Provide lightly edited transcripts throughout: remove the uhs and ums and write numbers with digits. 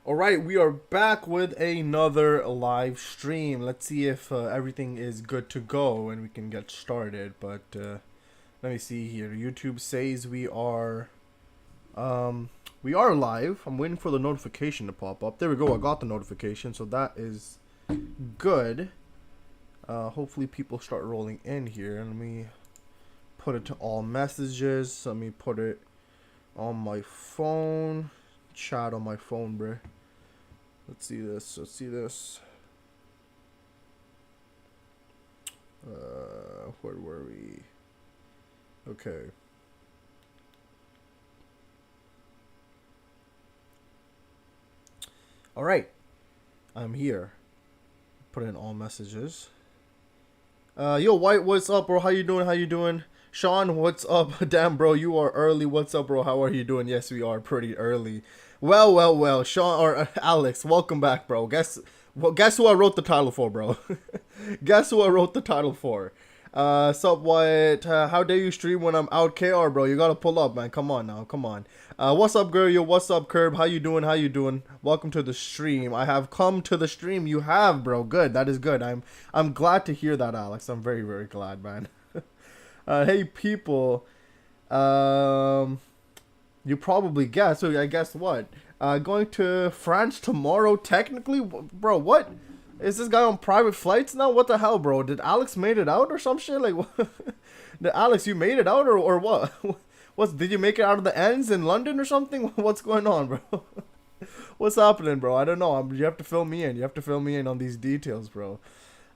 All right, we are back with another live stream. Let's see if everything is good to go and we can get started. But let me see here. YouTube says we are live. I'm waiting for the notification to pop up. There we go. I got the notification, so that is good. Hopefully people start rolling in here. Let me put it to all messages. Let me put it on my phone. Chat on my phone, bruh. Let's see this. Let's see this. Where were we? Okay. All right. I'm here. Put in all messages. Yo, White, what's up, bro? How you doing? How you doing? Sean, what's up? Damn, bro, you are early. What's up, bro? How are you doing? Yes, we are pretty early. Well. Sean or Alex, welcome back, bro. Guess who I wrote the title for, bro? Guess who I wrote the title for? Sup, White? How dare you stream when I'm out, KR, bro? You gotta pull up, man. Come on now, come on. What's up, girl? Yo, what's up, Curb? How you doing? How you doing? Welcome to the stream. I have come to the stream. You have, bro. Good. That is good. I'm glad to hear that, Alex. I'm very, very glad, man. Hey, people. You probably guessed. So I guess what? Going to France tomorrow. Technically, bro. What? Is this guy on private flights now? What the hell, bro? Did Alex made it out or some shit? Like, what? Did Alex, you made it out or what? Did you make it out of the ends in London or something? What's going on, bro? What's happening, bro? I don't know. You have to fill me in. You have to fill me in on these details, bro.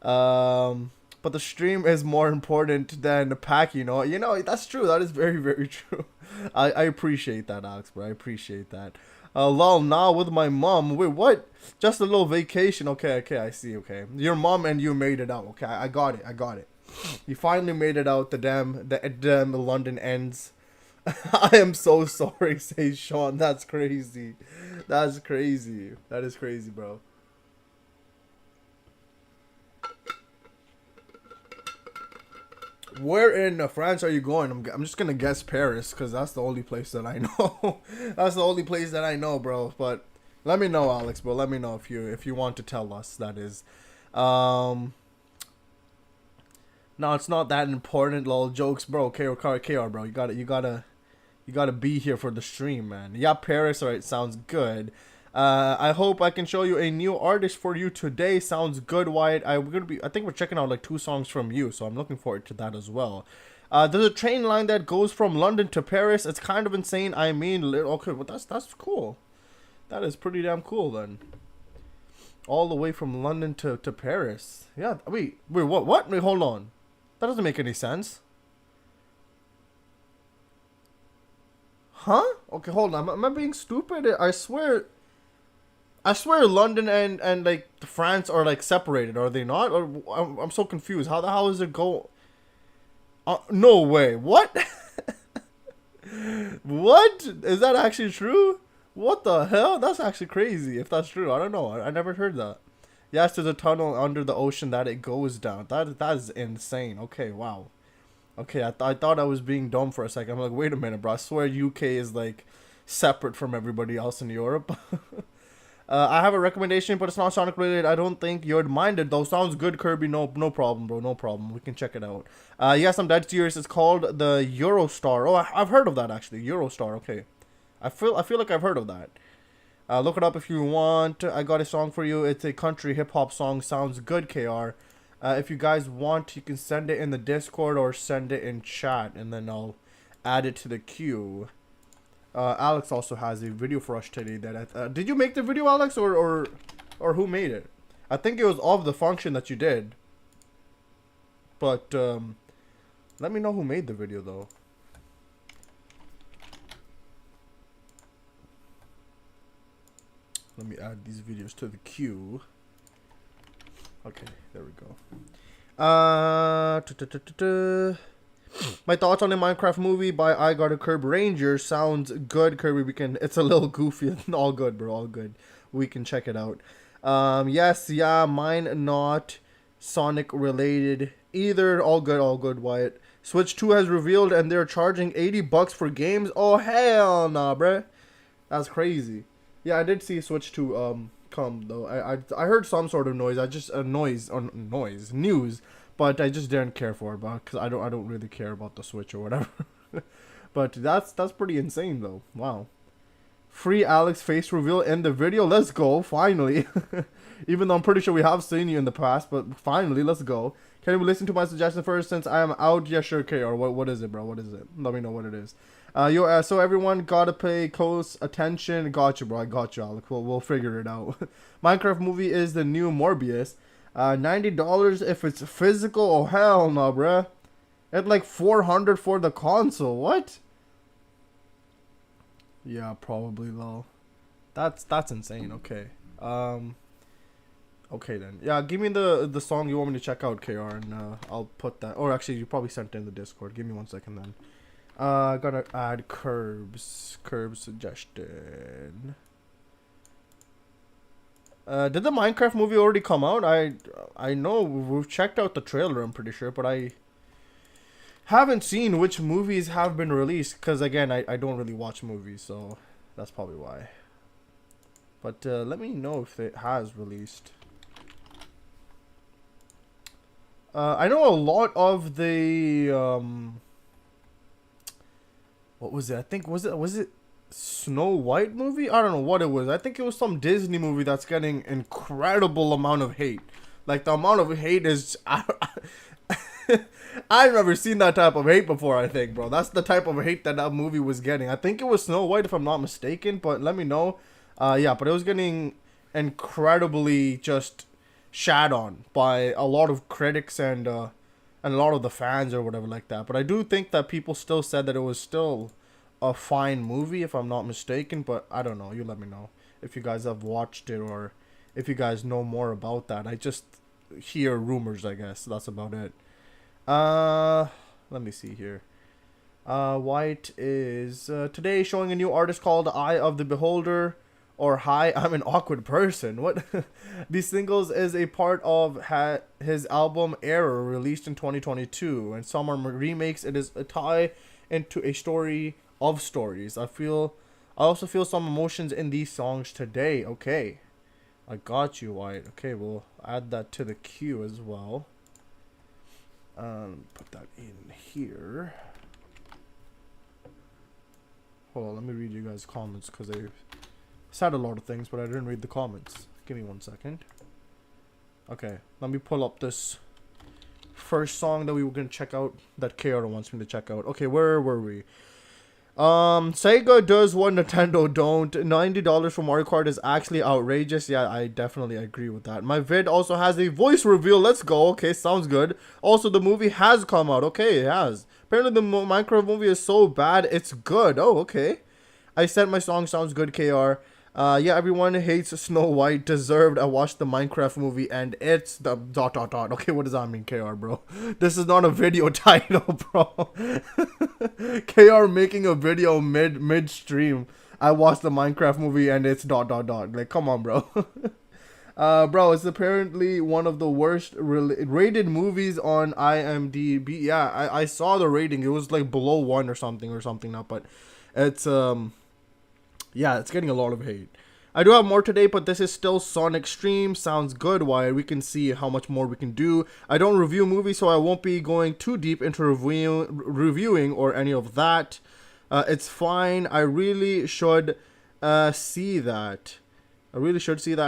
But the stream is more important than the pack, you know. You know, that's true. That is very, very true. I appreciate that, Alex, bro. I appreciate that. Lol, now with my mom. Wait, what? Just a little vacation. Okay, I see. Okay, your mom and you made it out. Okay, I got it. You finally made it out. The damn London ends. I am so sorry, says Sean. That's crazy. That's crazy. That is crazy, bro. Where in France are you going? I'm just gonna guess Paris because that's the only place that I know. That's the only place that I know, bro. But let me know, Alex, bro. Let me know if you want to tell us. That is, no, it's not that important. Lol, jokes, bro. KR, bro. You gotta be here for the stream, man. Yeah, Paris. Alright, sounds good. I hope I can show you a new artist for you today. Sounds good, Wyatt. I think we're checking out like 2 songs from you, so I'm looking forward to that as well. There's a train line that goes from London to Paris. It's kind of insane. I mean, okay, well that's cool. That is pretty damn cool then. All the way from London to Paris. Yeah. Wait, what? Wait, hold on. That doesn't make any sense. Huh? Okay, hold on. Am I being stupid? I swear London and like France are like separated, are they not? Or I'm so confused. How the hell is it go? No way. What? What? Is that actually true? What the hell? That's actually crazy if that's true. I don't know. I never heard that. Yes, there's a tunnel under the ocean that it goes down. That is insane. Okay, wow. Okay, I thought I was being dumb for a second. I'm like, wait a minute, bro. I swear UK is like separate from everybody else in Europe. I have a recommendation, but it's not Sonic related. I don't think you'd mind it though. Sounds good, Kirby. No problem, bro. No problem. We can check it out. Yes, I'm dead serious. It's called the Eurostar. Oh, I've heard of that actually. Eurostar. Okay, I feel like I've heard of that. Look it up if you want. I got a song for you. It's a country hip hop song. Sounds good, KR. If you guys want, you can send it in the Discord or send it in chat, and then I'll add it to the queue. Alex also has a video for us today. That did you make the video, Alex, or who made it? I think it was of the function that you did. But let me know who made the video though. Let me add these videos to the queue. Okay, there we go. My thoughts on a Minecraft movie by I Got a Curb Ranger. Sounds good, Kirby. It's a little goofy. All good, bro. All good. We can check it out. Yes, yeah, mine not Sonic related either. All good, Wyatt. Switch 2 has revealed and they're charging $80 for games. Oh, hell nah, bruh. That's crazy. Yeah, I did see Switch 2 come though. I heard some sort of noise. I just noise news, but I just didn't care for it, because I don't really care about the Switch or whatever. But that's pretty insane though. Wow. Free Alex face reveal in the video. Let's go. Finally. Even though I'm pretty sure we have seen you in the past, but finally, let's go. Can you listen to my suggestion first since I am out? Yeah, sure, okay. Or what is it, bro? What is it? Let me know what it is. So everyone gotta pay close attention. Got you, bro. I got you, Alex. We'll figure it out. Minecraft movie is the new Morbius. $90 if it's physical. Oh, hell no, bruh. At like 400 for the console. What? Yeah, probably though. That's insane. Okay. Okay then. Yeah, give me the song you want me to check out, KR, and I'll put that. Or actually, you probably sent it in the Discord. Give me 1 second then. Gotta add curb suggestion. Did the Minecraft movie already come out? I know we've checked out the trailer, I'm pretty sure, but I haven't seen which movies have been released, because again, I don't really watch movies, so that's probably why. But let me know if it has released. I know a lot of the what was it? I think was it Snow White movie? I don't know what it was. I think it was some Disney movie that's getting incredible amount of hate. Like the amount of hate is I've never seen that type of hate before, I think, bro. That's the type of hate that movie was getting. I think it was Snow White, if I'm not mistaken, but let me know. Yeah, but it was getting incredibly just shat on by a lot of critics and a lot of the fans or whatever like that. But I do think that people still said that it was still a fine movie, if I'm not mistaken. But I don't know. You let me know if you guys have watched it or if you guys know more about that. I just hear rumors, I guess. That's about it. Let me see here. White is today showing a new artist called Eye of the Beholder, or Hi, I'm an Awkward Person. What? These singles is a part of his album Error, released in 2022, and some are remakes. It is a tie into a story of stories. I also feel some emotions in these songs today. Okay, I got you, White. Okay, we'll add that to the queue as well. Put that in here. Hold on, let me read you guys' comments, because they said a lot of things, but I didn't read the comments. Give me 1 second. Okay, let me pull up this first song that we were gonna check out, that KR wants me to check out. Okay, where were we? Sega does what Nintendo don't. $90 for Mario Kart is actually outrageous. Yeah, I definitely agree with that. My vid also has a voice reveal. Let's go. Okay, sounds good. Also, the movie has come out. Okay, it has. Apparently, the Minecraft movie is so bad, it's good. Oh, okay. I said my song sounds good, KR. Yeah, everyone hates Snow White. Deserved. I watched the Minecraft movie and it's the ... Okay, what does that mean, KR, bro? This is not a video title, bro. KR making a video mid-stream. I watched the Minecraft movie and it's ... Like, come on, bro. Bro, it's apparently one of the worst rated movies on IMDb. Yeah, I saw the rating. It was like below 1 or something now, but it's yeah, it's getting a lot of hate. I do have more today, but this is still Sonic Stream. Sounds good, Wyatt. We can see how much more we can do. I don't review movies, so I won't be going too deep into reviewing or any of that. It's fine. I really should see that. I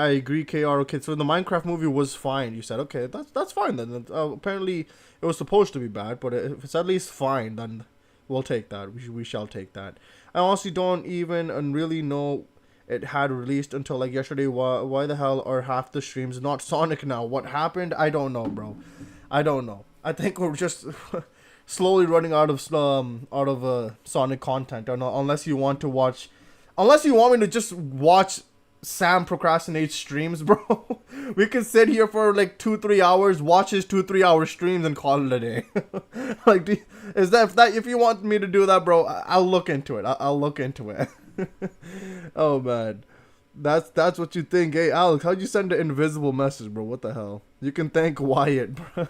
agree, KR. Okay, so the Minecraft movie was fine. You said, okay, that's fine then. Apparently, it was supposed to be bad, but if it's at least fine, then we'll take that. We shall take that. I honestly don't even really know it had released until like yesterday. Why the hell are half the streams not Sonic now? What happened? I don't know, bro. I don't know. I think we're just slowly running out of Sonic content. Unless you want me to just watch Sam procrastinates streams, bro. We can sit here for like 2-3 hours, watch his 2-3 hour streams, and call it a day. Like, if you want me to do that, bro, I'll look into it. I'll look into it. Oh man, that's what you think, hey Alex? How'd you send an invisible message, bro? What the hell? You can thank Wyatt, bro.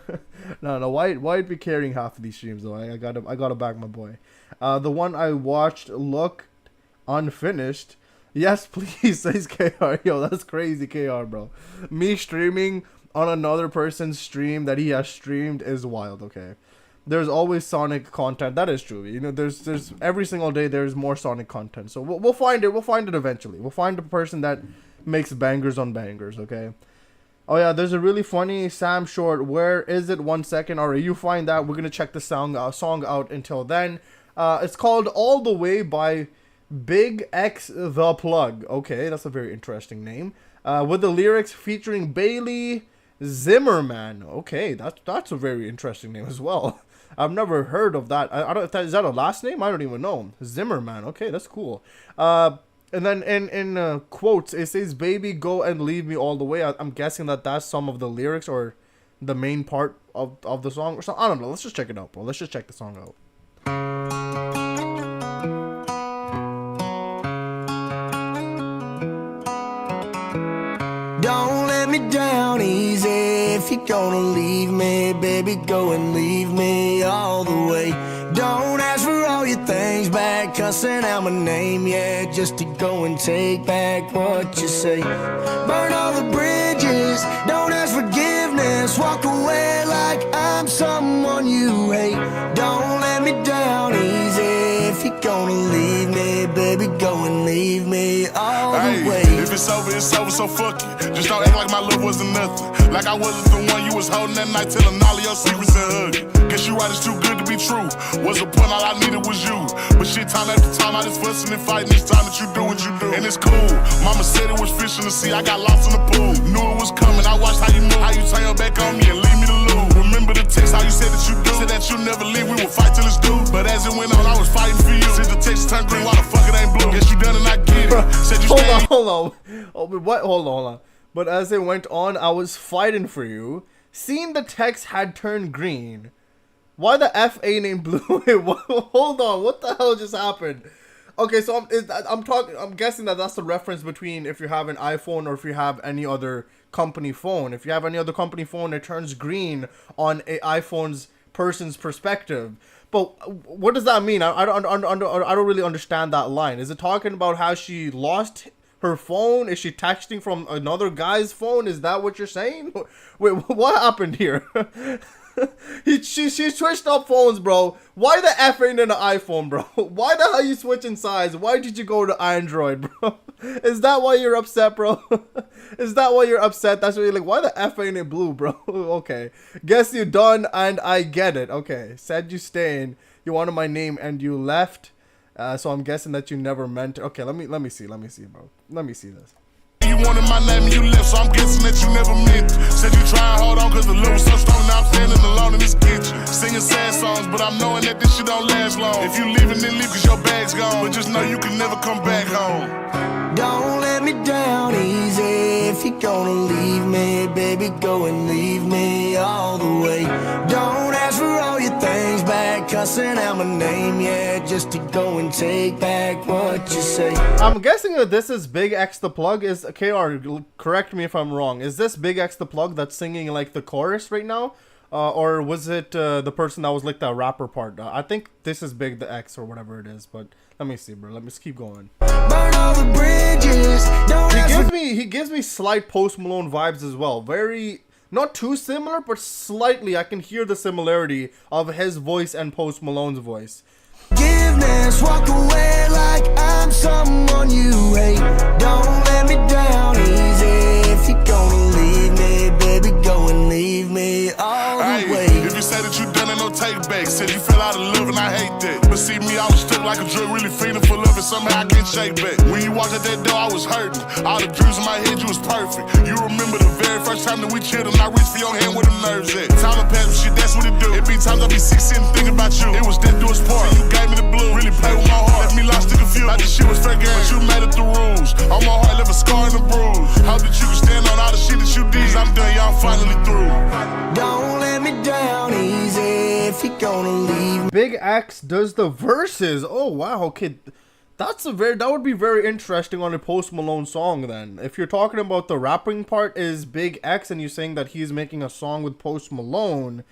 No, Wyatt be carrying half of these streams though. I gotta back my boy. The one I watched looked unfinished. Yes, please, says KR. Yo, that's crazy, KR, bro. Me streaming on another person's stream that he has streamed is wild, okay? There's always Sonic content. That is true. You know, there's every single day there's more Sonic content. So we'll find it. We'll find it eventually. We'll find the person that makes bangers on bangers, okay? Oh yeah, there's a really funny Sam short. Where is it? 1 second. All right, you find that. We're gonna check the song out. Until then, it's called "All the Way" by Big X the Plug. Okay, that's a very interesting name. With the lyrics featuring Bailey Zimmerman. Okay, that's a very interesting name as well. I've never heard of that. I don't. Is that a last name? I don't even know. Zimmerman. Okay, that's cool. And then in quotes, it says, "Baby, go and leave me all the way." I'm guessing that that's some of the lyrics or the main part of the song or something. I don't know. Let's just check it out, bro. Let's just check the song out. Don't let me down easy. If you're gonna leave me, baby, go and leave me all the way. Don't ask for all your things back, cussing out my name, yeah, just to go and take back what you say. Burn all the bridges, don't ask forgiveness, walk away like I'm someone you hate. Don't let me down easy. If you're gonna leave me, baby, go and leave me all the way. If it's over, so fuck it. Just don't act like my love wasn't nothing. Like I wasn't the one you was holding that night, telling all of your secrets and hugging. Guess you right, it's too good to be true. Was a point, all I needed was you. But shit, time after time, I just fussing and fighting each time that you do what you do. And it's cool. Mama said it was fish in the sea, I got lost in the pool. Knew it was coming, I watched how you move, how you turn your back on me and leave me to lose. Remember the text, how you said that you do. Said that you never leave, we would fight till it's due. But as it went on, I was fighting for you. Since the text turned green, why the fuck it ain't blue? Guess you done and I get it. Said you hold on. Oh, but what? Hold on. But as it went on, I was fighting for you. Seeing the text had turned green. Why the F ain't in blue? Hold on. What the hell just happened? Okay, so I'm guessing that that's the reference between if you have an iPhone or if you have any other company phone. If you have any other company phone, it turns green on a iPhone's person's perspective. But what does that mean? I don't really understand that line. Is it talking about how she lost her phone? Is she texting from another guy's phone? Is that what you're saying? Wait, what happened here? She switched up phones, bro. Why the F ain't in the iPhone, bro? Why the hell are you switching sides? Why did you go to Android, bro? Is that why you're upset, bro? Is that why you're upset? That's what you're like, why the F ain't in blue, bro? Okay. Guess you done and I get it. Okay. Said you staying. You wanted my name and you left. So I'm guessing that you never meant it. Okay, let me see, bro. Let me see this. You wanted my name and you left, so I'm guessing that you never meant it. Said you try and hold on cause the love was so strong, now I'm standing alone in this kitchen. Singing sad songs, but I'm knowing that this shit don't last long. If you leaving, then leave cause your bag's gone. But just know you can never come back home. Don't let me down easy. If you're gonna leave me, baby, go and leave me all the way. Don't ask for all your things back, cussing out my name, yeah, just to go and take back what you say. I'm guessing that this is Big X the Plug. Is KR, correct me if I'm wrong. Is this Big X the Plug that's singing like the chorus right now? Or was it the person that was like the rapper part? I think this is Big the X or whatever it is, but let me see, bro. Let me just keep going. Burn all the bridges. He gives me slight Post Malone vibes as well. Very, not too similar, but slightly. I can hear the similarity of his voice and Post Malone's voice. Forgiveness, walk away like I'm someone you hate. Don't let me down easy. If you're gonna leave me, baby, go and leave me all the way. If you say that you done it, no take back. Said you fell out of love and I hate that. But see me, I was stuck like a drug, really feeling for love and somehow I can't shake back. When you walked out that door, I was hurting. All the dreams in my head, you was perfect. You remember the very first time that we chilled and I reached for your hand where the nerves at. Time to pass shit, that's what it do. It be times I be sick sitting thinking about you. It was death do its part. You gave me the blue, really play with my heart. Left me lost and confused. Like this shit was fair game, but you made it the rules. On my heart, left a scar and a bruise. Hope that you can stand on all the shit that you did. I'm done, y'all finally through. Don't let me down easy. If you're gonna leave me. Big X does the verses. Oh wow, okay. That would be very interesting on a Post Malone song then. If you're talking about the rapping part is Big X and you're saying that he's making a song with Post Malone,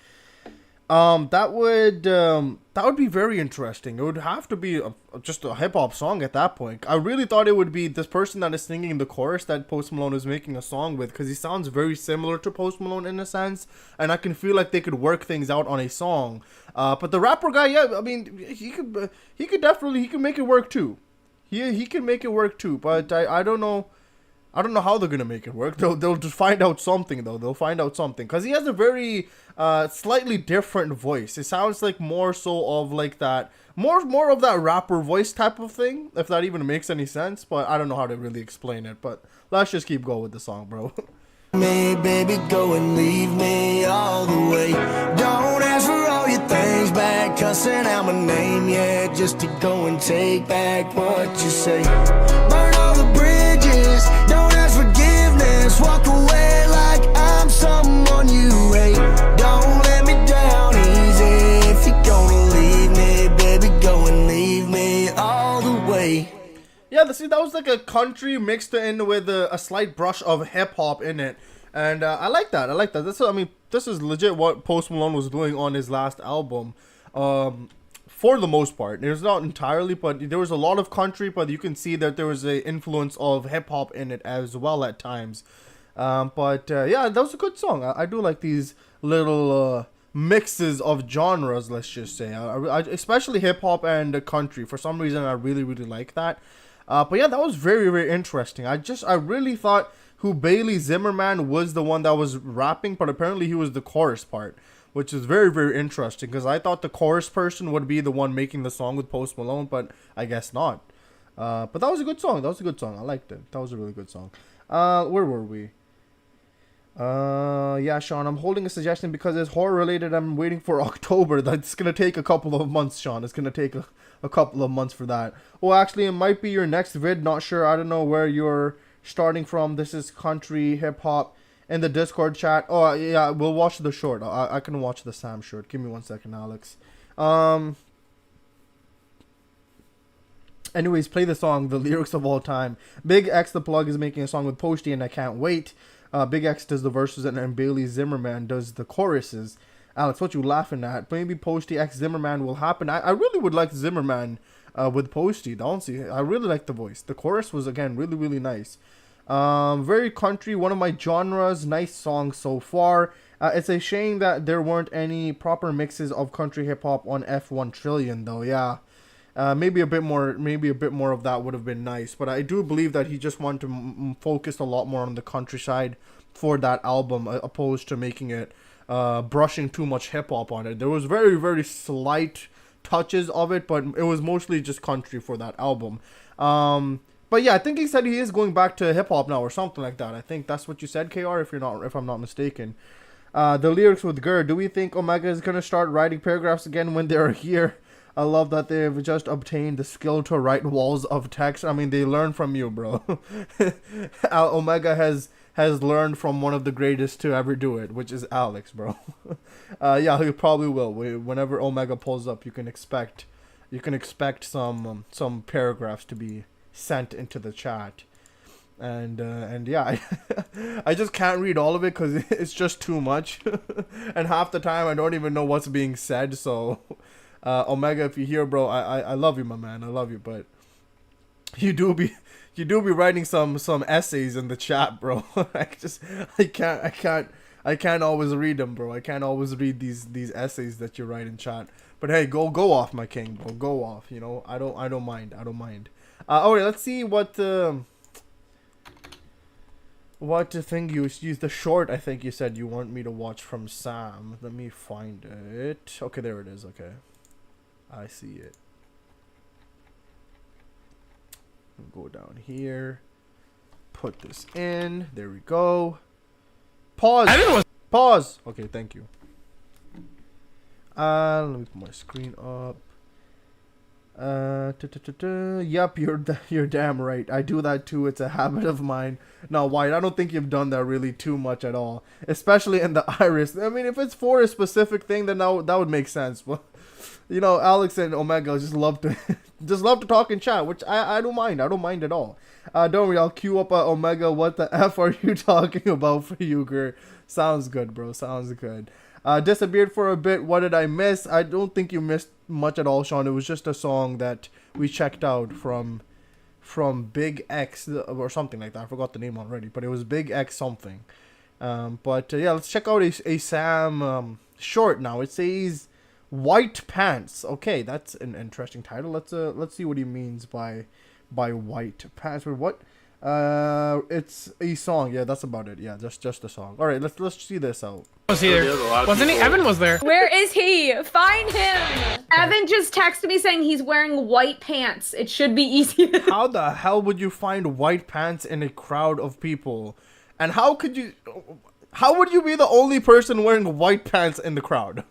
That would be very interesting. It would have to be just a hip hop song at that point. I really thought it would be this person that is singing the chorus that Post Malone is making a song with, because he sounds very similar to Post Malone in a sense, and I can feel like they could work things out on a song. But the rapper guy, yeah, I mean, he could definitely make it work too. He can make it work too. But I don't know. I don't know how they're gonna make it work. They'll just find out something though. They'll find out something, because he has a very slightly different voice. It sounds like more so of like that more of that rapper voice type of thing, if that even makes any sense. But I don't know how to really explain it. But let's just keep going with the song, bro. Me, baby, go and leave me all the way. Don't ask for all your things back, cussing out my name, yeah, just to go and take back what you say. Burn all the bridges, don't ask forgiveness, walk away like I'm someone you hate. Don't let me down easy. If you're gonna leave me, baby, go and leave me all the way. Yeah, see, that was like a country mixed in with a slight brush of hip hop in it, and I like that. I like that. This is legit what Post Malone was doing on his last album, for the most part. It was not entirely, but there was a lot of country, but you can see that there was a influence of hip hop in it as well at times. Yeah, that was a good song. I do like these little mixes of genres. Let's just say, I especially hip hop and country. For some reason, I really like that. But yeah, that was very, very interesting. I really thought who Bailey Zimmerman was the one that was rapping, but apparently he was the chorus part, which is very, very interesting, because I thought the chorus person would be the one making the song with Post Malone, but I guess not. But that was a good song. I liked it. That was a really good song. Where were we? Yeah, Sean, I'm holding a suggestion because it's horror related. I'm waiting for October. That's gonna take a couple of months, Sean. It's gonna take a couple of months for that. Oh, actually, it might be your next vid. Not sure. I don't know where you're starting from. This is country hip hop in the Discord chat. Oh yeah, we'll watch the short. I can watch the Sam short. Give me 1 second, Alex. Anyways, play the song, The Lyrics of All Time. Big X the Plug is making a song with Posty, and I can't wait. Big X does the verses, and Bailey Zimmerman does the choruses. Alex, what you laughing at? Maybe Posty X Zimmerman will happen. I really would like Zimmerman with Posty. Honestly, I really like the voice. The chorus was, again, really nice. Very country, one of my genres. Nice song so far. It's a shame that there weren't any proper mixes of country hip hop on F1 Trillion, though. Yeah. Maybe a bit more of that would have been nice, but I do believe that he just wanted to focus a lot more on the countryside for that album, opposed to making it brushing too much hip hop on it. There was very slight touches of it, but it was mostly just country for that album. But yeah, I think he said he is going back to hip hop now or something like that. I think that's what you said, KR, if I'm not mistaken. The lyrics with Gur. Do we think Omega is gonna start writing paragraphs again when they're here? I love that they've just obtained the skill to write walls of text. I mean, they learn from you, bro. Omega has learned from one of the greatest to ever do it, which is Alex, bro. Yeah, he probably will. Whenever Omega pulls up, you can expect some paragraphs to be sent into the chat. And yeah, I just can't read all of it because it's just too much. And half the time I don't even know what's being said, so... Omega, if you hear, bro, I love you, my man. I love you, but you do be writing some essays in the chat, bro. I can't always read them, bro. I can't always read these essays that you write in chat. But hey, go off, my king, bro. Go off. You know, I don't mind. Alright, let's see what thing you used. The short, I think you said you want me to watch from Sam. Let me find it. Okay, there it is. Okay. I see it. Go down here. Put this in. There we go. Pause. Pause. Okay, thank you. Let me put my screen up. Yep, you're damn right. I do that too. It's a habit of mine. No, White, I don't think you've done that really too much at all. Especially in the iris. I mean, if it's for a specific thing, then that would make sense. But you know, Alex and Omega just love to talk in chat, which I don't mind. I don't mind at all. Don't worry, I'll queue up Omega. What the F are you talking about for you, Gur? Sounds good, bro. Sounds good. Disappeared for a bit. What did I miss? I don't think you missed much at all, Sean. It was just a song that we checked out from Big X or something like that. I forgot the name already, but it was Big X something. Yeah, let's check out a Sam short now. It says White Pants. Okay, that's an interesting title. Let's see what he means by white pants. Or what? It's a song. Yeah, that's about it. Yeah, just a song. All right, let's see this out. Was he there? Wasn't he? Evan was there. Where is he? Find him! Evan just texted me saying he's wearing white pants. It should be easy. How the hell would you find white pants in a crowd of people? And how would you be the only person wearing white pants in the crowd?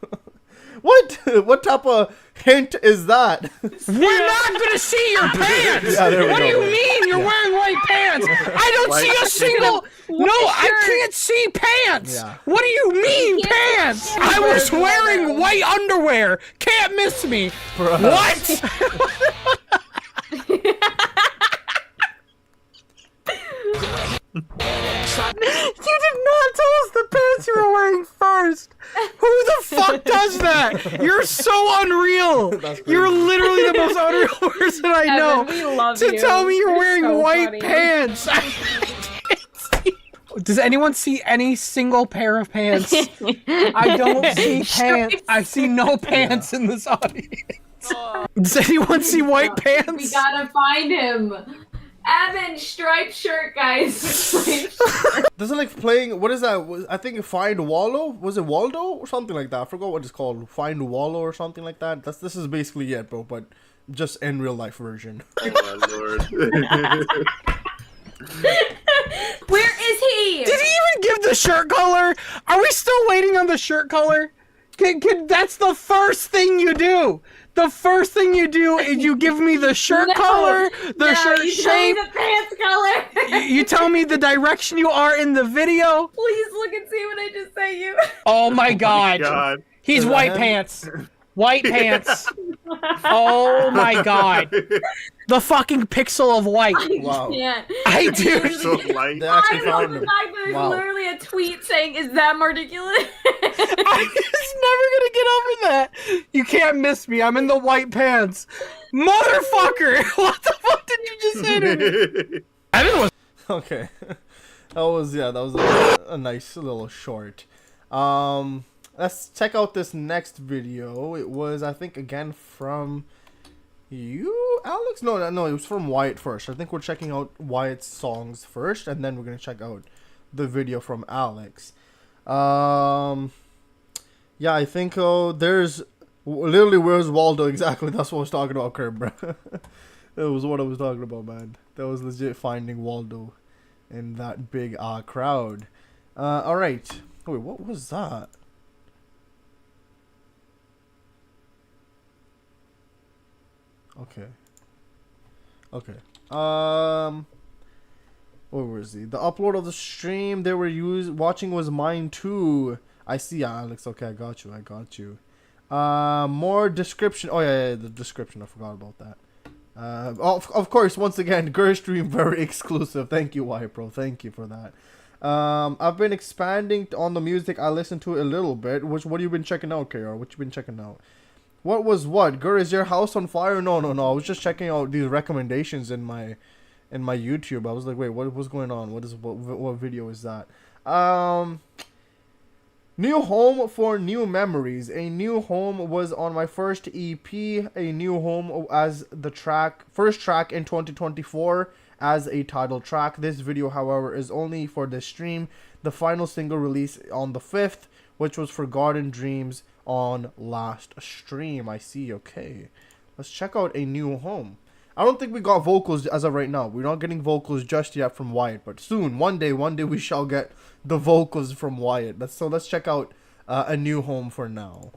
What type of hint is that? We're not gonna see your pants! Yeah, there we What do go. you mean you're wearing white pants? I don't see a single... No, I can't see pants! Yeah. What do you mean can't pants? see I was pants. wearing white underwear! Can't miss me! What? You did not tell us the pants you were wearing first. Who the fuck does that? You're so unreal. You're literally the most unreal person I know. Evan, we love to you. tell me you're wearing so white funny. pants. I can't see. Does anyone see any single pair of pants? I don't see pants. I see no pants in this audience. Does anyone see white We pants? gotta find him. Evan, striped shirt, guys. Striped shirt. Doesn't like playing. What is that? I think Find Wallow. Was it Waldo or something like that? I forgot what it's called. Find Wallow or something like that. This is basically it, bro. But just in real life version. Oh my lord. Where is he? Did he even give the shirt color? Are we still waiting on the shirt color? That's the first thing you do. The first thing you do is you give me the shirt No. color, the No, shirt you tell me shape. the pants color. You tell me the direction you are in the video. Please look and see what I just sent you. Oh my god. God. He's Is that white him? pants. White pants. Oh my god. The fucking pixel of white. Wow. Yeah. I do. So light. They actually I know found the him. fact that there's Wow. literally a tweet saying, "Is that more ridiculous?" I'm just never gonna get over that. You can't miss me. I'm in the white pants. Motherfucker! What the fuck did you just say to me? Evan was Okay. That was a nice little short. Let's check out this next video. It was, I think, again from you, Alex? No, it was from Wyatt first. I think we're checking out Wyatt's songs first, and then we're gonna check out the video from Alex. Yeah, I think there's literally where's Waldo exactly. That's what I was talking about, Kurt, bro. That was what I was talking about, man. That was legit finding Waldo in that big crowd. All right. Wait, what was that? Okay. Okay. Where was he? The upload of the stream they were watching was mine too. I see, Alex. Okay, I got you. More description. Oh yeah, the description. I forgot about that. Of course, once again, Gur stream very exclusive. Thank you, Wyatt Pro. Thank you for that. I've been expanding on the music I listened to a little bit. What have you been checking out, KR? What you been checking out? What was what? Gur, is your house on fire? No. I was just checking out these recommendations in my YouTube. I was like, wait, what was going on? What video is that? New Home for New Memories. A New Home was on my first EP. A New Home as the first track in 2024 as a title track. This video, however, is only for this stream. The final single released on the 5th, which was Forgotten Dreams on last stream. I see. Okay, let's check out A New Home. I don't think we got vocals as of right now. We're not getting vocals just yet from Wyatt, but soon, one day we shall get the vocals from Wyatt. Let's check out A New Home for now.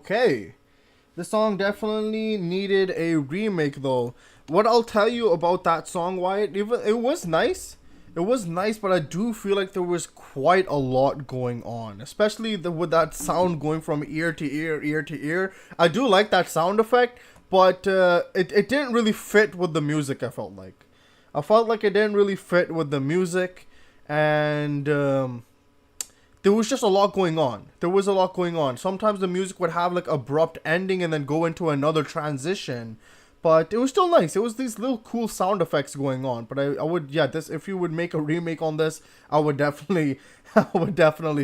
Okay. The song definitely needed a remake, though. What I'll tell you about that song, Wyatt, it was nice. It was nice, but I do feel like there was quite a lot going on, especially with that sound going from ear to ear, ear to ear. I do like that sound effect, but it didn't really fit with the music, I felt like. I felt like it didn't really fit with the music, and there was just a lot going on. There was a lot going on. Sometimes the music would have like abrupt ending and then go into another transition. But it was still nice. It was these little cool sound effects going on. But I would, yeah, this, if you would make a remake on this, I would definitely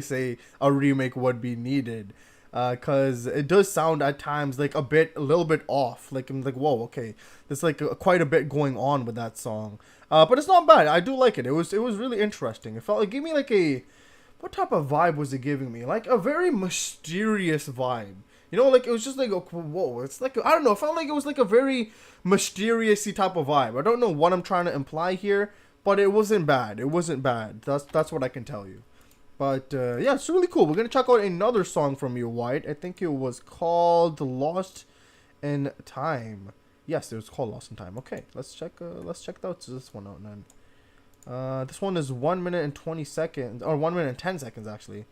say a remake would be needed. Cause it does sound at times like a little bit off. Like I'm like, whoa, okay, there's like quite a bit going on with that song. But it's not bad. I do like it. It was really interesting. It felt like, give me like what type of vibe was it giving me? Like a very mysterious vibe. You know, like it was just like, whoa, it's like, I don't know, it felt like it was like a very mysterious-y type of vibe. I don't know what I'm trying to imply here, but it wasn't bad. It wasn't bad. That's what I can tell you. But yeah, it's really cool. We're gonna check out another song from you, White. I think it was called Lost in Time. Yes, it was called Lost in Time. Okay, let's check out this one out then. This one is 1 minute and 20 seconds, or 1 minute and 10 seconds actually.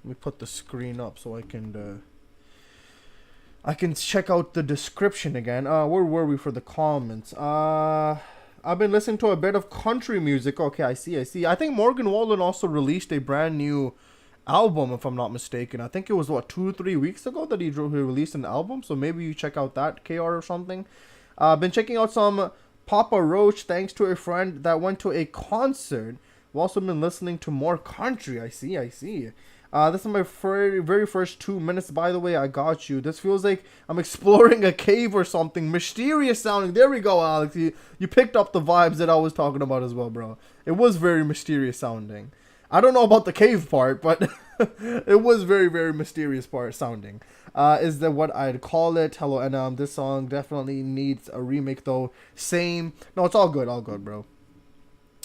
Let me put the screen up so I can check out the description again. Where were we for the comments? I've been listening to a bit of country music. Okay, I see. I think Morgan Wallen also released a brand new album, if I'm not mistaken. I think it was, 2-3 weeks ago that he released an album. So maybe you check out that, KR or something. I've been checking out some Papa Roach thanks to a friend that went to a concert. I've also been listening to more country. I see. This is my very first 2 minutes, by the way. I got you. This feels like I'm exploring a cave or something. Mysterious sounding. There we go, Alex. You picked up the vibes that I was talking about as well, bro. It was very mysterious sounding. I don't know about the cave part, but it was very, very mysterious part sounding. Is that what I'd call it? Hello, and this song definitely needs a remake, though. Same. No, it's all good, bro.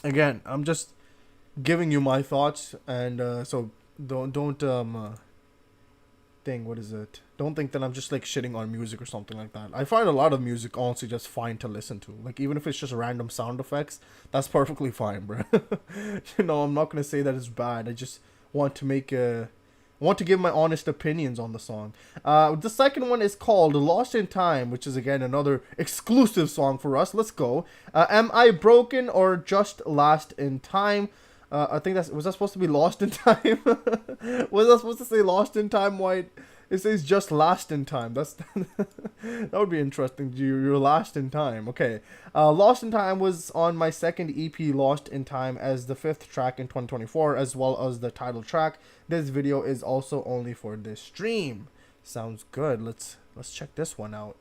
Again, I'm just giving you my thoughts, and so... Don't what is it? Don't think that I'm just like shitting on music or something like that. I find a lot of music honestly just fine to listen to. Like even if it's just random sound effects, that's perfectly fine, bro. You know, I'm not gonna say that it's bad. I just want to give my honest opinions on the song. The second one is called Lost in Time, which is again another exclusive song for us. Let's go. Am I broken or just last in time? I think was that supposed to be Lost in Time? Was I supposed to say Lost in Time, White? It says just last in time. That would be interesting. You're last in time. Okay. Lost in Time was on my second EP, Lost in Time, as the 5th track in 2024, as well as the title track. This video is also only for this stream. Sounds good. Let's check this one out.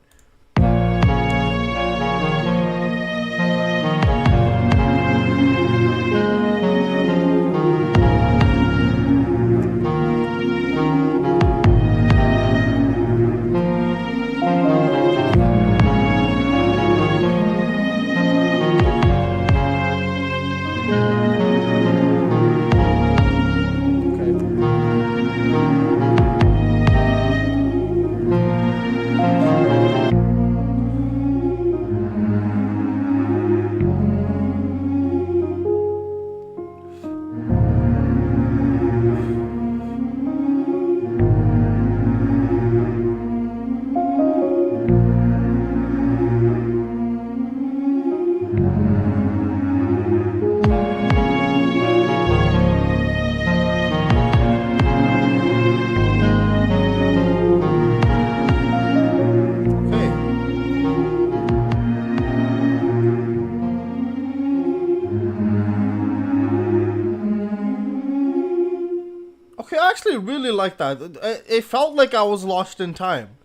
Really like that. It felt like I was lost in time.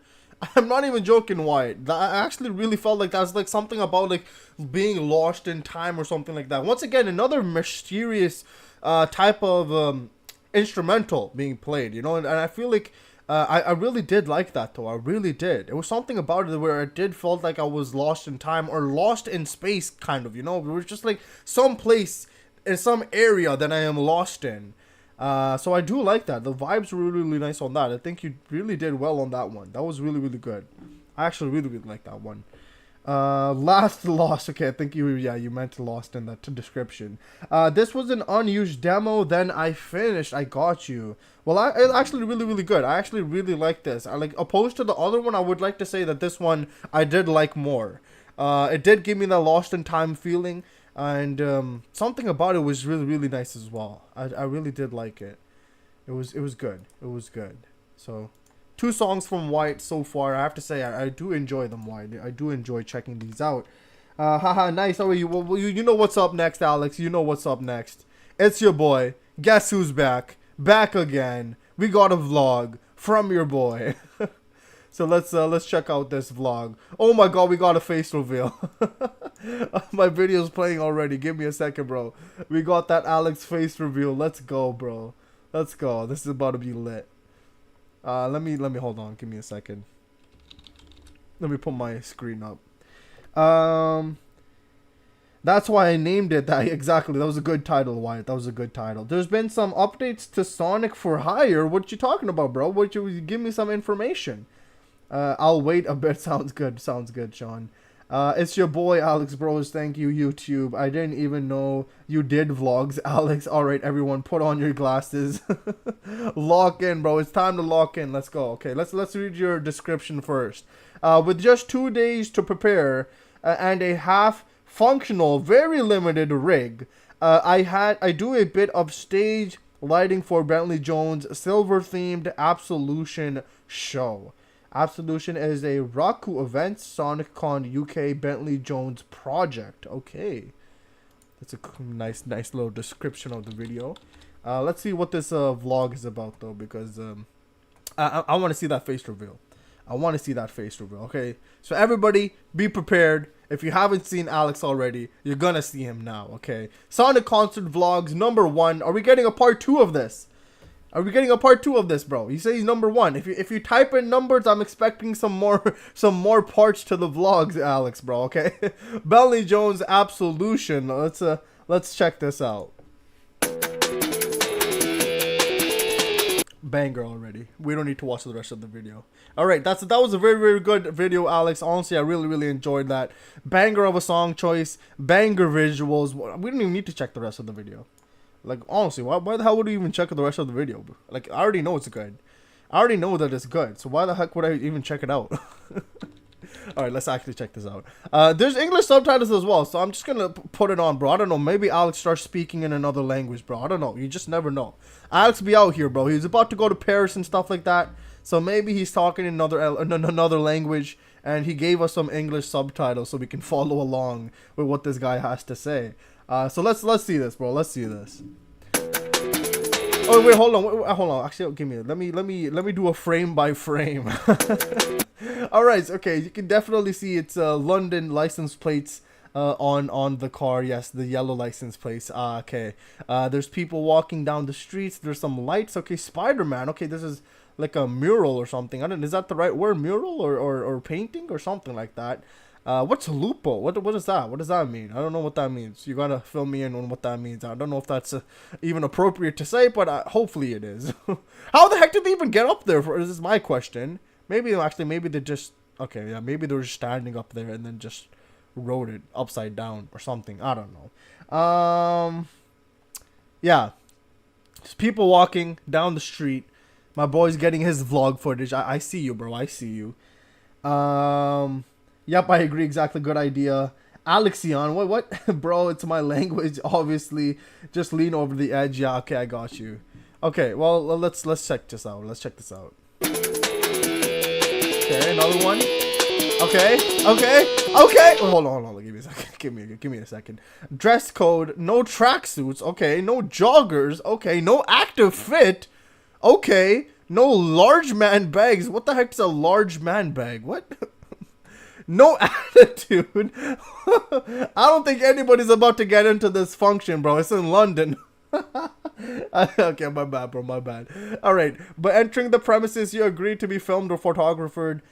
I'm not even joking, Wyatt. I actually really felt like that's like something about like being lost in time or something like that. Once again, another mysterious type of instrumental being played, you know, and I feel like I really did like that, though. I really did. It was something about it where it did felt like I was lost in time or lost in space, kind of, you know. It was just like some place in some area that I am lost in. So I do like that. The vibes were really, really nice on that. I think you really did well on that one. That was really, really good. I actually really, really like that one. Last Lost. Okay, I think you meant Lost in the description. This was an unused demo. Then I finished. I got you. Well, it's actually really, really good. I actually really like this. I like, opposed to the other one, I would like to say that this one I did like more. It did give me that Lost in Time feeling, and something about it was really, really nice as well. I really did like it. It was good. It was good. So, 2 songs from White so far. I have to say I do enjoy them, White. I do enjoy checking these out. Haha, nice. Oh, you know what's up next, Alex. You know what's up next. It's your boy. Guess who's back? Back again. We got a vlog from your boy. So let's check out this vlog. Oh my god, we got a face reveal. My video's playing already. Give me a second, bro. We got that Alex face reveal. Let's go, bro. Let's go. This is about to be lit. Let me hold on. Give me a second. Let me put my screen up. That's why I named it that. Exactly. That was a good title, Wyatt. That was a good title. There's been some updates to Sonic for Hire. What you talking about, bro? What you give me some information? I'll wait a bit. Sounds good. Sounds good, Sean. It's your boy, Alex Bros. Thank you, YouTube. I didn't even know you did vlogs, Alex. Alright, everyone, put on your glasses. Lock in, bro. It's time to lock in. Let's go. Okay, let's read your description first. With just 2 days to prepare and a half functional, very limited rig, I do a bit of stage lighting for Bentley Jones' silver-themed Absolution show. Absolution is a Raku Events SonicCon UK Bentley Jones project. Okay. That's a nice little description of the video. Let's see what this vlog is about, though, because I want to see that face reveal. I want to see that face reveal, okay? So everybody, be prepared. If you haven't seen Alex already, you're gonna see him now, okay? Sonic Concert Vlogs #1. Are we getting a part 2 of this? Are we getting a part 2 of this, bro? You say he's #1. If you type in numbers, I'm expecting some more parts to the vlogs, Alex, bro. Okay. Bentley Jones Absolution. Let's check this out. Banger already. We don't need to watch the rest of the video. All right, that was a very, very good video, Alex. Honestly, I really, really enjoyed that. Banger of a song choice. Banger visuals. We don't even need to check the rest of the video. Like, honestly, why the hell would you even check the rest of the video? Like, I already know it's good. I already know that it's good, so why the heck would I even check it out? Alright, let's actually check this out. There's English subtitles as well, so I'm just gonna put it on, bro. I don't know, maybe Alex starts speaking in another language, bro. I don't know, you just never know. Alex be out here, bro. He's about to go to Paris and stuff like that, so maybe he's talking in another language, and he gave us some English subtitles so we can follow along with what this guy has to say. So let's see this, bro. Let's see this. Oh wait, hold on. Actually, give me it. Let me do a frame by frame. All right, okay. You can definitely see it's London license plates on the car. Yes, the yellow license plates. Okay. There's people walking down the streets. There's some lights. Okay, Spider-Man. Okay, this is like a mural or something. Is that the right word? Mural or painting or something like that. What's lupo? What is that? What does that mean? I don't know what that means. You gotta fill me in on what that means. I don't know if that's even appropriate to say, but hopefully it is. How the heck did they even get up there? This is my question. Maybe they just okay. Yeah, maybe they were just standing up there and then just wrote it upside down or something. I don't know. Yeah, just people walking down the street. My boy's getting his vlog footage. I see you, bro. I see you. Yep, I agree. Exactly. Good idea. Alexion, what? Bro, it's my language, obviously. Just lean over the edge. Yeah, okay, I got you. Okay, well, let's check this out. Let's check this out. Okay, another one. Okay. Oh, hold on. Give me a second. Give me a second. Dress code, no tracksuits. Okay, no joggers. Okay, no active fit. Okay, no large man bags. What the heck is a large man bag? What? No attitude. I don't think anybody's about to get into this function, bro. It's in London. Okay, my bad, bro. My bad. All right, but entering the premises, you agreed to be filmed or photographed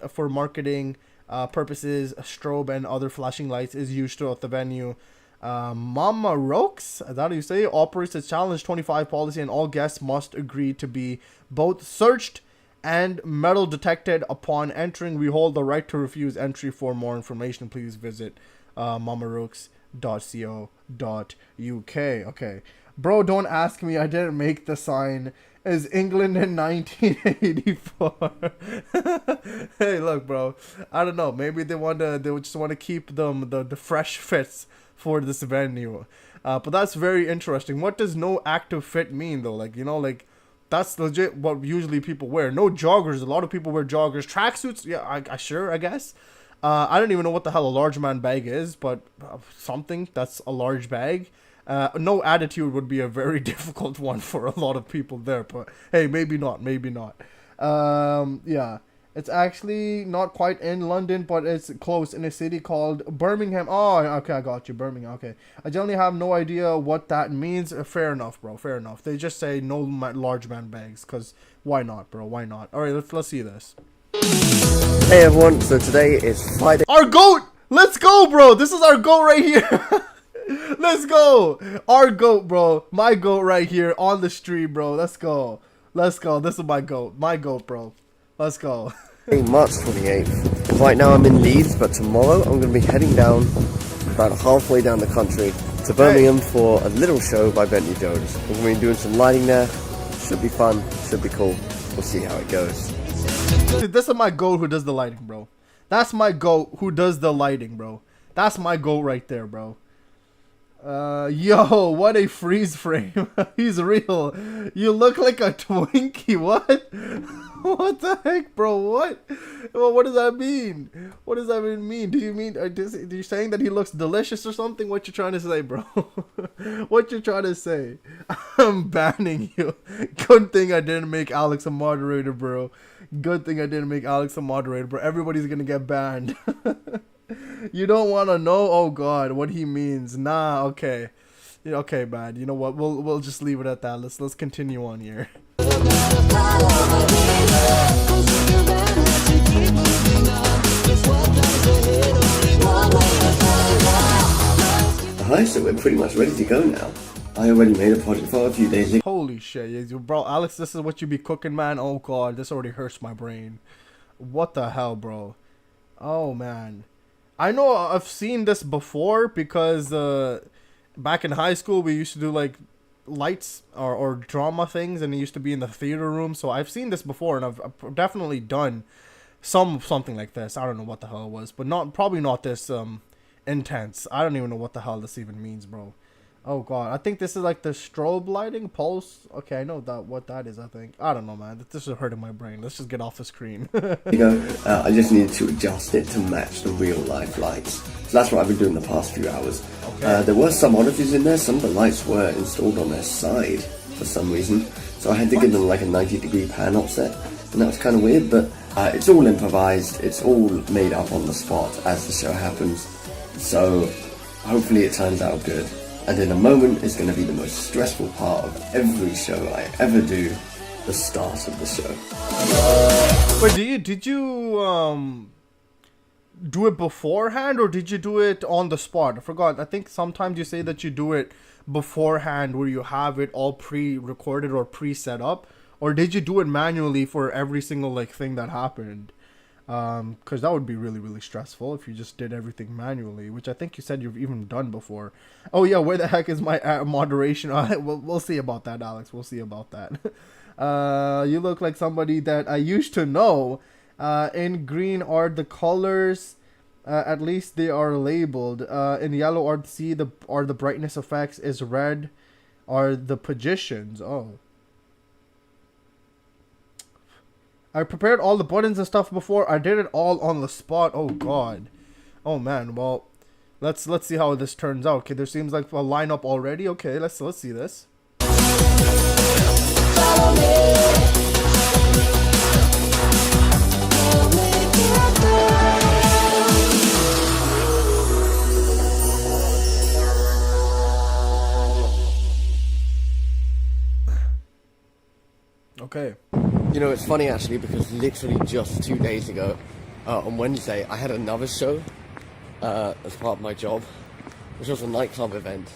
for marketing purposes. A strobe and other flashing lights is used throughout the venue. Mama Rokes, is that how you say it, operates a challenge 25 policy, and all guests must agree to be both searched and metal detected upon entering. We hold the right to refuse entry. For more information, please visit mamarokes.co.uk. Okay, bro, don't ask me. I didn't make the sign. Is England in 1984? Hey, look, bro. I don't know. Maybe they just want to keep the fresh fits for this venue. But that's very interesting. What does no active fit mean though? Like, you know, like that's legit what usually people wear. No joggers. A lot of people wear joggers. Tracksuits. Yeah, I guess. I don't even know what the hell a large man bag is, but something that's a large bag. No attitude would be a very difficult one for a lot of people there, but hey, maybe not. Yeah, it's actually not quite in London, but it's close, in a city called Birmingham. Oh, okay, I got you, Birmingham. Okay, I generally have no idea what that means. Fair enough, bro. Fair enough. They just say no large man bags, cause why not, bro? Why not? All right, let's see this. Hey everyone, so today is Friday. Our goat. Let's go, bro. This is our goat right here. Let's go. Our goat, bro. My goat right here on the street, bro. Let's go. This is my goat. My goat, bro. Let's go. March 28th. Right now I'm in Leeds, but tomorrow I'm going to be heading down about halfway down the country to Birmingham for a little show by Bentley Jones. We're going to be doing some lighting there. Should be fun. Should be cool. We'll see how it goes. Dude, this is my goat who does the lighting, bro. That's my goat who does the lighting, bro. That's my goat right there, bro. Yo, what a freeze frame. He's real. You look like a Twinkie. What? What the heck, bro? What? Well, what does that mean? What does that even mean? Do you mean, are you saying that he looks delicious or something? What you trying to say, bro? What you trying to say? I'm banning you. Good thing I didn't make Alex a moderator, bro. Good thing I didn't make Alex a moderator, bro. Everybody's gonna get banned. You don't want to know? Oh God, what he means? Nah, okay, yeah, okay, man. You know what? We'll just leave it at that. Let's continue on here. Hi, so we're pretty much ready to go now. I already made a project for a few days ago. Holy shit, yeah, bro, Alex, this is what you be cooking, man. Oh God, this already hurts my brain. What the hell, bro? Oh man. I know I've seen this before because back in high school we used to do like lights or drama things, and it used to be in the theater room. So I've seen this before, and I've definitely done something like this. I don't know what the hell it was, but probably not this intense. I don't even know what the hell this even means, bro. Oh God, I think this is like the strobe lighting pulse. Okay, I know what that is. I think I don't know, man. This is hurting my brain. Let's just get off the screen. I just needed to adjust it to match the real life lights. So that's what I've been doing the past few hours. Okay. There were some oddities in there. Some of the lights were installed on their side for some reason. So I had to give them like a 90-degree pan offset, and that was kind of weird. But it's all improvised. It's all made up on the spot as the show happens. So hopefully it turns out good. And in a moment is going to be the most stressful part of every show I ever do, the start of the show. But did you do it beforehand, or did you do it on the spot? I forgot. I think sometimes you say that you do it beforehand, where you have it all pre-recorded or pre-set up, or did you do it manually for every single like thing that happened? Because that would be really, really stressful if you just did everything manually, which I think you said you've even done before. Oh yeah, where the heck is my moderation? We'll see about that, Alex. We'll see about that. You look like somebody that I used to know. In green are the colors. At least they are labeled. In yellow are the brightness effects. Is red are the positions. Oh. I prepared all the buttons and stuff before. I did it all on the spot. Oh God. Oh man. Well, let's see how this turns out. Okay, there seems like a lineup already. Okay, let's see this. Okay. You know, it's funny actually, because literally just 2 days ago, on Wednesday, I had another show as part of my job. which was a nightclub event,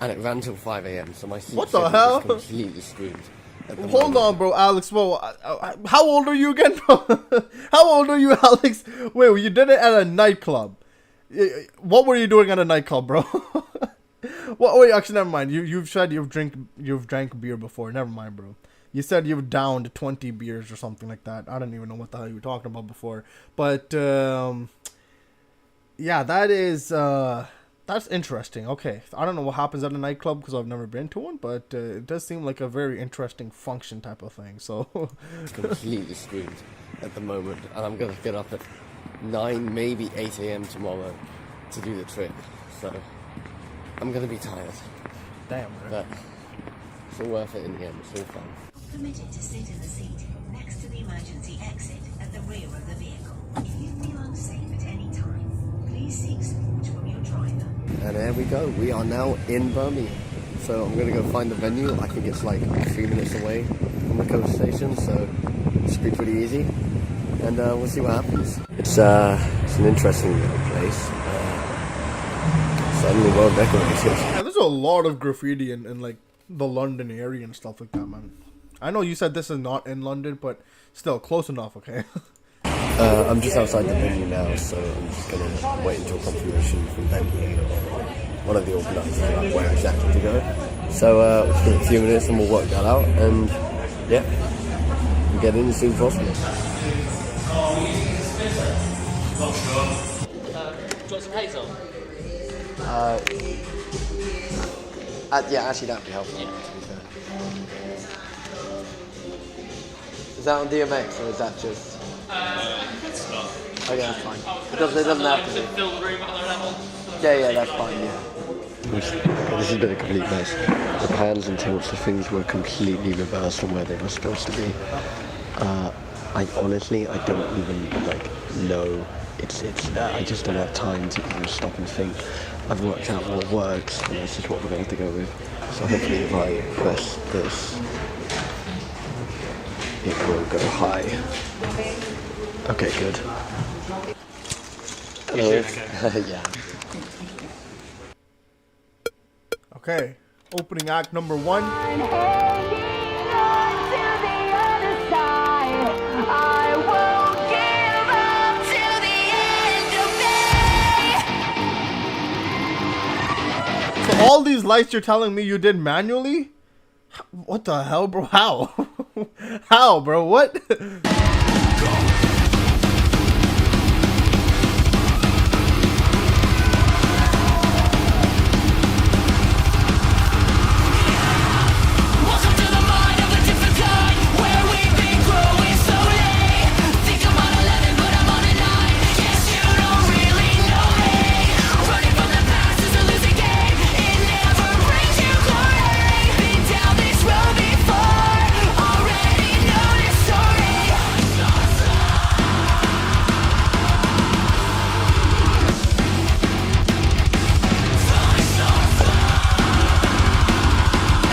and it ran till 5 a.m. So my sleep What the schedule hell? is completely screwed. at the Hold moment. on, bro, Alex. Whoa, how old are you again, bro? How old are you, Alex? Wait, you did it at a nightclub. What were you doing at a nightclub, bro? What? Wait, actually, never mind. You've said you've drank beer before. Never mind, bro. You said you've downed 20 beers or something like that. I don't even know what the hell you were talking about before. But yeah, that is that's interesting. Okay, I don't know what happens at a nightclub because I've never been to one, but it does seem like a very interesting function type of thing. So It's completely screwed at the moment, and I'm gonna get up at 9, maybe 8 a.m. tomorrow to do the trip. So I'm gonna be tired, damn, bro. but it's all worth it in the end. It's all fun. Permitted to sit in the seat next to the emergency exit at the rear of the vehicle. If you feel unsafe at any time, please seek support from your driver. And there we go. We are now in Birmingham. So I'm gonna go find the venue. I think it's like 3 minutes away from the coach station, so it should be pretty easy. And we'll see what happens. It's an interesting little place. Certainly well decorated. Yeah, there's a lot of graffiti in like the London area and stuff like that, man. I know you said this is not in London, but still close enough, okay? I'm just outside the venue now, so I'm just gonna wait until confirmation from Bentley or one of the organisers about where exactly to go. So we'll give it a few minutes and we'll work that out, and yeah, we'll get in as soon as possible. Yeah, actually that'd be helpful. To be fair. Is that on DMX or is that just? Okay, that's fine. It doesn't have to be. Yeah, that's fine. Yeah. This has been a complete mess. The pans and tilts of things were completely reversed from where they were supposed to be. I honestly, I don't even know. I just don't have time to even stop and think. I've worked out what works, and this is what we're going to go with. So hopefully, if I press this, it will go high. Okay, good. Hello. Yeah. Okay, opening act number 1. So all these lights you're telling me you did manually? What the hell, bro? How? How, bro? What?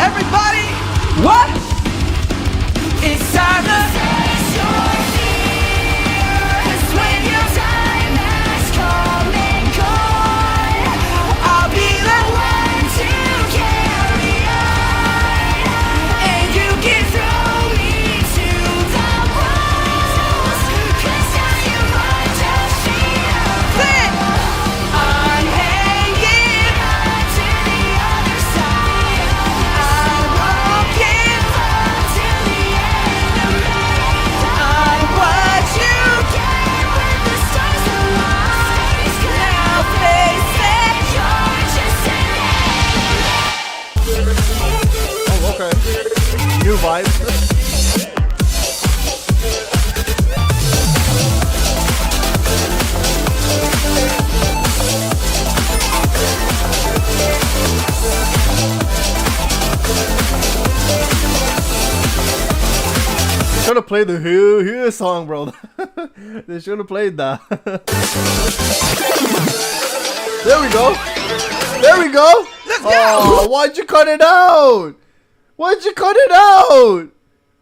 Everybody, what? It's time to face your fears. When your time has come and gone, I'll be the one to carry on. And you can throw me to the wolves, 'cause now you might just see it. I'm hanging on to the other side. I won't give up till the end of me. I'm what you get when the stars align. Now face it, you're just an enemy. Oh, okay. New vibes. Should have played the Who song, bro. They should have played that. There we go. There we go. Let's go. Oh, why'd you cut it out? Why'd you cut it out?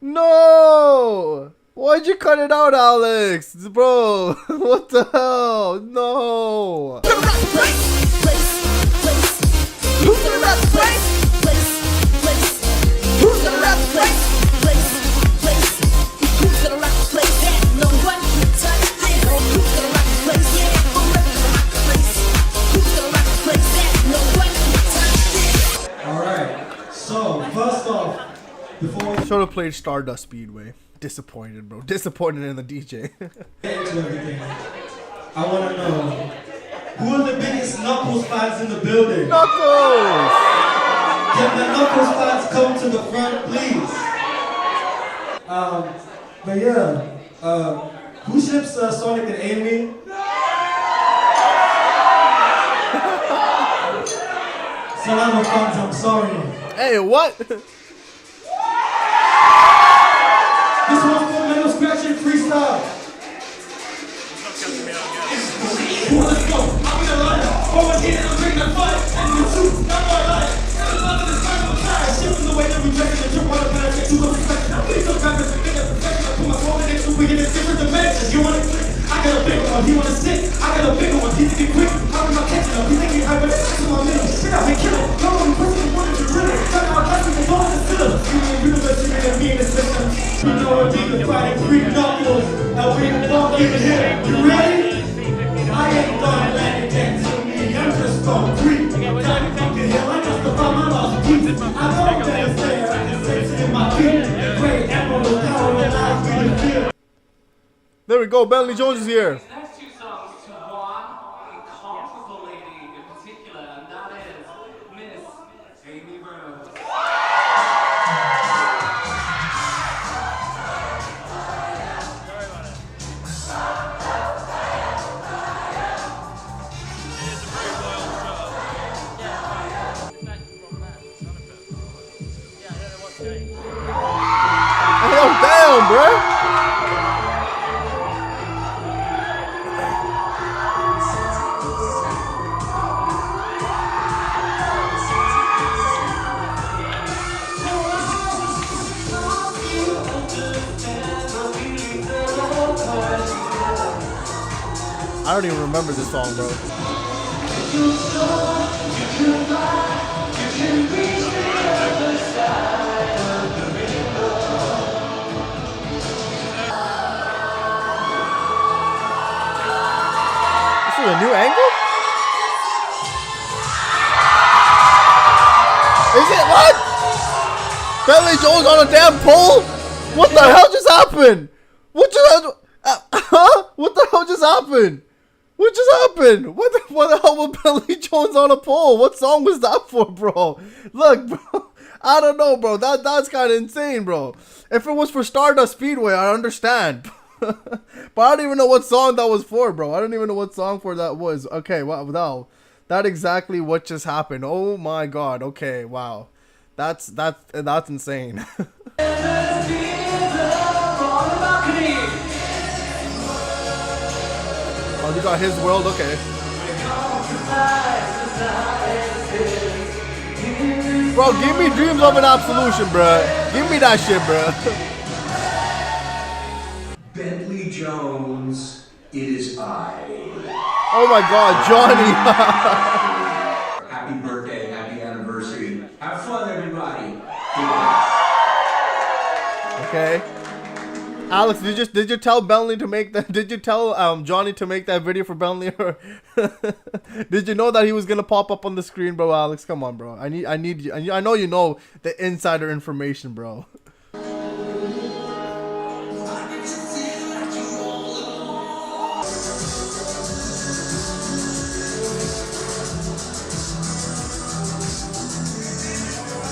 No. Why'd you cut it out, Alex? Bro, what the hell? No. Place Who's gonna rock the place? Who's gonna rock the place? Who's gonna rock the place? That no one can touch this. Who's gonna rock the place? Yeah, forever gonna rock the place. Who's gonna rock the place? That no one can touch this. Alright, so first off, before we Should have played Stardust Speedway. Disappointed, bro. Disappointed in the DJ. get into everything, I wanna know who are the biggest Knuckles fans in the building? Knuckles! Can the Knuckles fans come to the front, please? But yeah, who ships Sonic and Amy? Salama fans, I'm sorry. Hey, what? This one's for Metal Scratching Freestyle. Let's go. I'm gonna line up. Forward here, I'm bringing the fight. And the truth, not my life. Love is kind of tired. Shifting the way that we dress and jump on the path. Get to the perfection. I'm pleased to rappers and get the perfection. I put my phone in it so we get in different dimensions. You wanna click? I got a bigger one. He wanna sit? I got a bigger one. He's getting quick. How am I catching him? He's thinking hyper. That's to my middle. Straight out and kill him. No one pushing the one to drill it. Talking about classic and going to sit him. You know that you made me in the system. You know what being the fighting Greek Knuckles. And we won't give it here. You ready? I ain't gonna let it get to me. I'm just gonna creep. Got me thinking hell. I just to find my lost keys. I know that it's there. I can sense it in my feet. Great emerald power and I feel the fear. There we go. Bentley Jones is here. These next two songs to one incomparable lady in particular, and that is Miss Amy Rose. Oh, damn, bro. I don't even remember this song, bro. This is a new angle? Is it what? Bentley Jones on a damn pole? What the hell just happened? What just what the hell just happened? What just happened? What the hell was Bentley Jones on a pole? What song was that for, bro? Look, bro. I don't know, bro. That's kind of insane, bro. If it was for Stardust Speedway, I understand. But I don't even know what song that was for, bro. I don't even know what song for that was. Okay, wow, no. That exactly what just happened. Oh my god. Okay, wow. That's insane. Oh, you got his world, okay. Bro, give me Dreams of an Absolution, bro. Give me that shit, bro. Bentley Jones, it is I. Oh my god, Johnny. Happy birthday, happy anniversary. Have fun, everybody. Okay. Alex, did you tell Bentley to make that? Did you tell Johnny to make that video for Bentley, or did you know that he was gonna pop up on the screen, bro? Alex, come on, bro. I need you. I know you know the insider information, bro.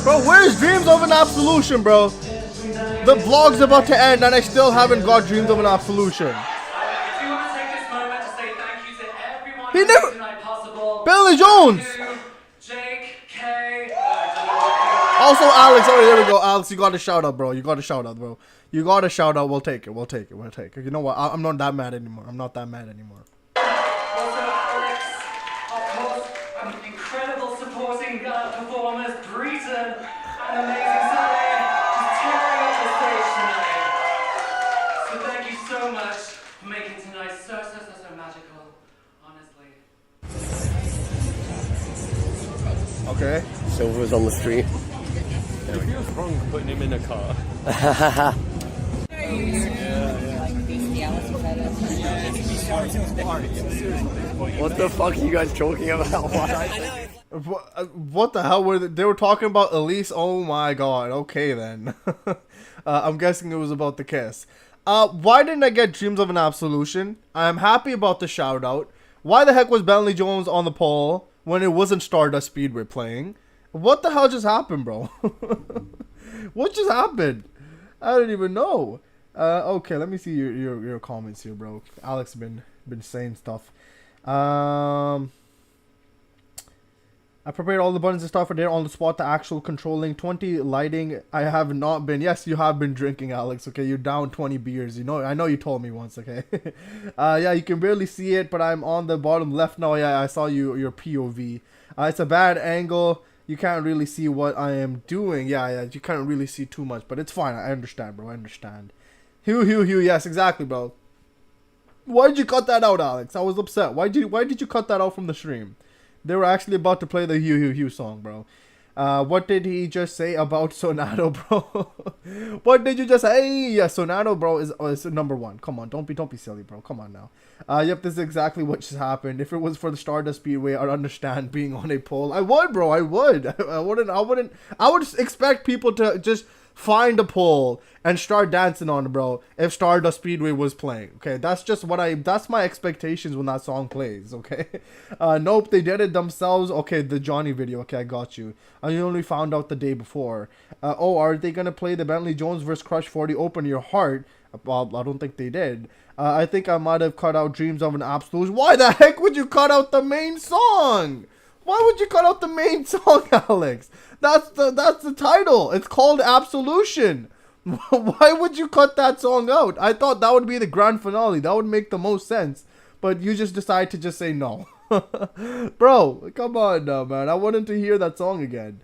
Bro, where's Dreams of an Absolution, bro? The vlog's about to end and I still haven't got Dreams of an Absolution. I do want to take this moment to say thank you to everyone He who never- made tonight possible. Billy Jones! To Jake, Kay, Also, Alex, oh, there we go. Alex, you got a shout out, bro. You got a shout out, bro. You got a shout out. We'll take it. We'll take it. We'll take it. You know what? I'm not that mad anymore. I'm not that mad anymore. also Alex, of course, incredible supporting performers, Breeton, and amazing Sally, just tearing up the stage tonight. So thank you so much for making tonight so magical, honestly. Okay. Silver was on the street. He was wrong putting him in a car. What the fuck are you guys talking about? What the hell were they were talking about Elise? Oh my god. Okay then. I'm guessing it was about the kiss. Why didn't I get Dreams of an Absolution? I'm happy about the shout out. Why the heck was Bentley Jones on the poll when it wasn't Stardust Speedway playing? What the hell just happened, bro? What just happened? I don't even know. Okay, let me see your comments here, bro. Alex been saying stuff. I prepared all the buttons and stuff for there on the spot. The actual controlling 20 lighting. I have not been. Yes, you have been drinking, Alex. Okay, you're down 20 beers. You know, I know you told me once. Okay. Yeah, you can barely see it, but I'm on the bottom left now. Yeah, I saw your POV. It's a bad angle. You can't really see what I am doing. Yeah, you can't really see too much, but it's fine. I understand, bro. I understand. Hugh. Yes, exactly, bro. Why did you cut that out, Alex? I was upset. Why did you cut that out from the stream? They were actually about to play the Hugh song, bro. What did he just say about Sonato, bro? What did you just say? Yeah, Sonato, bro, is number one. Come on, don't be silly, bro. Come on now. Yep, this is exactly what just happened. If it was for the Stardust Speedway, I'd understand being on a poll. I would, bro. I would. I would expect people to just find a pole and start dancing on it, bro, if Stardust Speedway was playing. Okay, that's my expectations when that song plays. Okay. Nope, they did it themselves. Okay, the Johnny video. Okay, I got you. I only found out the day before. Oh, are they gonna play the Bentley Jones vs Crush 40 Open Your Heart? Well, I don't think they did. I think I might have cut out Dreams of an Absolution. Why the heck would you cut out the main song? Why would you cut out the main song, Alex? That's the title. It's called Absolution. Why would you cut that song out? I thought that would be the grand finale. That would make the most sense. But you just decide to just say no. Bro, come on now, man. I wanted to hear that song again.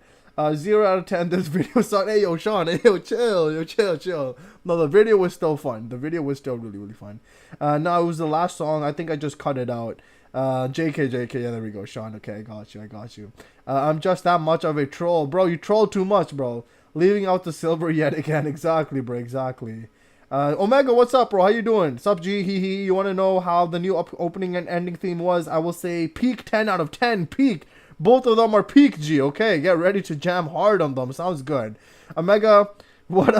0 out of 10 this video song. Hey, yo, Sean. Hey, yo, chill. No, the video was still fun. The video was still really, really fun. No, it was the last song. I think I just cut it out. JK, yeah, there we go, Sean. Okay, I got you. I'm just that much of a troll. Bro, you troll too much, bro. Leaving out the silver yet again. Exactly, bro, exactly. Omega, what's up, bro? How you doing? Sup, G, hee. You want to know how the new opening and ending theme was? I will say peak 10 out of 10. Peak. Both of them are peak, G. Okay, get ready to jam hard on them. Sounds good. Omega, what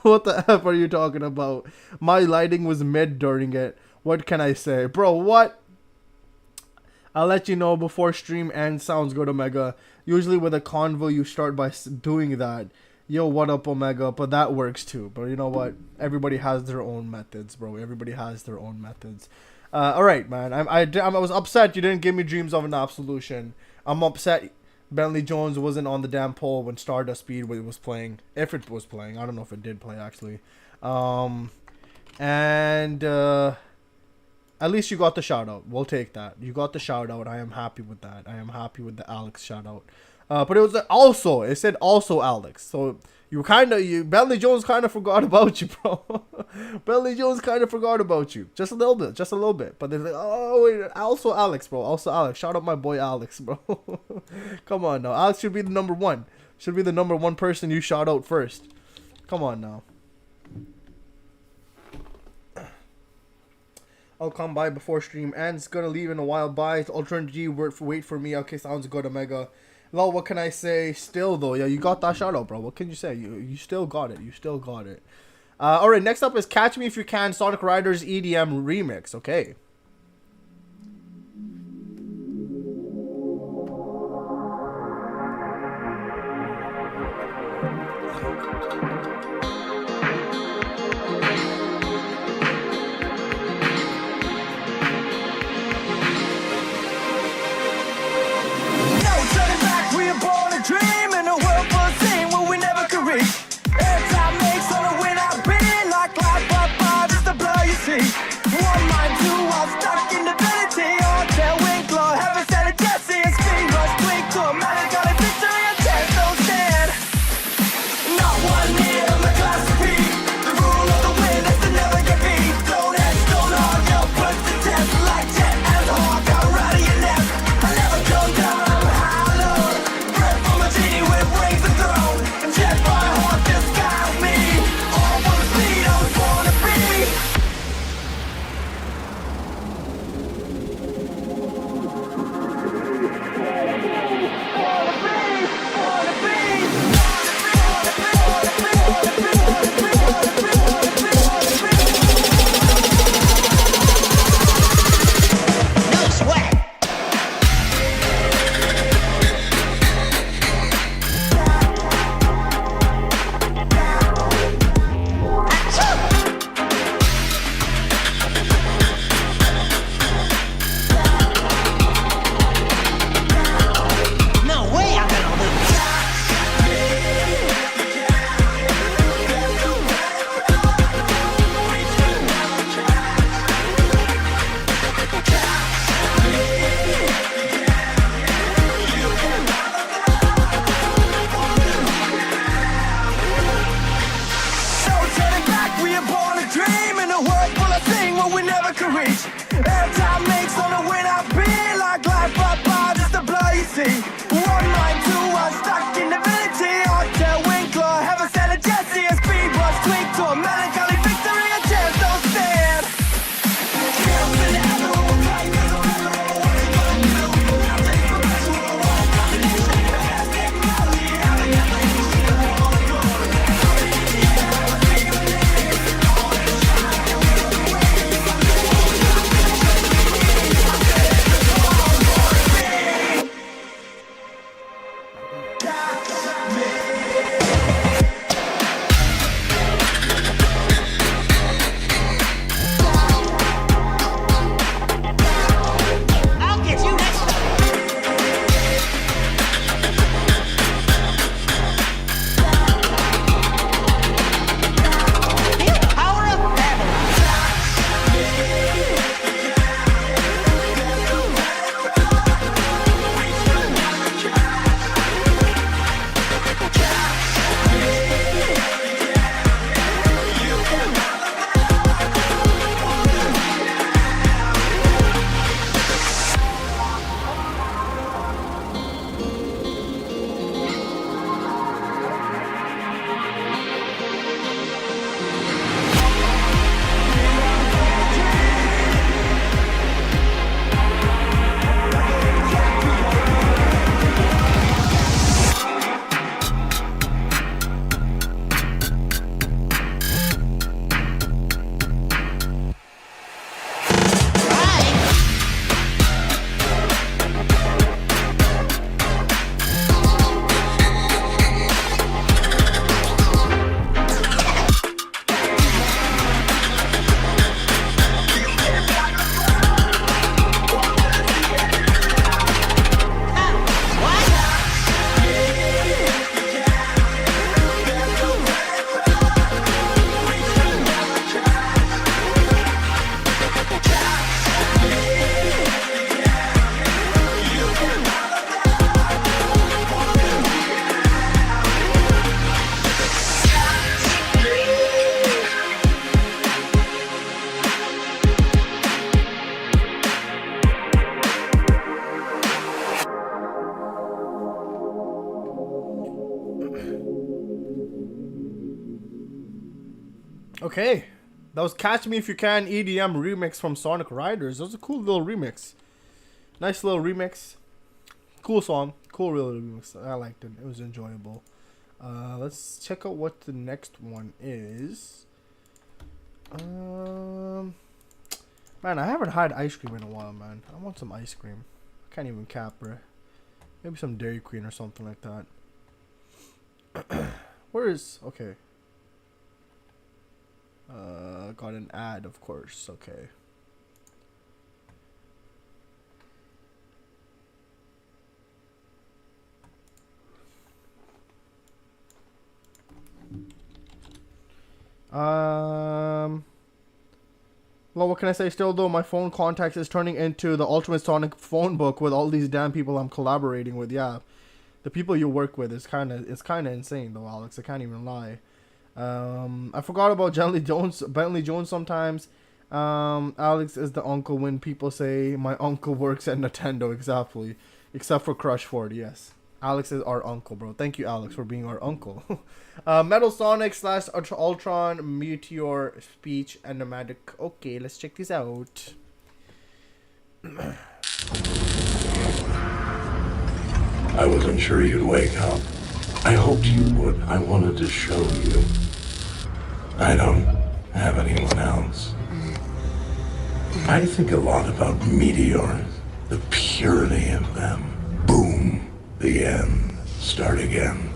what the F are you talking about? My lighting was mid during it. What can I say? Bro, what? I'll let you know before stream ends. Sounds good, Omega. Usually with a convo, you start by doing that. Yo, what up, Omega? But that works too. But you know what? Everybody has their own methods, bro. Everybody has their own methods. Alright, man. I was upset you didn't give me Dreams of an Absolution. I'm upset Bentley Jones wasn't on the damn poll when Stardust Speedway was playing. If it was playing. I don't know if it did play, actually. At least you got the shout out. We'll take that. You got the shout out. I am happy with that. I am happy with the Alex shout out. But it was also. It said also Alex. So Bentley Jones kind of forgot about you, bro. Bentley Jones kind of forgot about you. Just a little bit. But they're like, oh, wait, also Alex, bro. Also Alex. Shout out my boy Alex, bro. Come on now. Alex should be the number one. Should be the number one person you shout out first. Come on now. I'll come by before stream ends. Gonna leave in a while. Bye. Alternate G, wait for me. Okay, sounds good, Omega. Well, what can I say? Still though, yeah, you got that shout out, bro. What can you say? You still got it. All right, next up is Catch Me If You Can, Sonic Riders EDM remix. Okay. One mind, two, reach. Every time makes on the win, I feel like life up by just the blow you see. One mind, two, one stuck in divinity. Hotel Winkler, heaven sent a Jesse, a speed bus tweaked to a melancholy victory. A chance don't stand. Kills in the other one, right? There's a record of what they gonna do. Now take the best of the world, combination. Ask it, Molly, how they got the shit on the floor. I'll get you next time. Feel the power of Babylon. Okay, that was Catch Me If You Can EDM remix from Sonic Riders. That was a cool little remix. Nice little remix. Cool song. Cool little remix. I liked it. It was enjoyable. Let's check out what the next one is. Man, I haven't had ice cream in a while, man. I want some ice cream. I can't even cap, bruh. Maybe some Dairy Queen or something like that. Where is... Okay. Got an ad, of course. Okay. Well, what can I say? Still, though, my phone contacts is turning into the Ultimate Sonic phone book with all these damn people I'm collaborating with. Yeah, the people you work with is kind of insane, though, Alex. I can't even lie. I forgot about Bentley Jones sometimes. Alex is the uncle when people say my uncle works at Nintendo. Exactly. Except for Crush Ford, yes. Alex is our uncle, bro. Thank you, Alex, for being our uncle. Metal Sonic / Ultron Meteor speech and nomadic. Okay, let's check this out. I wasn't sure you'd wake up. I hoped you would. I wanted to show you. I don't have anyone else. I think a lot about meteors, the purity of them. Boom. The end. Start again.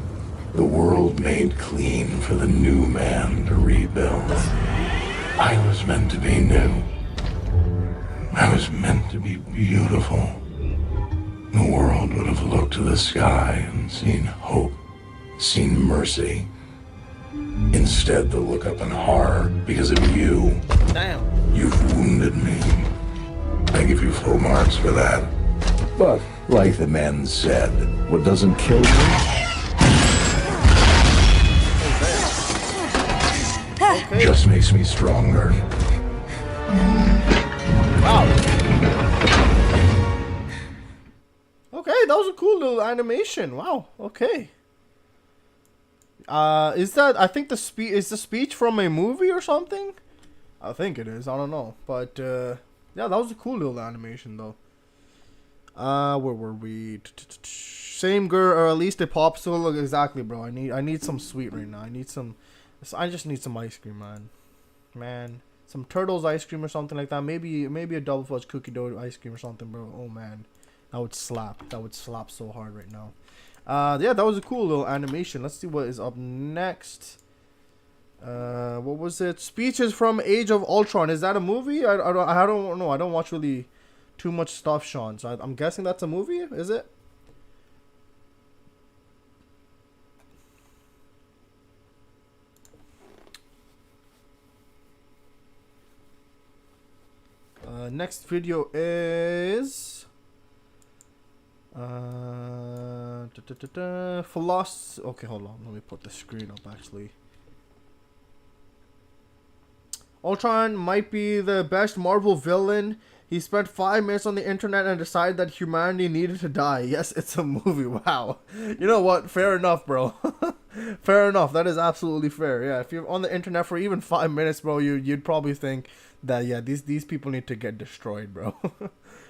The world made clean for the new man to rebuild. I was meant to be new. I was meant to be beautiful. The world would have looked to the sky and seen hope, seen mercy. Instead, they'll look up in horror because of you. Damn. You've wounded me. I give you full marks for that. But, like the men said, what doesn't kill you just makes me stronger. Wow. Okay, that was a cool little animation. Wow. Okay. Is that? I think the speech from a movie or something? I think it is. I don't know, but yeah, that was a cool little animation though. Where were we? Same girl, or at least a popsicle. Exactly, bro. I need some sweet right now. I just need some ice cream, man. Some Turtles ice cream or something like that. Maybe a double fudge cookie dough ice cream or something, bro. Oh man, that would slap. That would slap so hard right now. Yeah, that was a cool little animation. Let's see what is up next. What was it? Speeches from Age of Ultron. Is that a movie? I don't know. I don't watch really too much stuff, Sean. So I'm guessing that's a movie. Is it? Next video is philosophy. Okay, hold on. Let me put the screen up actually. Ultron might be the best Marvel villain. He spent 5 minutes on the internet and decided that humanity needed to die. Yes, it's a movie. Wow. You know what? Fair enough, bro. Fair enough. That is absolutely fair. Yeah, if you're on the internet for even 5 minutes, bro, you'd probably think that, yeah, these people need to get destroyed, bro.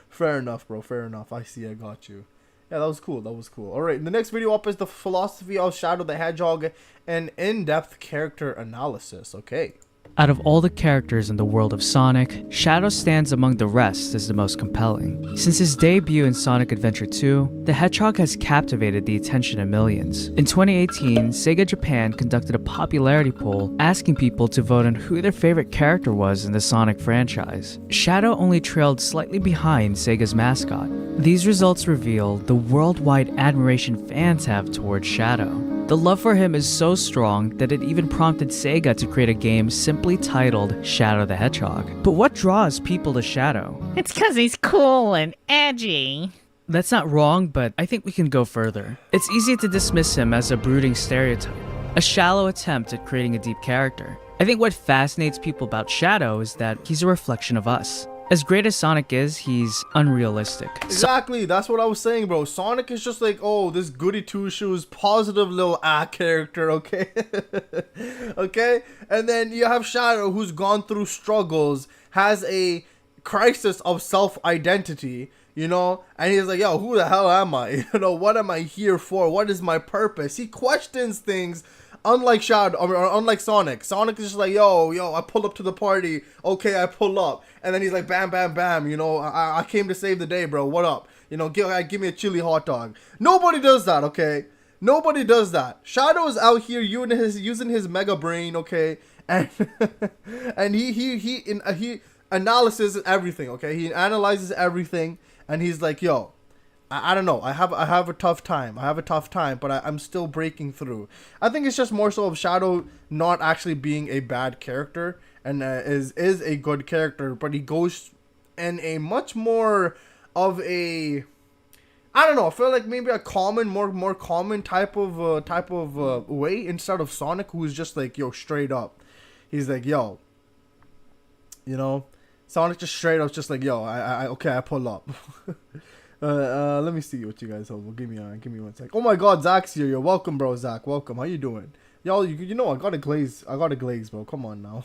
Fair enough, bro. Fair enough. I see. I got you. Yeah, that was cool. That was cool. All right, the next video up is the philosophy of Shadow the Hedgehog and in-depth character analysis. Okay. Out of all the characters in the world of Sonic, Shadow stands among the rest as the most compelling. Since his debut in Sonic Adventure 2, the Hedgehog has captivated the attention of millions. In 2018, Sega Japan conducted a popularity poll asking people to vote on who their favorite character was in the Sonic franchise. Shadow only trailed slightly behind Sega's mascot. These results reveal the worldwide admiration fans have towards Shadow. The love for him is so strong that it even prompted Sega to create a game simply titled Shadow the Hedgehog. But what draws people to Shadow? It's 'cause he's cool and edgy. That's not wrong, but I think we can go further. It's easy to dismiss him as a brooding stereotype, a shallow attempt at creating a deep character. I think what fascinates people about Shadow is that he's a reflection of us. As great as Sonic is, he's unrealistic. Exactly, that's what I was saying, bro. Sonic is just like, oh, this goody two-shoes, positive little character, okay? Okay? And then you have Shadow, who's gone through struggles, has a crisis of self-identity, you know? And he's like, yo, who the hell am I? You know, what am I here for? What is my purpose? He questions things. Unlike Shadow, or unlike Sonic. Sonic is just like, yo, I pull up to the party. Okay, I pull up. And then he's like, bam, bam, bam. You know, I came to save the day, bro. What up? You know, give me a chili hot dog. Nobody does that, okay? Nobody does that. Shadow is out here using his mega brain, okay? And and he analyzes everything, okay? He analyzes everything, and he's like, yo, I don't know. I have a tough time. But I'm still breaking through. I think it's just more so of Shadow not actually being a bad character, and is a good character, but he goes in a much more of a, I don't know. I feel like maybe a common, more common type of way, instead of Sonic, who's just like, yo, straight up. He's like, yo, you know, Sonic just straight up, just like, yo, I pull up. Let me see what you guys have. Give me 1 sec. Oh my God, Zach's here. You're welcome, bro. Zach, welcome. How you doing? Y'all, you know I got a glaze, bro. Come on now.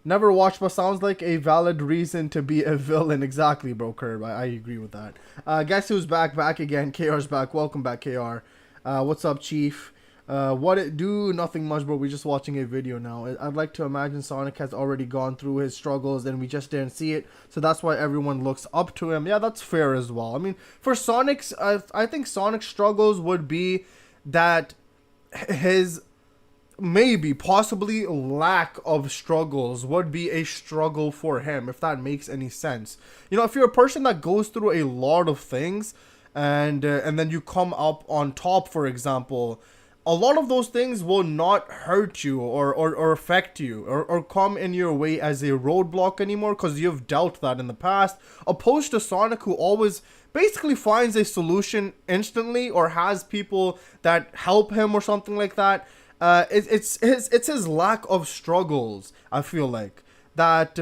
Never watched, but sounds like a valid reason to be a villain. Exactly, bro, Curb. I agree with that. Guess who's back again? KR's back. Welcome back, KR. What's up, Chief? What it do? Nothing much, bro. We're just watching a video now. I'd like to imagine Sonic has already gone through his struggles and we just didn't see it, so that's why everyone looks up to him. Yeah, that's fair as well. I mean, for Sonic's, I think Sonic's struggles would be that his possibly lack of struggles would be a struggle for him, if that makes any sense. You know, if you're a person that goes through a lot of things and then you come up on top, for example, a lot of those things will not hurt you or affect you or come in your way as a roadblock anymore, because you've dealt that in the past, opposed to Sonic, who always basically finds a solution instantly or has people that help him or something like that. It's his lack of struggles, I feel like, that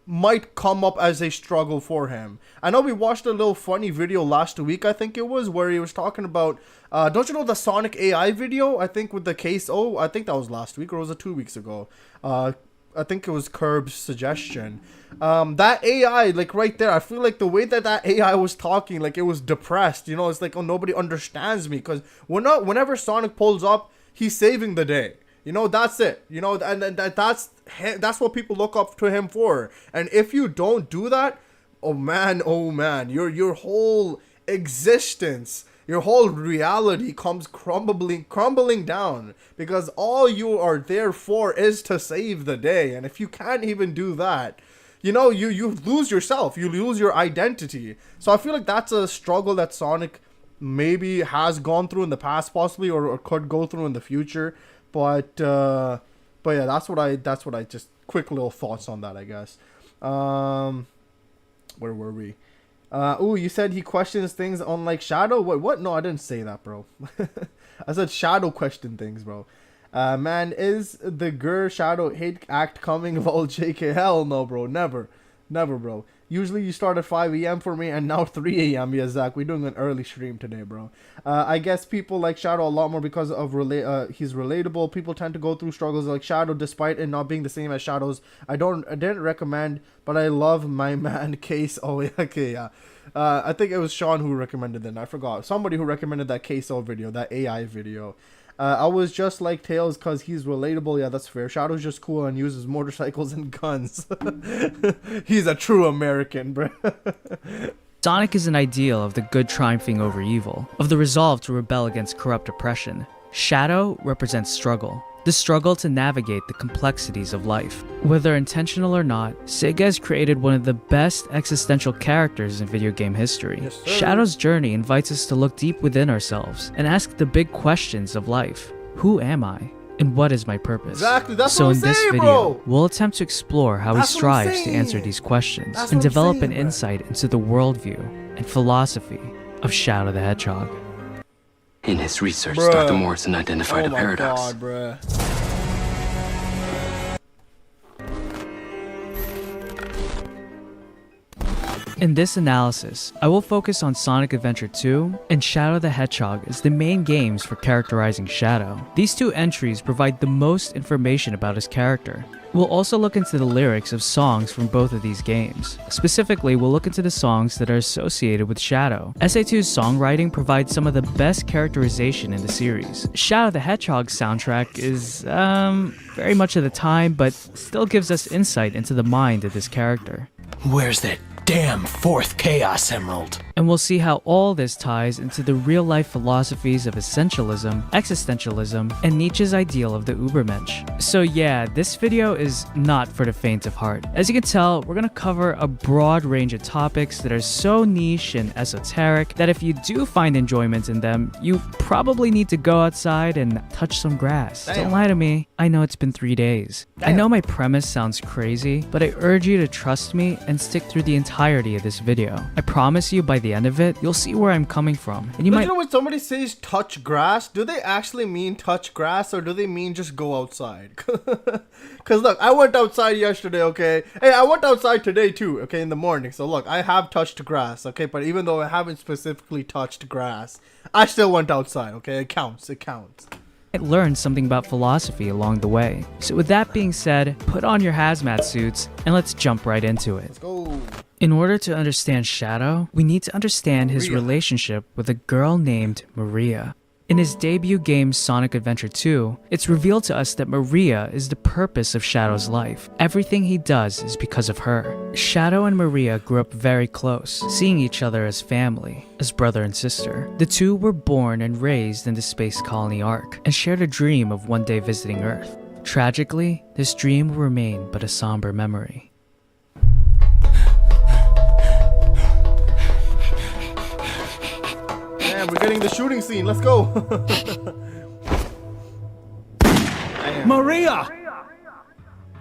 might come up as a struggle for him. I know we watched a little funny video last week, I think it was, where he was talking about, don't you know the Sonic AI video? I think with the case, I think that was last week, or was it 2 weeks ago? I think it was Curb's suggestion. That AI, like right there, I feel like the way that AI was talking, like it was depressed, you know, it's like, oh, nobody understands me, because whenever Sonic pulls up, he's saving the day. You know, that's it. You know, and that's what people look up to him for. And if you don't do that, oh man, your whole existence, your whole reality comes crumbling down, because all you are there for is to save the day. And if you can't even do that, you know, you lose yourself, you lose your identity. So I feel like that's a struggle that Sonic maybe has gone through in the past, possibly, or could go through in the future. But yeah, that's what I just quick little thoughts on that, I guess. Where were we? Oh, you said he questions things on like Shadow? What? No, I didn't say that, bro. I said Shadow question things, bro. Man, is the Gur Shadow hate act coming of all JK? Hell no, bro. Never, bro. Usually you start at 5 a.m. for me, and now 3 a.m. Yeah, Zach, we're doing an early stream today, bro. I guess people like Shadow a lot more because of he's relatable. People tend to go through struggles like Shadow, despite it not being the same as Shadow's. I didn't recommend, but I love my man Case. Oh, okay, yeah. I think it was Sean who recommended it. I forgot. Somebody who recommended that Queso video, that AI video. I was just like Tails because he's relatable. Yeah, that's fair. Shadow's just cool and uses motorcycles and guns. He's a true American, bro. Sonic is an ideal of the good triumphing over evil, of the resolve to rebel against corrupt oppression. Shadow represents struggle, the struggle to navigate the complexities of life. Whether intentional or not, Sega has created one of the best existential characters in video game history. Yes, sir. Shadow's journey invites us to look deep within ourselves and ask the big questions of life. Who am I? And what is my purpose? Exactly, that's so what I'm in this saying, video, bro. we'll attempt to explore how That's he what I'm strives to answer saying. these questions That's and what I'm develop saying, an bro. insight into the worldview and philosophy of Shadow the Hedgehog. In his research, Bruh. Dr. Morrison identified a my paradox. God, bruh. In this analysis, I will focus on Sonic Adventure 2 and Shadow the Hedgehog as the main games for characterizing Shadow. These two entries provide the most information about his character. We'll also look into the lyrics of songs from both of these games. Specifically, we'll look into the songs that are associated with Shadow. SA2's songwriting provides some of the best characterization in the series. Shadow the Hedgehog's soundtrack is, very much of the time, but still gives us insight into the mind of this character. Where's that damn fourth Chaos Emerald? And we'll see how all this ties into the real-life philosophies of essentialism, existentialism, and Nietzsche's ideal of the Übermensch. So yeah, this video is not for the faint of heart. As you can tell, we're gonna cover a broad range of topics that are so niche and esoteric that if you do find enjoyment in them, you probably need to go outside and touch some grass. Damn. Don't lie to me, I know it's been 3 days. I know my premise sounds crazy, but I urge you to trust me and stick through the entirety of this video. I promise you by the end of it, you'll see where I'm coming from, and you might— You know when somebody says touch grass, do they actually mean touch grass, or do they mean just go outside? Because look, I went outside yesterday, okay? Hey, I went outside today too, okay, in the morning. So look, I have touched grass, okay? But even though I haven't specifically touched grass, I still went outside, okay? It counts, it counts. learn something about philosophy along the way. So with that being said, put on your hazmat suits and let's jump right into it. Let's go. In order to understand Shadow, we need to understand his relationship with a girl named Maria. In his debut game Sonic Adventure 2, it's revealed to us that Maria is the purpose of Shadow's life. Everything he does is because of her. Shadow and Maria grew up very close, seeing each other as family, as brother and sister. The two were born and raised in the space colony Ark, and shared a dream of one day visiting Earth. Tragically, this dream will remain but a somber memory. Man, we're getting the shooting scene. Let's go. Maria!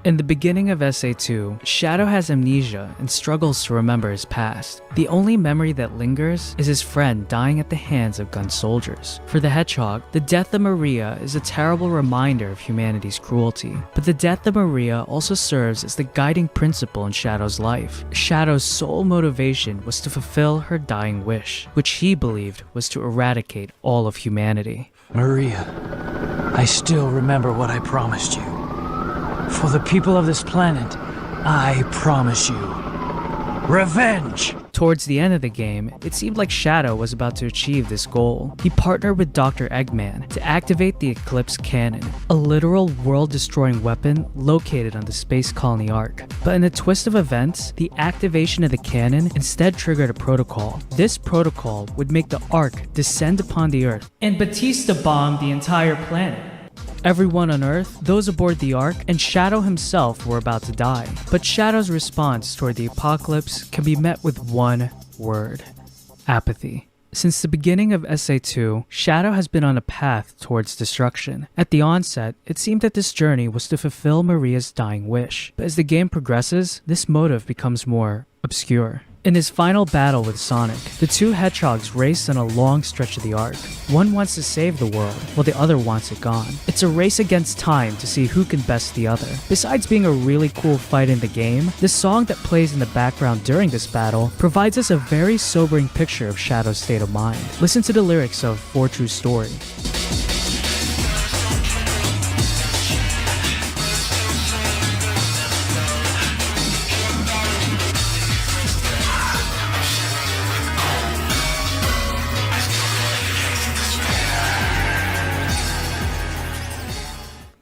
In the beginning of SA2, Shadow has amnesia and struggles to remember his past. The only memory that lingers is his friend dying at the hands of gun soldiers. For the Hedgehog, the death of Maria is a terrible reminder of humanity's cruelty. But the death of Maria also serves as the guiding principle in Shadow's life. Shadow's sole motivation was to fulfill her dying wish, which he believed was to eradicate all of humanity. Maria, I still remember what I promised you. For the people of this planet, I promise you revenge! Towards the end of the game, it seemed like Shadow was about to achieve this goal. He partnered with Dr. Eggman to activate the Eclipse Cannon, a literal world-destroying weapon located on the Space Colony Ark. But in a twist of events, the activation of the cannon instead triggered a protocol. This protocol would make the Ark descend upon the Earth and Batista bomb the entire planet. Everyone on Earth, those aboard the Ark, and Shadow himself were about to die. But Shadow's response toward the apocalypse can be met with one word: apathy. Since the beginning of SA2, Shadow has been on a path towards destruction. At the onset, it seemed that this journey was to fulfill Maria's dying wish. But as the game progresses, this motive becomes more obscure. In his final battle with Sonic, the two hedgehogs race on a long stretch of the Ark. One wants to save the world, while the other wants it gone. It's a race against time to see who can best the other. Besides being a really cool fight in the game, the song that plays in the background during this battle provides us a very sobering picture of Shadow's state of mind. Listen to the lyrics of For True Story.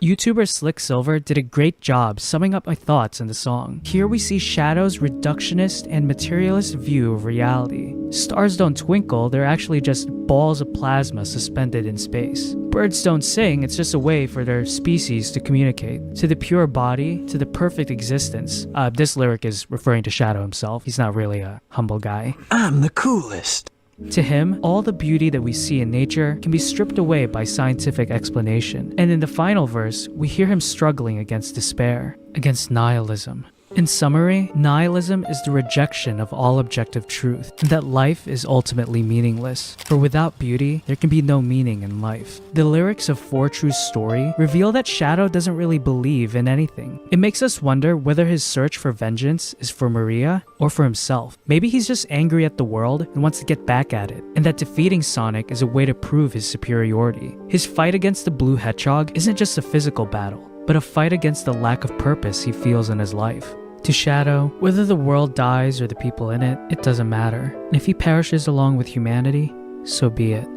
YouTuber Slick Silver did a great job summing up my thoughts in the song. Here we see Shadow's reductionist and materialist view of reality. Stars don't twinkle, they're actually just balls of plasma suspended in space. Birds don't sing, it's just a way for their species to communicate. To the pure body, to the perfect existence. This lyric is referring to Shadow himself. He's not really a humble guy. I'm the coolest. To him, all the beauty that we see in nature can be stripped away by scientific explanation. And in the final verse, we hear him struggling against despair, against nihilism. In summary, nihilism is the rejection of all objective truth, and that life is ultimately meaningless. For without beauty, there can be no meaning in life. The lyrics of For True Story reveal that Shadow doesn't really believe in anything. It makes us wonder whether his search for vengeance is for Maria or for himself. Maybe he's just angry at the world and wants to get back at it, and that defeating Sonic is a way to prove his superiority. His fight against the Blue Hedgehog isn't just a physical battle, but a fight against the lack of purpose he feels in his life. To Shadow, whether the world dies or the people in it, it doesn't matter. And if he perishes along with humanity, so be it.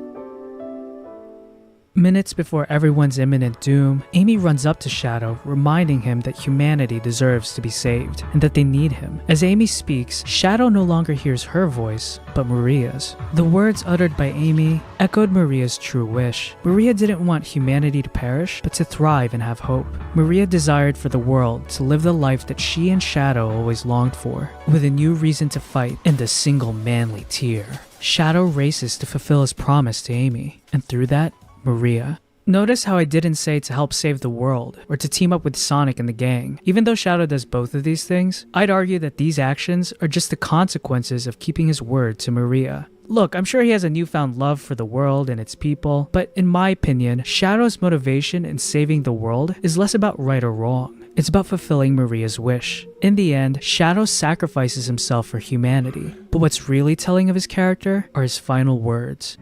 Minutes before everyone's imminent doom, Amy runs up to Shadow, reminding him that humanity deserves to be saved, and that they need him. As Amy speaks, Shadow no longer hears her voice, but Maria's. The words uttered by Amy echoed Maria's true wish. Maria didn't want humanity to perish, but to thrive and have hope. Maria desired for the world to live the life that she and Shadow always longed for, with a new reason to fight and a single manly tear. Shadow races to fulfill his promise to Amy, and through that, Maria. Notice how I didn't say to help save the world, or to team up with Sonic and the gang. Even though Shadow does both of these things, I'd argue that these actions are just the consequences of keeping his word to Maria. Look, I'm sure he has a newfound love for the world and its people, but in my opinion, Shadow's motivation in saving the world is less about right or wrong. It's about fulfilling Maria's wish. In the end, Shadow sacrifices himself for humanity, but what's really telling of his character are his final words.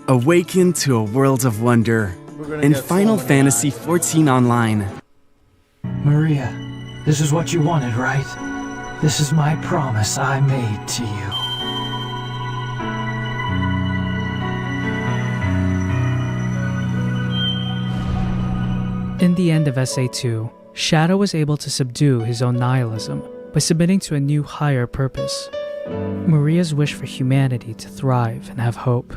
Awaken to a world of wonder in Final Fantasy XIV Online. Maria, this is what you wanted, right? This is my promise I made to you. In the end of SA2, Shadow was able to subdue his own nihilism by submitting to a new higher purpose. Maria's wish for humanity to thrive and have hope.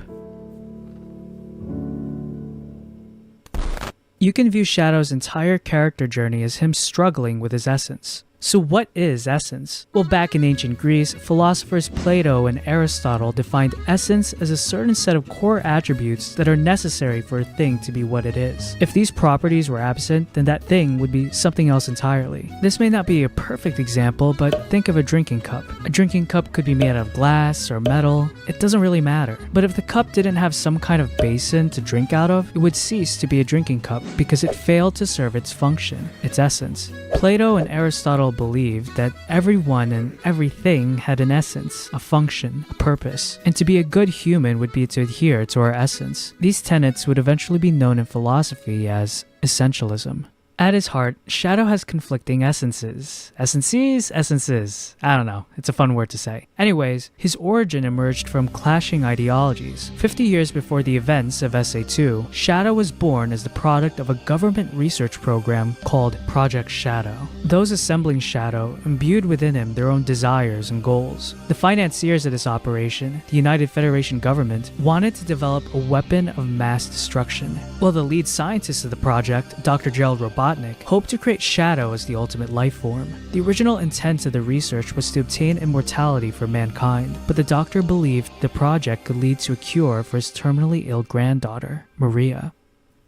You can view Shadow's entire character journey as him struggling with his essence. So what is essence? Well, back in ancient Greece, philosophers Plato and Aristotle defined essence as a certain set of core attributes that are necessary for a thing to be what it is. If these properties were absent, then that thing would be something else entirely. This may not be a perfect example, but think of a drinking cup. A drinking cup could be made out of glass or metal. It doesn't really matter. But if the cup didn't have some kind of basin to drink out of, it would cease to be a drinking cup because it failed to serve its function, its essence. Plato and Aristotle believed that everyone and everything had an essence, a function, a purpose, and to be a good human would be to adhere to our essence. These tenets would eventually be known in philosophy as essentialism. At his heart, Shadow has conflicting essences. Essences? I don't know. It's a fun word to say. Anyways, his origin emerged from clashing ideologies. 50 years before the events of SA2, Shadow was born as the product of a government research program called Project Shadow. Those assembling Shadow imbued within him their own desires and goals. The financiers of this operation, the United Federation government, wanted to develop a weapon of mass destruction. While the lead scientist of the project, Dr. Gerald Robotnik, hoped to create Shadow as the ultimate life form. The original intent of the research was to obtain immortality for mankind, but the doctor believed the project could lead to a cure for his terminally ill granddaughter, Maria.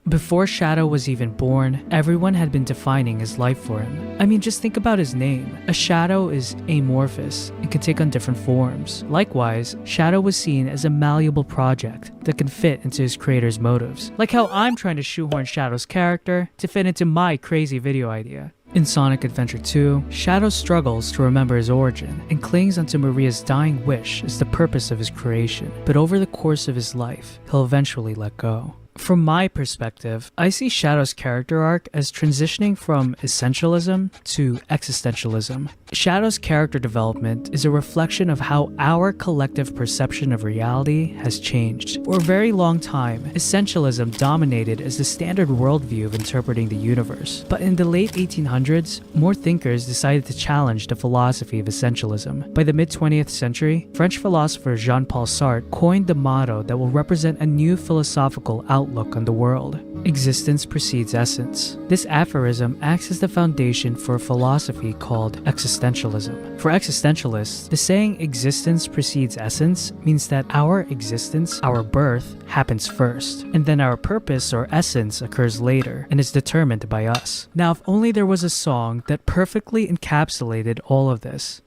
Before Shadow was even born, everyone had been defining his life for him. I mean, just think about his name. A shadow is amorphous and can take on different forms. Likewise, Shadow was seen as a malleable project that can fit into his creator's motives. Like how I'm trying to shoehorn Shadow's character to fit into my crazy video idea. In Sonic Adventure 2, Shadow struggles to remember his origin and clings onto Maria's dying wish as the purpose of his creation, but over the course of his life, he'll eventually let go. From my perspective, I see Shadow's character arc as transitioning from essentialism to existentialism. Shadow's character development is a reflection of how our collective perception of reality has changed. For a very long time, essentialism dominated as the standard worldview of interpreting the universe. But in the late 1800s, more thinkers decided to challenge the philosophy of essentialism. By the mid-20th century, French philosopher Jean-Paul Sartre coined the motto that will represent a new philosophical outlook on the world. Existence precedes essence. This aphorism acts as the foundation for a philosophy called existentialism. For existentialists, the saying existence precedes essence means that our existence, our birth, happens first, and then our purpose or essence occurs later and is determined by us. Now, if only there was a song that perfectly encapsulated all of this.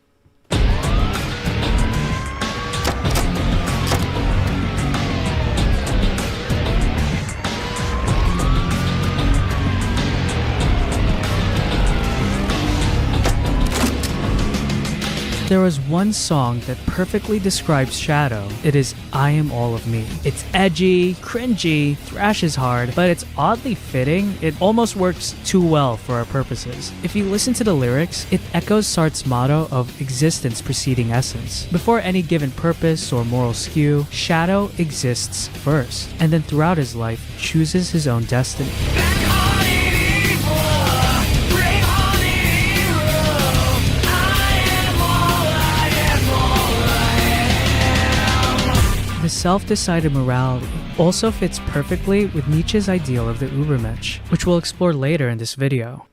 There was one song that perfectly describes Shadow. It is I Am All of Me. It's edgy, cringy, thrashes hard, but it's oddly fitting. It almost works too well for our purposes. If you listen to the lyrics, it echoes Sartre's motto of existence preceding essence. Before any given purpose or moral skew, Shadow exists first, and then throughout his life, chooses his own destiny. The self-decided morality also fits perfectly with Nietzsche's ideal of the Übermensch, which we'll explore later in this video.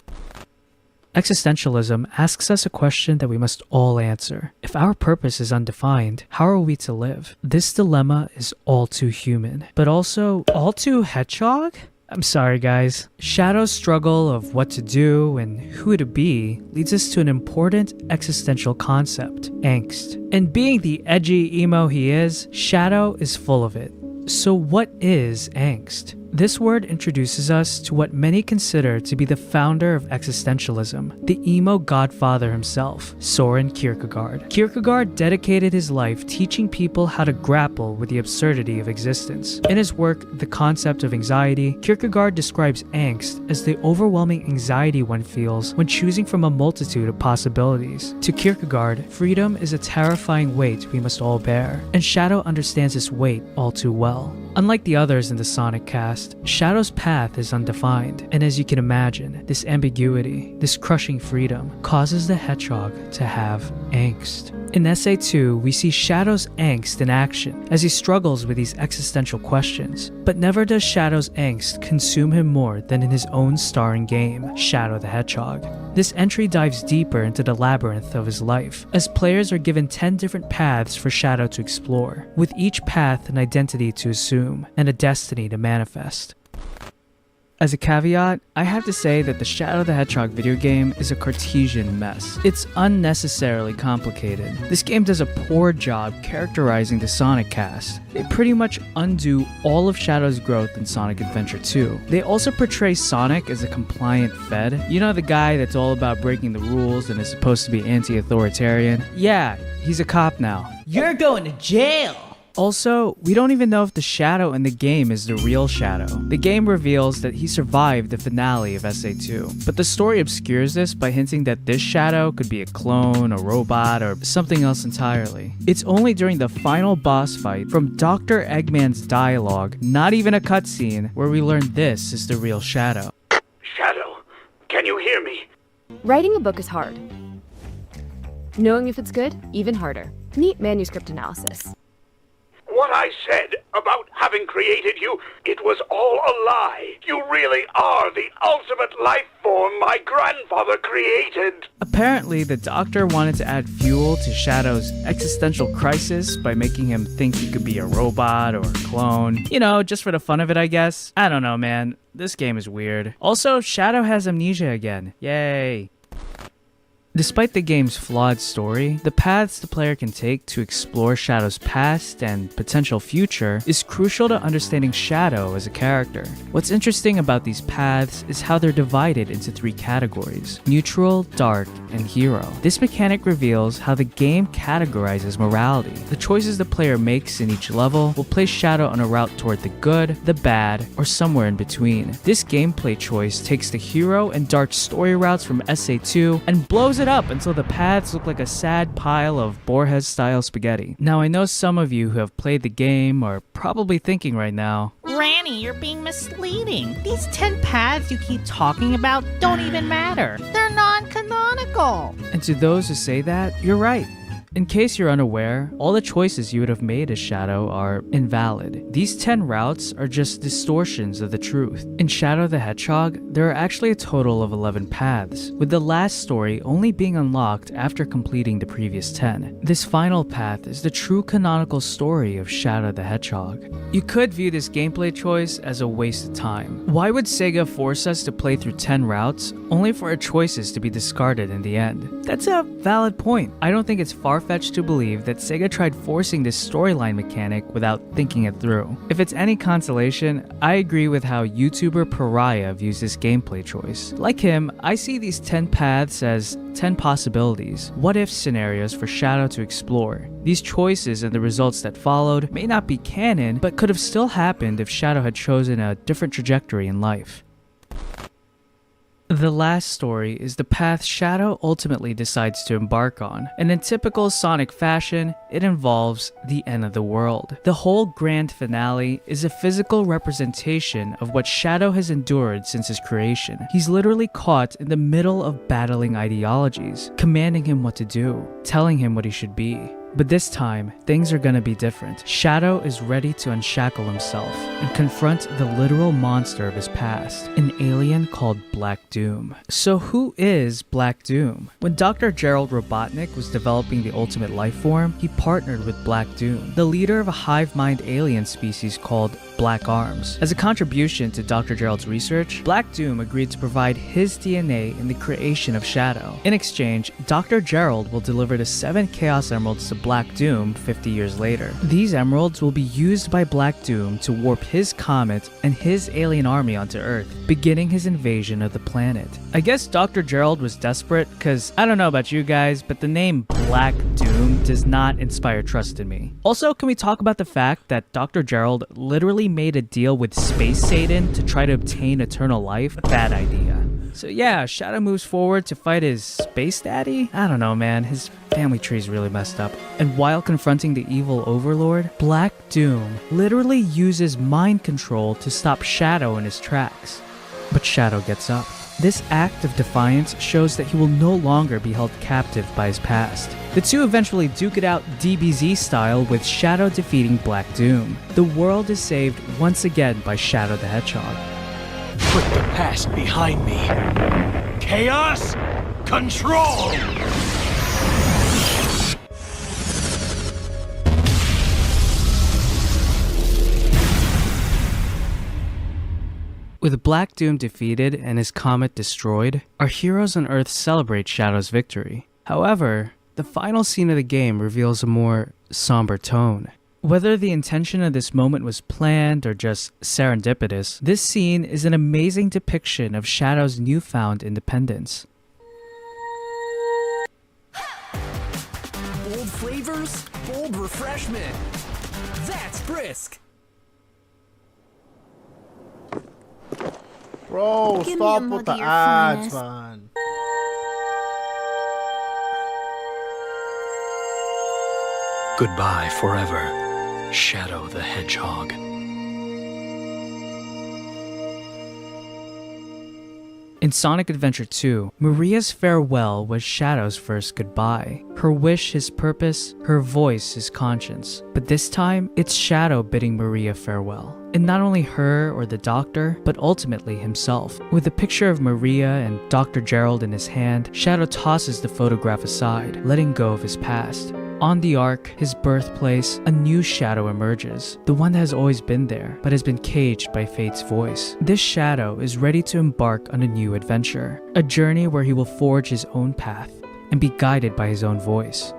Existentialism asks us a question that we must all answer. If our purpose is undefined, how are we to live? This dilemma is all too human, but also all too hedgehog? I'm sorry guys. Shadow's struggle of what to do and who to be leads us to an important existential concept, angst. And being the edgy emo he is, Shadow is full of it. So what is angst? This word introduces us to what many consider to be the founder of existentialism, the emo godfather himself, Soren Kierkegaard. Kierkegaard dedicated his life teaching people how to grapple with the absurdity of existence. In his work, The Concept of Anxiety, Kierkegaard describes angst as the overwhelming anxiety one feels when choosing from a multitude of possibilities. To Kierkegaard, freedom is a terrifying weight we must all bear, and Shadow understands this weight all too well. Unlike the others in the Sonic cast, Shadow's path is undefined, and as you can imagine, this ambiguity, this crushing freedom, causes the hedgehog to have angst. In SA2, we see Shadow's angst in action as he struggles with these existential questions, but never does Shadow's angst consume him more than in his own starring game, Shadow the Hedgehog. This entry dives deeper into the labyrinth of his life, as players are given 10 different paths for Shadow to explore, with each path an identity to assume and a destiny to manifest. As a caveat, I have to say that the Shadow the Hedgehog video game is a Cartesian mess. It's unnecessarily complicated. This game does a poor job characterizing the Sonic cast. They pretty much undo all of Shadow's growth in Sonic Adventure 2. They also portray Sonic as a compliant Fed. You know, the guy that's all about breaking the rules and is supposed to be anti-authoritarian? Yeah, he's a cop now. You're going to jail! Also, we don't even know if the Shadow in the game is the real Shadow. The game reveals that he survived the finale of SA2, but the story obscures this by hinting that this Shadow could be a clone, a robot, or something else entirely. It's only during the final boss fight from Dr. Eggman's dialogue, not even a cutscene, where we learn this is the real Shadow. Shadow, can you hear me? Writing a book is hard. Knowing if it's good, even harder. Meet manuscript analysis. What I said about having created you, it was all a lie. You really are the ultimate life form my grandfather created. Apparently, the Doctor wanted to add fuel to Shadow's existential crisis by making him think he could be a robot or a clone. You know, just for the fun of it, I guess. I don't know, man. This game is weird. Also, Shadow has amnesia again. Yay. Despite the game's flawed story, the paths the player can take to explore Shadow's past and potential future is crucial to understanding Shadow as a character. What's interesting about these paths is how they're divided into 3 categories: neutral, dark, and hero. This mechanic reveals how the game categorizes morality. The choices the player makes in each level will place Shadow on a route toward the good, the bad, or somewhere in between. This gameplay choice takes the hero and dark story routes from SA2 and blows it up until the paths look like a sad pile of Borges-style spaghetti. Now, I know some of you who have played the game are probably thinking right now, Granny, you're being misleading. These 10 paths you keep talking about don't even matter. They're non-canonical. and to those who say that, you're right. In case you're unaware, all the choices you would have made as Shadow are invalid. These 10 routes are just distortions of the truth. In Shadow the Hedgehog, there are actually a total of 11 paths, with the last story only being unlocked after completing the previous 10. This final path is the true canonical story of Shadow the Hedgehog. You could view this gameplay choice as a waste of time. Why would Sega force us to play through 10 routes, only for our choices to be discarded in the end? That's a valid point. I don't think it's far-fetched to believe that Sega tried forcing this storyline mechanic without thinking it through. If it's any consolation, I agree with how YouTuber Pariah views this gameplay choice. Like him, I see these 10 paths as 10 possibilities, what-if scenarios for Shadow to explore. These choices and the results that followed may not be canon, but could have still happened if Shadow had chosen a different trajectory in life. The last story is the path Shadow ultimately decides to embark on, and in typical Sonic fashion, it involves the end of the world. The whole grand finale is a physical representation of what Shadow has endured since his creation. He's literally caught in the middle of battling ideologies, commanding him what to do, telling him what he should be. But this time, things are gonna be different. Shadow is ready to unshackle himself and confront the literal monster of his past, an alien called Black Doom. So who is Black Doom? When Dr. Gerald Robotnik was developing the ultimate life form, he partnered with Black Doom, the leader of a hive mind alien species called Black Arms. As a contribution to Dr. Gerald's research, Black Doom agreed to provide his DNA in the creation of Shadow. In exchange, Dr. Gerald will deliver the 7 Chaos Emeralds to Black Doom 50 years later. These emeralds will be used by Black Doom to warp his comet and his alien army onto Earth, beginning his invasion of the planet. I guess Dr. Gerald was desperate, cause I don't know about you guys, but the name Black Doom does not inspire trust in me. Also, can we talk about the fact that Dr. Gerald literally made a deal with Space Satan to try to obtain eternal life? Bad idea. So yeah, Shadow moves forward to fight his space daddy? I don't know, man. His family tree's really messed up. And while confronting the evil overlord, Black Doom literally uses mind control to stop Shadow in his tracks. But Shadow gets up. This act of defiance shows that he will no longer be held captive by his past. The two eventually duke it out DBZ style, with Shadow defeating Black Doom. The world is saved once again by Shadow the Hedgehog. Put the past behind me. Chaos, control! With Black Doom defeated and his comet destroyed, our heroes on Earth celebrate Shadow's victory. However, the final scene of the game reveals a more somber tone. Whether the intention of this moment was planned or just serendipitous, this scene is an amazing depiction of Shadow's newfound independence. Bold flavors, bold refreshment. That's Brisk. Bro, Give me stop a with mug the of your ads, finest. man. Goodbye forever, Shadow the Hedgehog. In Sonic Adventure 2, Maria's farewell was Shadow's first goodbye. Her wish his purpose, her voice his conscience. But this time, it's Shadow bidding Maria farewell. And not only her or the doctor, but ultimately himself. With a picture of Maria and Dr. Gerald in his hand, Shadow tosses the photograph aside, letting go of his past. On the Ark, his birthplace, a new Shadow emerges, the one that has always been there, but has been caged by fate's voice. This Shadow is ready to embark on a new adventure, a journey where he will forge his own path and be guided by his own voice.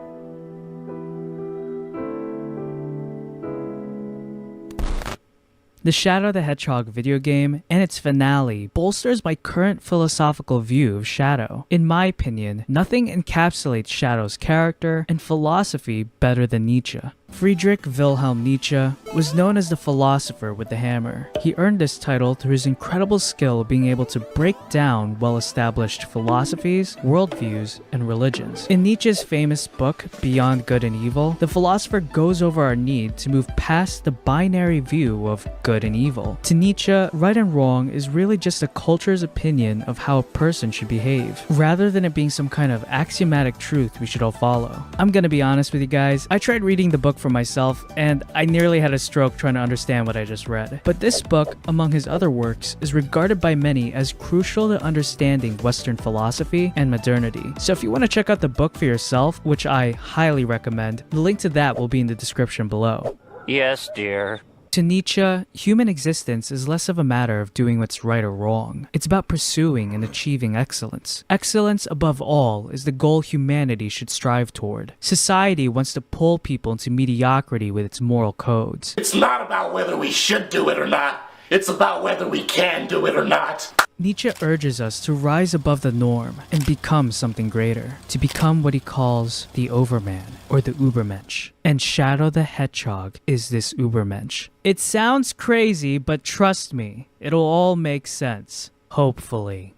The Shadow the Hedgehog video game and its finale bolsters my current philosophical view of Shadow. In my opinion, nothing encapsulates Shadow's character and philosophy better than Nietzsche. Friedrich Wilhelm Nietzsche was known as the philosopher with the hammer. He earned this title through his incredible skill of being able to break down well-established philosophies, worldviews, and religions. In Nietzsche's famous book, Beyond Good and Evil, the philosopher goes over our need to move past the binary view of good and evil. To Nietzsche, right and wrong is really just a culture's opinion of how a person should behave, rather than it being some kind of axiomatic truth we should all follow. I'm gonna be honest with you guys, I tried reading the book for myself, and I nearly had a stroke trying to understand what I just read. But this book, among his other works, is regarded by many as crucial to understanding Western philosophy and modernity. So if you want to check out the book for yourself, which I highly recommend, the link to that will be in the description below. Yes, dear. To Nietzsche, human existence is less of a matter of doing what's right or wrong. It's about pursuing and achieving excellence. Excellence, above all, is the goal humanity should strive toward. Society wants to pull people into mediocrity with its moral codes. It's not about whether we should do it or not. It's about whether we can do it or not. Nietzsche urges us to rise above the norm and become something greater, to become what he calls the Overman, or the Ubermensch. And Shadow the Hedgehog is this Ubermensch. It sounds crazy, but trust me, it'll all make sense. Hopefully.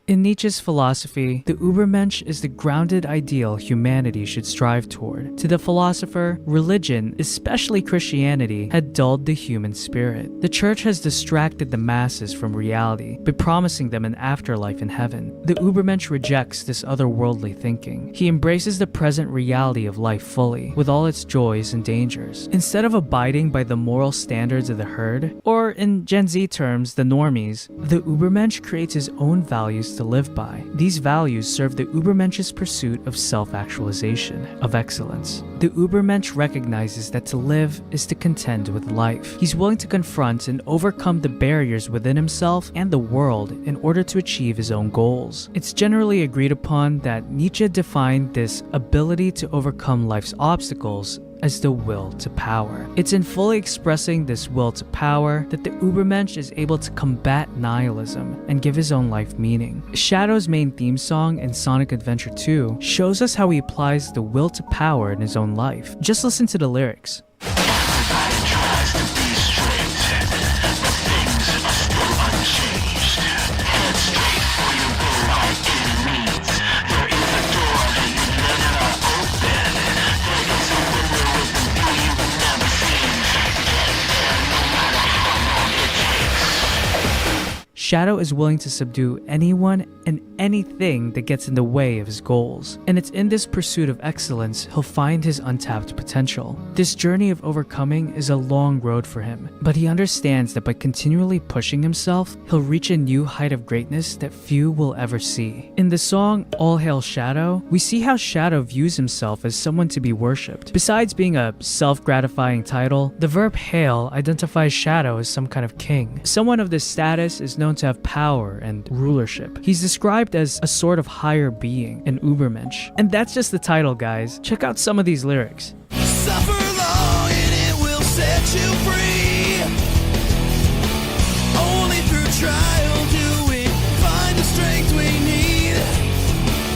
In Nietzsche's philosophy, the Ubermensch is the grounded ideal humanity should strive toward. To the philosopher, religion, especially Christianity, had dulled the human spirit. The church has distracted the masses from reality by promising them an afterlife in heaven. The Ubermensch rejects this otherworldly thinking. He embraces the present reality of life fully, with all its joys and dangers. Instead of abiding by the moral standards of the herd, or in Gen Z terms, the normies, the Ubermensch creates his own values to live by. These values serve the Ubermensch's pursuit of self-actualization, of excellence. The Ubermensch recognizes that to live is to contend with life. He's willing to confront and overcome the barriers within himself and the world in order to achieve his own goals. It's generally agreed upon that Nietzsche defined this ability to overcome life's obstacles as the will to power. It's in fully expressing this will to power that the Ubermensch is able to combat nihilism and give his own life meaning. Shadow's main theme song in Sonic Adventure 2 shows us how he applies the will to power in his own life. Just listen to the lyrics. Shadow is willing to subdue anyone and anything that gets in the way of his goals. And it's in this pursuit of excellence he'll find his untapped potential. This journey of overcoming is a long road for him, but he understands that by continually pushing himself, he'll reach a new height of greatness that few will ever see. In the song All Hail Shadow, we see how Shadow views himself as someone to be worshipped. Besides being a self-gratifying title, the verb hail identifies Shadow as some kind of king. Someone of this status is known to have power and rulership. He's described as a sort of higher being, an Ubermensch. And that's just the title, guys. Check out some of these lyrics. Suffer long and it will set you free. Only through trial do we find the strength we need.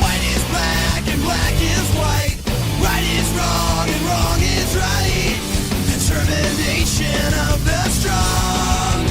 White is black and black is white. Right is wrong and wrong is right. Determination of the strong.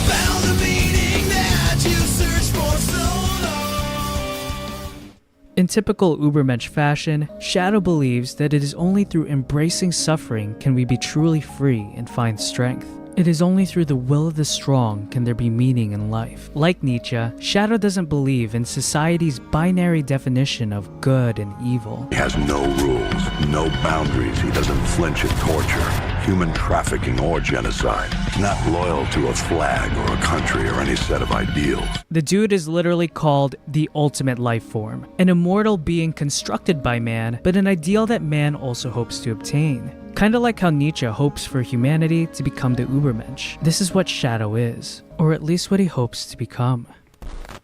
Found the meaning that you searched for so long. In typical Ubermensch fashion, Shadow believes that it is only through embracing suffering can we be truly free and find strength. It is only through the will of the strong can there be meaning in life. Like Nietzsche, Shadow doesn't believe in society's binary definition of good and evil. He has no rules, no boundaries. He doesn't flinch at torture, human trafficking, or genocide. Not loyal to a flag or a country or any set of ideals. The dude is literally called the ultimate life form, an immortal being constructed by man, but an ideal that man also hopes to obtain. Kinda like how Nietzsche hopes for humanity to become the Ubermensch. This is what Shadow is, or at least what he hopes to become.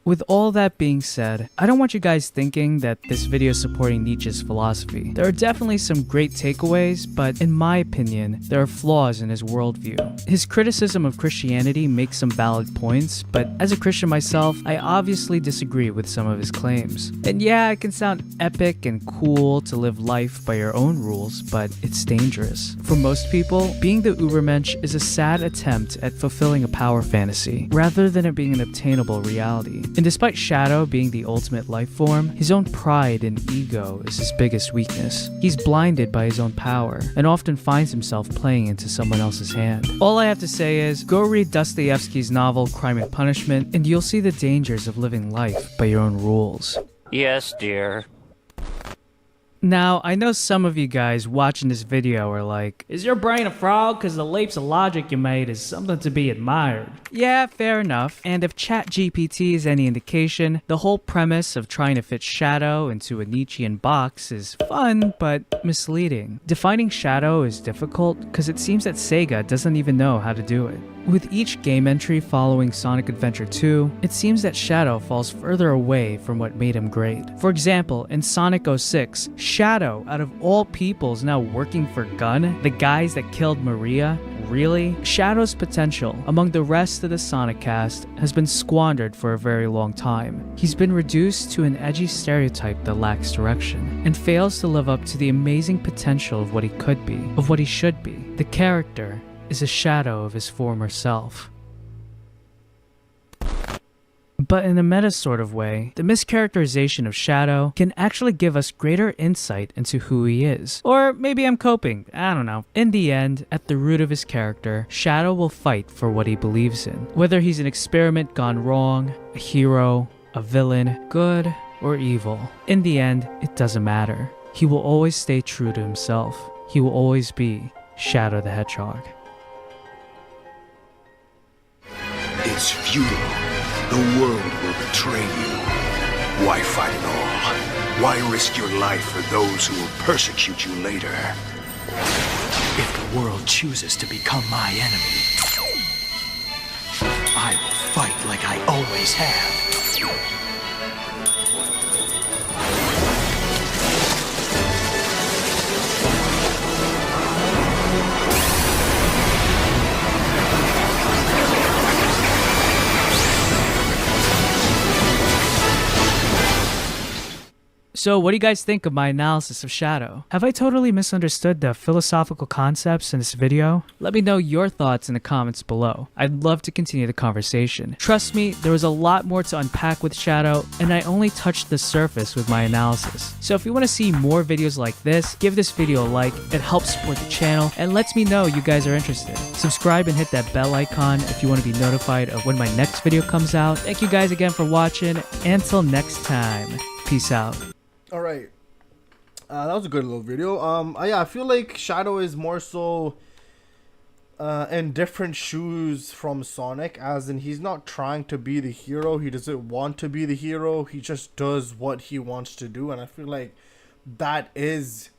With all that being said, I don't want you guys thinking that this video is supporting Nietzsche's philosophy. There are definitely some great takeaways, but in my opinion, there are flaws in his worldview. His criticism of Christianity makes some valid points, but as a Christian myself, I obviously disagree with some of his claims. And yeah, it can sound epic and cool to live life by your own rules, but it's dangerous. For most people, being the Ubermensch is a sad attempt at fulfilling a power fantasy, rather than it being an obtainable reality. And despite Shadow being the ultimate life form, his own pride and ego is his biggest weakness. He's blinded by his own power, and often finds himself playing into someone else's hand. All I have to say is, go read Dostoevsky's novel Crime and Punishment, and you'll see the dangers of living life by your own rules. Yes, dear. Now, I know some of you guys watching this video are like, is your brain a frog? Cause the leaps of logic you made is something to be admired. Yeah, fair enough. And if ChatGPT is any indication, the whole premise of trying to fit Shadow into a Nietzschean box is fun, but misleading. Defining Shadow is difficult because it seems that Sega doesn't even know how to do it. With each game entry following Sonic Adventure 2, it seems that Shadow falls further away from what made him great. For example, in Sonic 06, Shadow, out of all people, is now working for Gun, the guys that killed Maria. Really? Shadow's potential, among the rest of the Sonic cast, has been squandered for a very long time. He's been reduced to an edgy stereotype that lacks direction, and fails to live up to the amazing potential of what he could be, of what he should be. The character is a shadow of his former self. But in a meta sort of way, the mischaracterization of Shadow can actually give us greater insight into who he is. Or maybe I'm coping, I don't know. In the end, at the root of his character, Shadow will fight for what he believes in. Whether he's an experiment gone wrong, a hero, a villain, good or evil. In the end, it doesn't matter. He will always stay true to himself. He will always be Shadow the Hedgehog. It's futile. The world will betray you. Why fight at all? Why risk your life for those who will persecute you later? If the world chooses to become my enemy, I will fight like I always have. So what do you guys think of my analysis of Shadow? Have I totally misunderstood the philosophical concepts in this video? Let me know your thoughts in the comments below. I'd love to continue the conversation. Trust me, there was a lot more to unpack with Shadow, and I only touched the surface with my analysis. So if you want to see more videos like this, give this video a like. It helps support the channel and lets me know you guys are interested. Subscribe and hit that bell icon if you want to be notified of when my next video comes out. Thank you guys again for watching. Until next time, peace out. All right, that was a good little video. Yeah, I feel like Shadow is more so in different shoes from Sonic, as in he's not trying to be the hero. He doesn't want to be the hero. He just does what he wants to do, and I feel like that is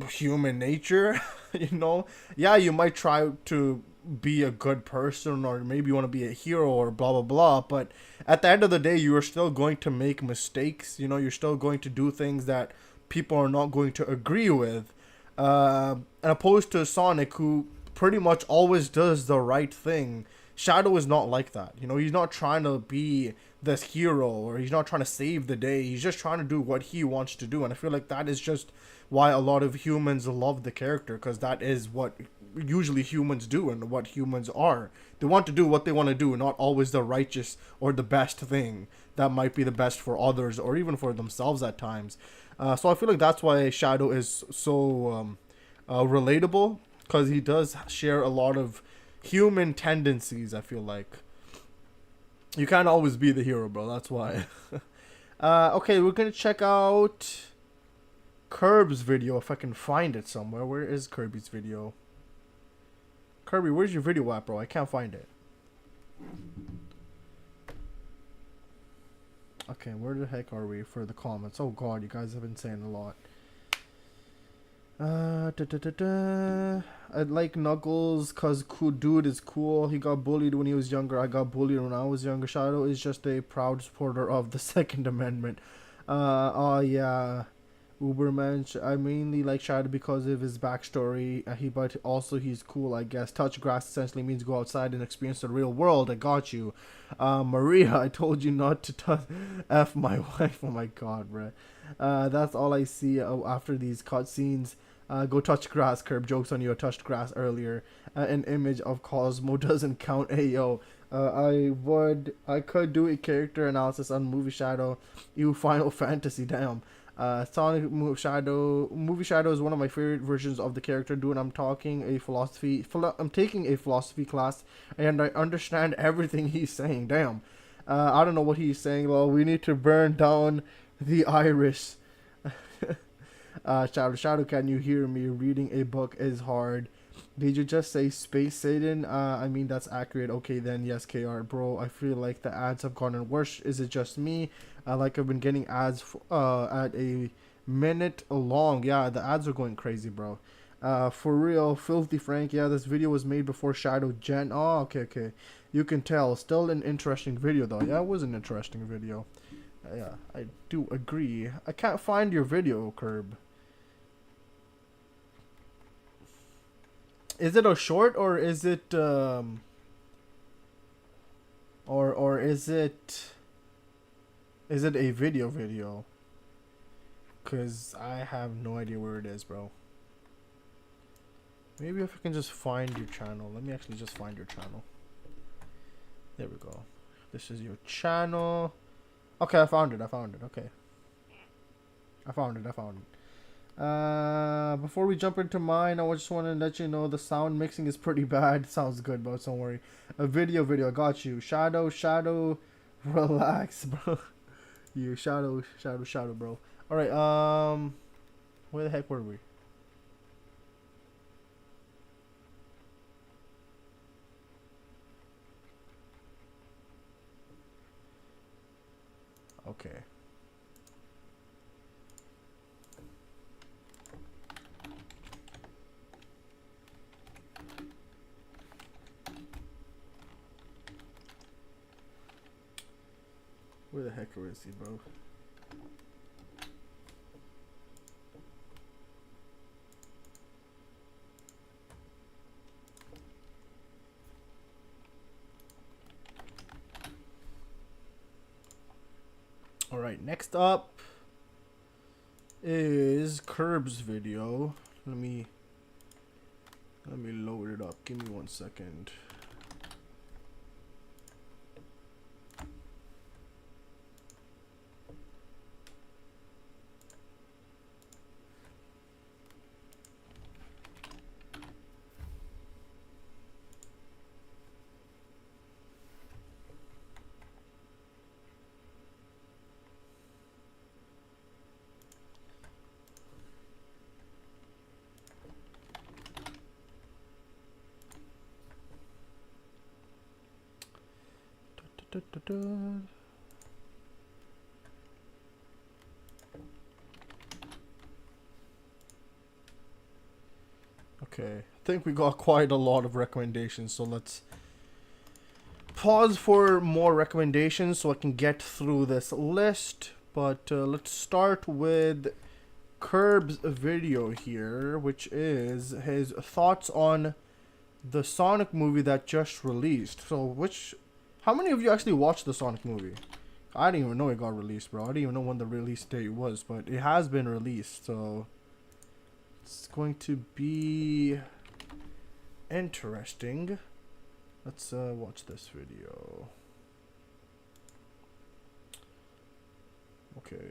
human nature. You know, yeah, you might try to be a good person, or maybe you want to be a hero, or blah blah blah, but at the end of the day, you are still going to make mistakes. You know, you're still going to do things that people are not going to agree with, and opposed to Sonic, who pretty much always does the right thing. Shadow is not like that. You know, he's not trying to be this hero, or he's not trying to save the day. He's just trying to do what he wants to do, and I feel like that is just why a lot of humans love the character, because that is what usually humans do and what humans are. They want to do what they want to do, not always the righteous or the best thing that might be the best for others or even for themselves at times. So I feel like that's why Shadow is so relatable, because he does share a lot of human tendencies. I feel like you can't always be the hero, bro. That's why. Okay, we're gonna check out Kirb's video if I can find it somewhere. Where is Kirby's video? Kirby, where's your video at, bro? I can't find it. Okay, where the heck are we for the comments? Oh god, you guys have been saying a lot. I like Knuckles cause cool dude is cool. He got bullied when he was younger. I got bullied when I was younger. Shadow is just a proud supporter of the Second Amendment. Oh yeah. Ubermensch, I mainly like Shadow because of his backstory, but also he's cool, I guess. Touch grass essentially means go outside and experience the real world. I got you. Maria, I told you not to F my wife. Oh my god, bro. That's all I see after these cutscenes. Go touch grass, Curb. Jokes on you, I touched grass earlier. An image of Cosmo doesn't count. Ayo. I could do a character analysis on Movie Shadow. You Final Fantasy, damn. Sonic Movie Shadow is one of my favorite versions of the character. Dude, I'm taking a philosophy class, and I understand everything he's saying. Damn. I don't know what he's saying. Well, we need to burn down the Irish. Shadow, can you hear me? Reading a book is hard. Did you just say Space Satan? I mean, that's accurate. Okay, then, yes, KR. Bro, I feel like the ads have gotten worse. Is it just me? Like, I've been getting ads at a minute long. Yeah, the ads are going crazy, bro. For real, Filthy Frank. Yeah, this video was made before Shadow Gen. Oh, okay. You can tell. Still an interesting video, though. Yeah, it was an interesting video. Yeah, I do agree. I can't find your video, Curb. Is it a short, or is it or is it a video? Cause I have no idea where it is, bro. Maybe if I can just find your channel. Let me actually just find your channel. There we go. This is your channel. Okay, I found it. Okay. I found it. Before we jump into mine, I just want to let you know the sound mixing is pretty bad. Sounds good, but don't worry. A video, I got you. Shadow, relax, bro. You shadow, bro. All right. Where the heck were we? Okay. Where the heck is he, bro? Alright, next up, is Curb's video. Let me load it up. Give me 1 second. Okay, I think we got quite a lot of recommendations, so let's pause for more recommendations so I can get through this list. But let's start with Curb's video here, which is his thoughts on the Sonic movie that just released. So how many of you actually watched the Sonic movie? I didn't even know it got released, bro. I didn't even know when the release date was, but it has been released, so it's going to be interesting. Let's watch this video. Okay.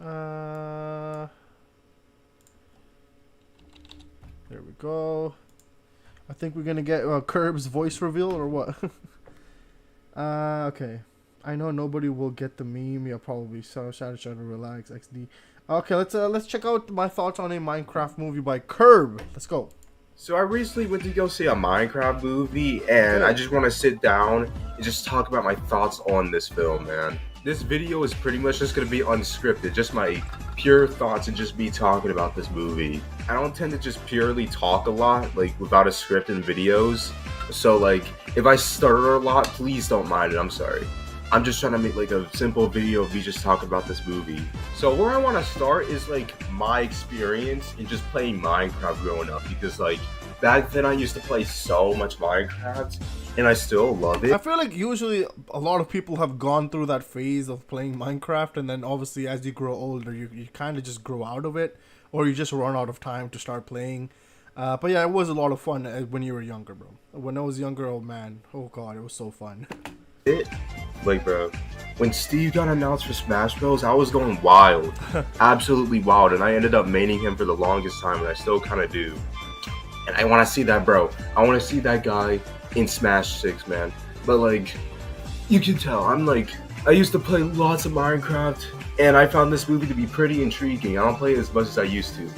There we go. I think we're gonna get Curb's voice reveal or what? Okay. I know nobody will get the meme. You'll probably so shout to relax XD. Okay, let's check out my thoughts on a Minecraft movie by Curb. Let's go. So I recently went to go see a Minecraft movie, and I just want to sit down and just talk about my thoughts on this film, man. This video is pretty much just going to be unscripted, just my pure thoughts and just me talking about this movie. I don't tend to just purely talk a lot, like, without a script in videos. So, like, if I stutter a lot, please don't mind it, I'm sorry. I'm just trying to make, like, a simple video of me just talking about this movie. So where I want to start is, like, my experience in just playing Minecraft growing up, because, like, back then I used to play so much Minecraft, and I still love it. I feel like usually a lot of people have gone through that phase of playing Minecraft, and then obviously as you grow older, you kind of just grow out of it, or you just run out of time to start playing. But yeah, it was a lot of fun when you were younger, bro. When I was younger, oh man, oh god, it was so fun. Like, bro, when Steve got announced for Smash Bros, I was going wild. Absolutely wild, and I ended up maining him for the longest time, and I still kind of do. And I want to see that, bro. I want to see that guy in Smash 6, man. But, like, you can tell, I used to play lots of Minecraft, and I found this movie to be pretty intriguing. I don't play it as much as I used to,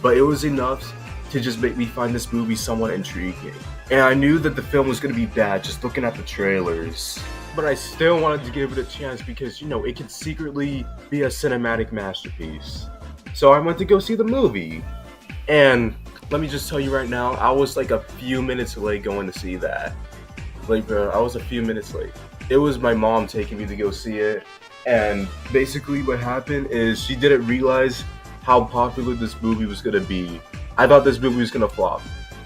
but it was enough to just make me find this movie somewhat intriguing. And I knew that the film was going to be bad just looking at the trailers. But I still wanted to give it a chance because, you know, it could secretly be a cinematic masterpiece. So I went to go see the movie. And let me just tell you right now, I was like a few minutes late going to see that. Like, bro, I was a few minutes late. It was my mom taking me to go see it. And basically what happened is she didn't realize how popular this movie was going to be. I thought this movie was going to flop.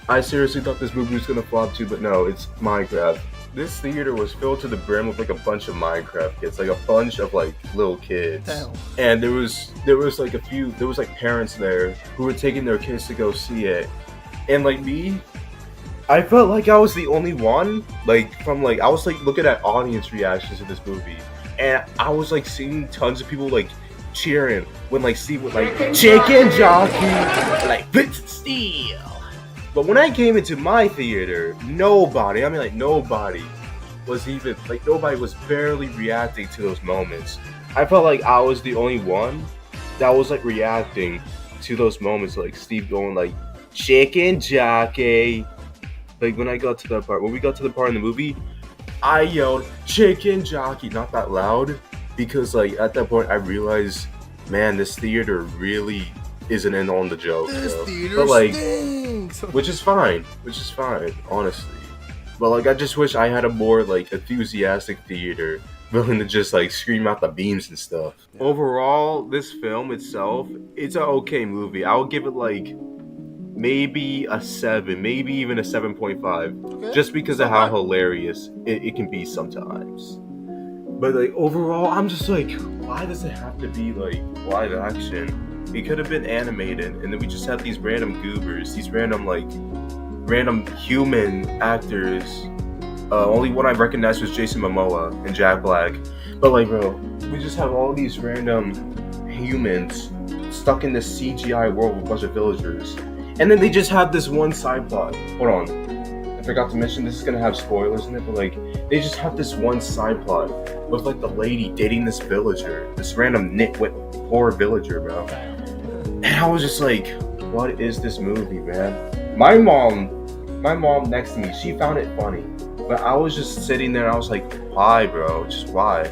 I seriously thought this movie was going to flop too, but no, it's Minecraft. This theater was filled to the brim with like a bunch of Minecraft kids, like a bunch of like little kids. Damn. And there was like parents there who were taking their kids to go see it. And like me, I felt like I was the only one, I was like looking at audience reactions to this movie. And I was like seeing tons of people like cheering when like Steve would like chicken jockey, like Vincent Steele. But when I came into my theater, nobody was barely reacting to those moments. I felt like I was the only one that was like reacting to those moments, like Steve going like chicken jockey. Like when we got to the part in the movie, I yelled chicken jockey, not that loud, because like at that point I realized, man, this theater really isn't in on the joke. This theater but like stinks. which is fine, honestly. But like I just wish I had a more like enthusiastic theater willing to just like scream out the beams and stuff. Yeah. Overall, this film itself, it's an okay movie. I'll give it like maybe a 7, maybe even a 7.5, just because of how hilarious it can be sometimes. But like overall, I'm just like, why does it have to be like live action? It could have been animated, and then we just have these random goobers, these random human actors. Only one I recognized was Jason Momoa and Jack Black. But like, bro, we just have all these random humans stuck in this CGI world with a bunch of villagers, and then they just have this one side plot. Hold on, I forgot to mention this is gonna have spoilers in it, but like, they just have this one side plot with like the lady dating this villager, this random nitwit poor villager, bro. And I was just like, what is this movie, man? My mom next to me, she found it funny, but I was just sitting there and I was like, why, bro? Just why?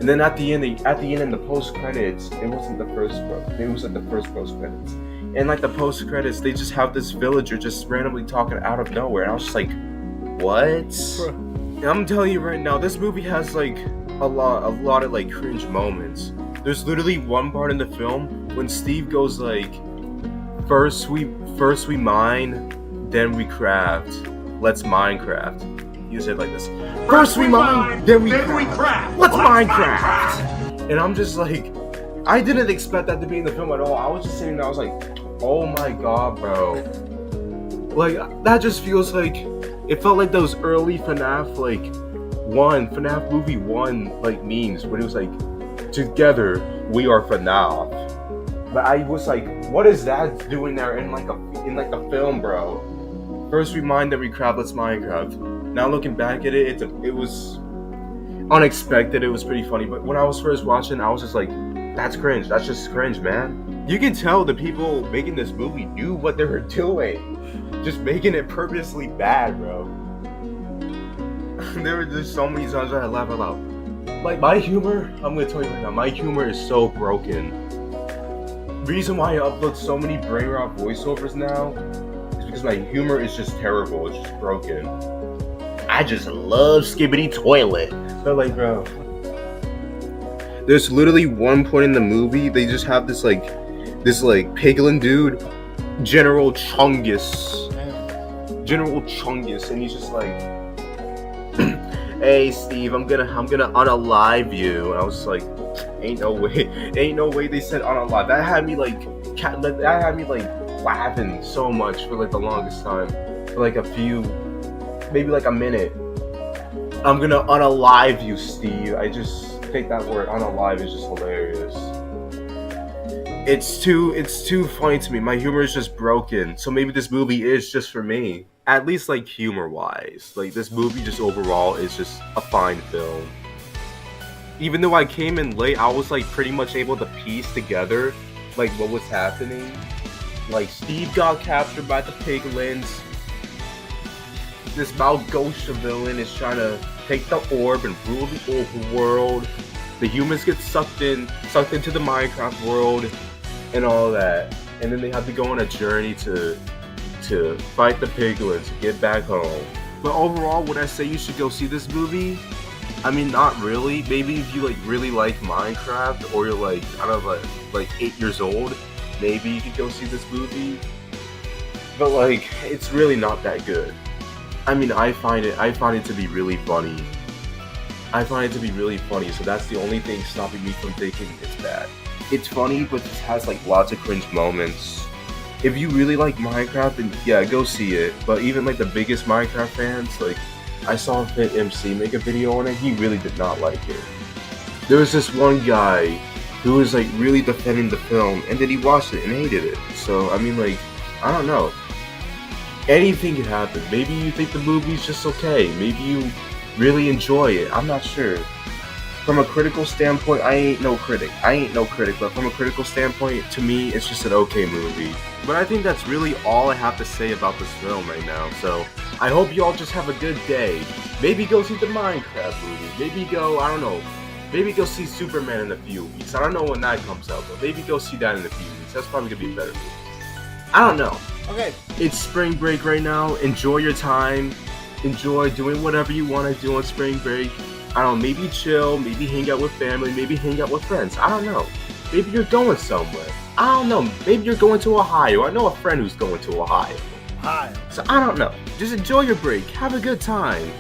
And then at the end in the post credits, it wasn't the first it was like the first post credits. And like the post credits, they just have this villager just randomly talking out of nowhere, and I was just like, what? And I'm telling you right now, this movie has like a lot of like cringe moments. There's literally one part in the film when Steve goes like, first we mine, then we craft. Let's Minecraft. You said like this. First we mine, then we craft. Let's Minecraft. And I'm just like, I didn't expect that to be in the film at all. I was just sitting there, I was like, oh my god, bro. Like, that just feels like, it felt like those early FNAF FNAF movie 1 like memes when it was like, together we are FNAF. But I was like, what is that doing there in the film, bro? First we mine, then we craft, let's Minecraft. Now looking back at it, it was unexpected, it was pretty funny, but when I was first watching, I was just like, that's cringe, that's just cringe, man. You can tell the people making this movie knew what they were doing. Just making it purposely bad, bro. There were just so many times I had laughed out loud. Like, my humor, I'm gonna tell you right now, my humor is so broken. Reason why I upload so many brain rot voiceovers now is because my humor is just terrible, it's just broken. I just love Skibbity Toilet. But like, bro, there's literally one point in the movie, they just have this piglin dude, General Chungus, and he's just like, hey Steve, I'm gonna unalive you. And I was just like, ain't no way they said unalive. That had me like laughing so much for like the longest time, for like maybe like a minute. I'm gonna unalive you, Steve. I just think that word unalive is just hilarious. It's too funny to me. My humor is just broken. So maybe this movie is just for me. At least like humor wise. Like this movie just overall is just a fine film. Even though I came in late, I was like pretty much able to piece together like what was happening. Like Steve got captured by the piglins. This Malgosha villain is trying to take the orb and rule the overworld. The humans get sucked into the Minecraft world and all that. And then they have to go on a journey to fight the piglins and get back home. But overall, would I say you should go see this movie? I mean, not really. Maybe if you like really like Minecraft, or you're like, I don't know, like 8 years old, maybe you could go see this movie. But like, it's really not that good. I mean, I find it to be really funny. So that's the only thing stopping me from thinking it's bad. It's funny, but it has like lots of cringe moments. If you really like Minecraft, then yeah, go see it. But even like the biggest Minecraft fans, like I saw Fit MC make a video on it, he really did not like it. There was this one guy who was like really defending the film, and then he watched it and hated it. So I mean, like, I don't know. Anything could happen. Maybe you think the movie's just okay. Maybe you really enjoy it. I'm not sure. From a critical standpoint, I ain't no critic, but from a critical standpoint, to me, it's just an okay movie. But I think that's really all I have to say about this film right now. So I hope you all just have a good day. Maybe go see the Minecraft movie. Maybe go see Superman in a few weeks. I don't know when that comes out, but maybe go see that in a few weeks. That's probably gonna be a better movie. I don't know. Okay. It's spring break right now. Enjoy your time. Enjoy doing whatever you want to do on spring break. I don't know, maybe chill, maybe hang out with family, maybe hang out with friends. I don't know. Maybe you're going somewhere. I don't know. Maybe you're going to Ohio. I know a friend who's going to Ohio. So I don't know. Just enjoy your break. Have a good time.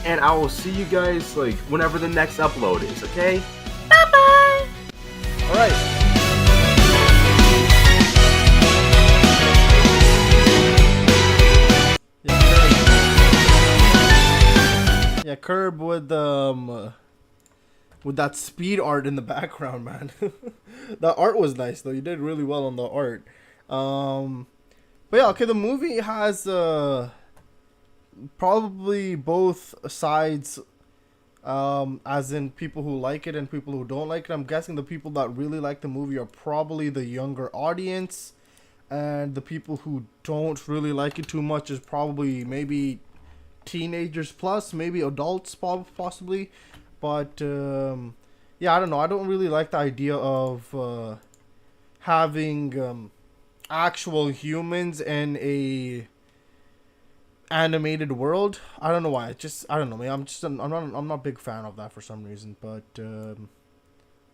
and I will see you guys like whenever the next upload is. Okay. All right. Yeah, Curb with that speed art in the background, man. The art was nice though. You did really well on the art. But yeah, okay. The movie has probably both sides. As in people who like it and people who don't like it. I'm guessing the people that really like the movie are probably the younger audience, and the people who don't really like it too much is probably maybe teenagers plus, maybe adults possibly. But yeah, I don't know. I don't really like the idea of having actual humans in a animated world. I don't know why. I don't know. I'm not a big fan of that for some reason. But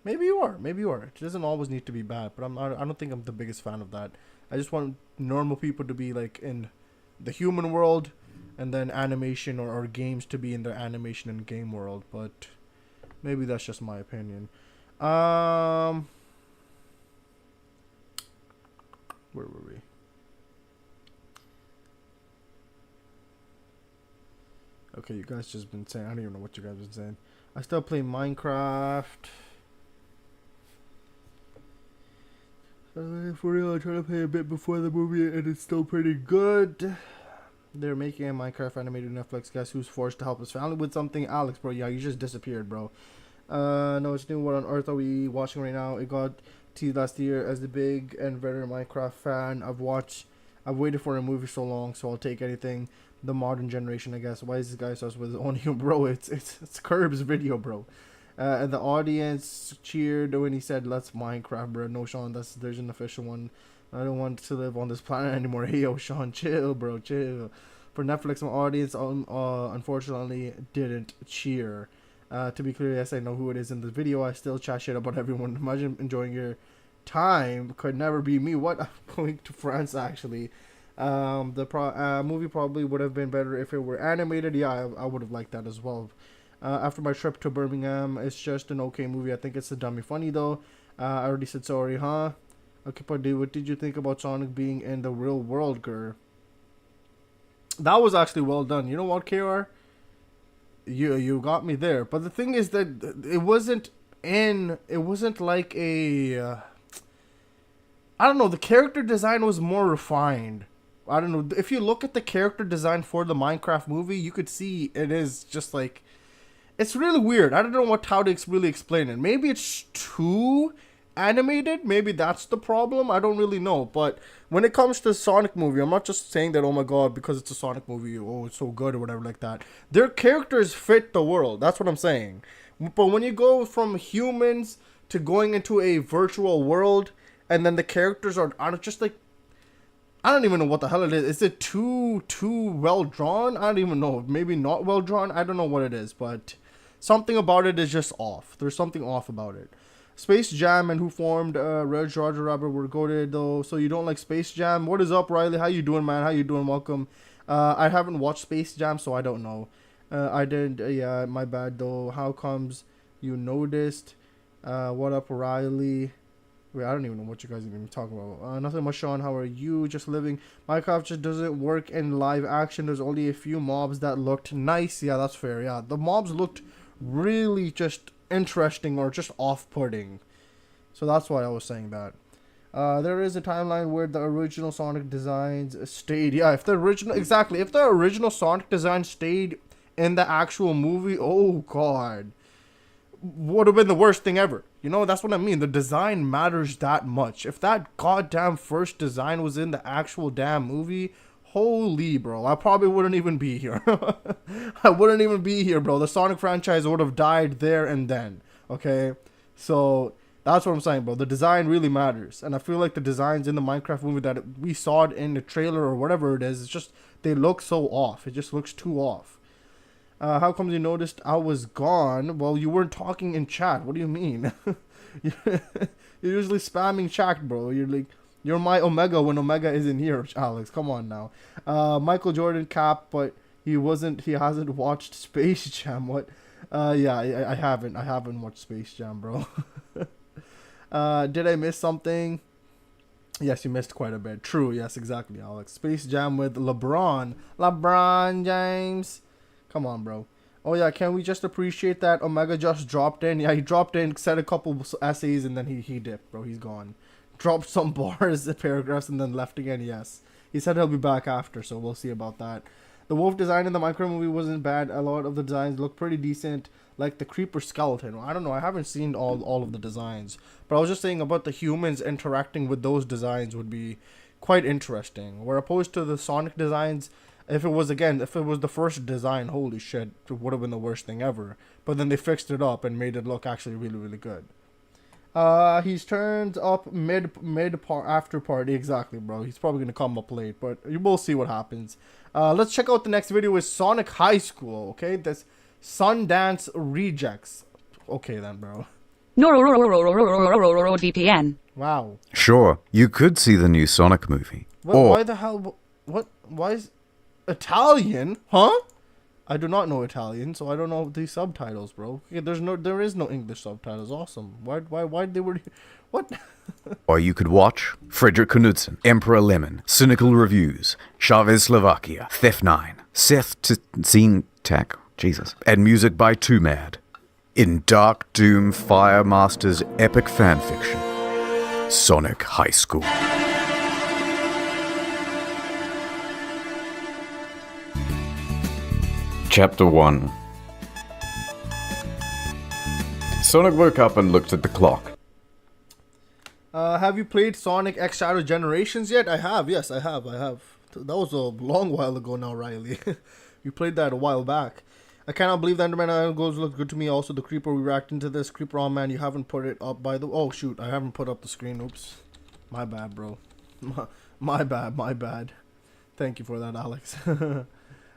maybe you are. Maybe you are. It doesn't always need to be bad. But I don't think I'm the biggest fan of that. I just want normal people to be like in the human world, and then animation or games to be in the animation and game world. But maybe that's just my opinion. Where were we? Okay, you guys just been saying. I don't even know what you guys been saying. I still play Minecraft. For real, I tried to play a bit before the movie, and it's still pretty good. They're making a Minecraft animated Netflix. Guess who's forced to help his family with something? Alex, bro. Yeah, you just disappeared, bro. No, it's new. What on earth are we watching right now? It got teased last year. As the big and veteran Minecraft fan, I've waited for a movie so long, so I'll take anything. The modern generation, I guess. Why is this guy starts with on you, bro? It's Curb's video, bro. And the audience cheered when he said, "Let's Minecraft, bro." No, Sean, there's an official one. I don't want to live on this planet anymore. Hey, yo, Sean, chill, bro, chill. For Netflix, my audience, unfortunately, didn't cheer. To be clear, yes, I know who it is in the video. I still chat shit about everyone. Imagine enjoying your time. Could never be me. What? I'm going to France, actually. The movie probably would have been better if it were animated. Yeah, I would have liked that as well. After my trip to Birmingham, it's just an okay movie. I think it's a dummy funny, though. I already said sorry, huh? Okay, but what did you think about Sonic being in the real world, girl? That was actually well done. You know what, KR? You got me there. But the thing is that it wasn't like a... I don't know, the character design was more refined. I don't know, if you look at the character design for the Minecraft movie, you could see it is just like... It's really weird. I don't know how to really explain it. Maybe it's too animated. Maybe that's the problem. I don't really know. But when it comes to Sonic movie, I'm not just saying that, oh my god, because it's a Sonic movie, oh, it's so good or whatever like that. Their characters fit the world. That's what I'm saying. But when you go from humans to going into a virtual world, and then the characters are just like, I don't even know what the hell it is. Is it too well drawn? I don't even know. Maybe not well drawn. I don't know what it is, but something about it is just off. There's something off about it. Space Jam and who formed Red Roger Rabbit were goated though. So you don't like Space Jam? What is up, Riley? How you doing, man? How you doing? Welcome. I haven't watched Space Jam, so I don't know. I did. Yeah, my bad though. How comes you noticed? What up, Riley? Wait, I don't even know what you guys are even talking about. Nothing much, Sean. How are you? Just living. Minecraft just doesn't work in live action. There's only a few mobs that looked nice. Yeah, that's fair. Yeah, the mobs looked really just interesting or just off-putting. So that's why I was saying that. There is a timeline where the original Sonic designs stayed. Yeah, if the original Sonic design stayed in the actual movie, oh god, would have been the worst thing ever. You know, that's what I mean. The design matters that much. If that goddamn first design was in the actual damn movie, holy bro, I probably wouldn't even be here. I wouldn't even be here, bro. The Sonic franchise would have died there and then. Okay? So, that's what I'm saying, bro. The design really matters. And I feel like the designs in the Minecraft movie that we saw it in the trailer or whatever it is, it's just, they look so off. It just looks too off. How come you noticed I was gone? Well, you weren't talking in chat. What do you mean? You're usually spamming chat, bro. You're my Omega when Omega isn't here, Alex. Come on now. Michael Jordan cap, but He hasn't watched Space Jam. What? Yeah, I haven't watched Space Jam, bro. Did I miss something? Yes, you missed quite a bit. True, yes, exactly, Alex. Space Jam with LeBron James. Come on, bro. Oh yeah, can we just appreciate that Omega just dropped in? Yeah, he dropped in, said a couple essays, and then he dipped, bro. He's gone. Dropped some bars and paragraphs and then left again, yes. He said he'll be back after, so we'll see about that. The wolf design in the Minecraft movie wasn't bad. A lot of the designs look pretty decent, like the creeper skeleton. I don't know, I haven't seen all of the designs. But I was just saying about the humans interacting with those designs would be quite interesting. Where opposed to the Sonic designs, if it was the first design, holy shit, it would have been the worst thing ever. But then they fixed it up and made it look actually really, really good. He's turned up after party, exactly, bro. He's probably gonna come up late, but you will see what happens. Let's check out the next video with Sonic High School, okay? This Sundance Rejects. Okay then, bro. VPN. Wow. Sure, you could see the new Sonic movie. Why the hell? What? Why is Italian? Huh? I do not know Italian, so I don't know these subtitles, bro. Okay, there is no English subtitles. Awesome. Why they were? What? Or you could watch Frederick Knudsen, Emperor Lemon, Cynical Reviews, Chavez Slovakia, Theft 9, Seth Scene Tech, Jesus, and music by Too Mad. In Dark Doom Fire Master's epic fanfiction, Sonic High School. Chapter 1. Sonic woke up and looked at the clock. Have you played Sonic X Shadow Generations yet? I have, yes, I have. That was a long while ago now, Riley. You played that a while back. I cannot believe the Enderman Island goes look good to me. Also, the Creeper, we reacting to this. Creeper, oh man, you haven't put it up by the... Oh, shoot, I haven't put up the screen. Oops. My bad, bro. My bad. Thank you for that, Alex.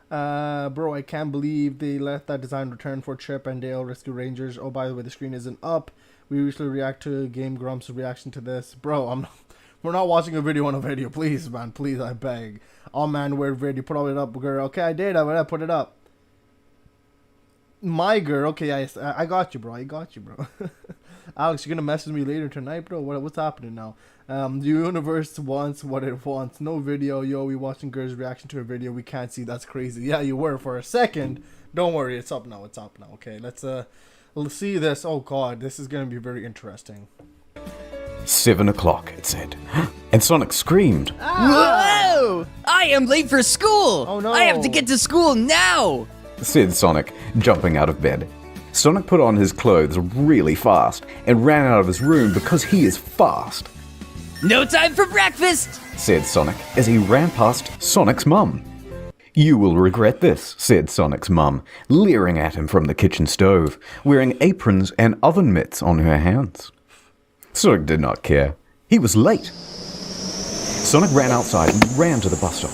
Bro, I can't believe they let that design return for Chip and Dale Rescue Rangers. Oh, by the way, the screen isn't up. We usually react to Game Grumps' reaction to this. Bro, we're not watching a video on a video. Please, man. Please, I beg. Oh, man, we're ready. Put all it up, girl. Okay, I did. I put it up. My girl. Okay, I got you, bro. Alex, you're gonna message me later tonight, bro? What's happening now? The universe wants what it wants. No video. Yo, we watching girls' reaction to a video we can't see. That's crazy. Yeah, you were for a second. Don't worry. It's up now. Okay, let's see this. Oh, God. This is gonna be very interesting. 7 o'clock, it said. And Sonic screamed. Whoa! I am late for school! Oh, no. I have to get to school now! Said Sonic, jumping out of bed. Sonic put on his clothes really fast and ran out of his room because he is fast. No time for breakfast! Said Sonic as he ran past Sonic's mum. You will regret this, said Sonic's mum, leering at him from the kitchen stove, wearing aprons and oven mitts on her hands. Sonic did not care. He was late. Sonic ran outside and ran to the bus stop,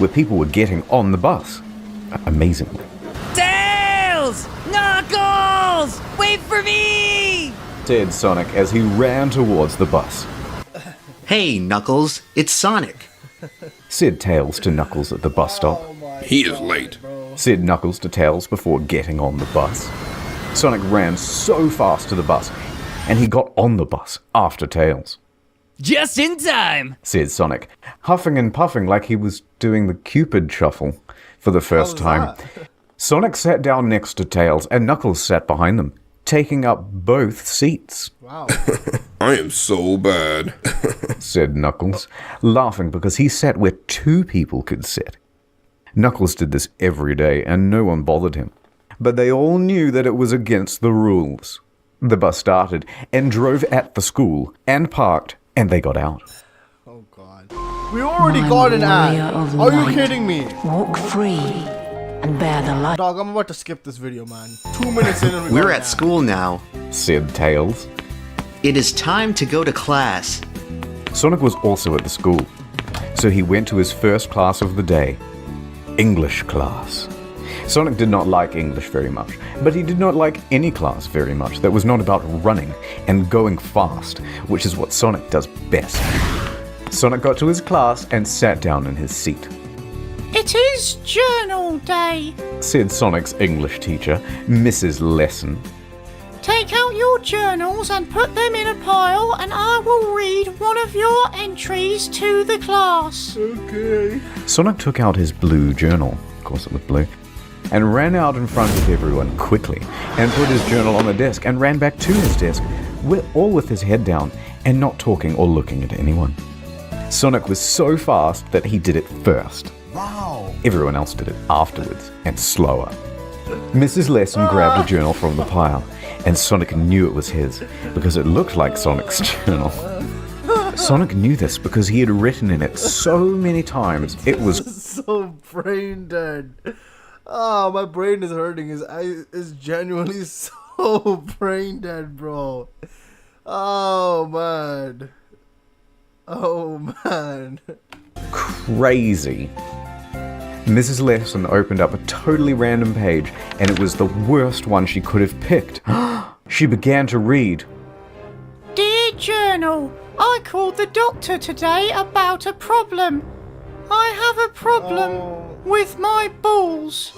where people were getting on the bus. Amazingly. Tails! Knuckles! Wait for me! Said Sonic as he ran towards the bus. Hey, Knuckles, it's Sonic. Said Tails to Knuckles at the bus stop. He is late. Said Knuckles to Tails before getting on the bus. Sonic ran so fast to the bus, and he got on the bus after Tails. Just in time, said Sonic, huffing and puffing like he was doing the Cupid shuffle for the first time. Sonic sat down next to Tails, and Knuckles sat behind them, taking up both seats. Wow. I am so bad, said Knuckles, laughing because he sat where two people could sit. Knuckles did this every day, and no one bothered him. But they all knew that it was against the rules. The bus started and drove at the school and parked, and they got out. Oh, God. We already got an ad. Are you kidding me? Walk free and bear the light. Dog, I'm about to skip this video, man. 2 minutes in and We're at school now, said Tails. It is time to go to class. Sonic was also at the school, so he went to his first class of the day, English class. Sonic did not like English very much, but he did not like any class very much that was not about running and going fast, which is what Sonic does best. Sonic got to his class and sat down in his seat. It is journal day. Said Sonic's English teacher, Mrs. Lesson. Take out your journals and put them in a pile, and I will read one of your entries to the class. Okay. Sonic took out his blue journal, of course it was blue, and ran out in front of everyone quickly, and put his journal on the desk and ran back to his desk, all with his head down and not talking or looking at anyone. Sonic was so fast that he did it first. Wow. Everyone else did it afterwards, and slower. Mrs. Lesson grabbed the journal from the pile, and Sonic knew it was his, because it looked like Sonic's journal. Sonic knew this because he had written in it so many times, it was so brain dead. Oh, my brain is hurting. It's genuinely so brain dead, bro. Oh, man. Oh, man. crazy. Mrs. Lesson opened up a totally random page, and it was the worst one she could have picked. She began to read. Dear Journal, I called the doctor today about a problem. I have a problem with my balls.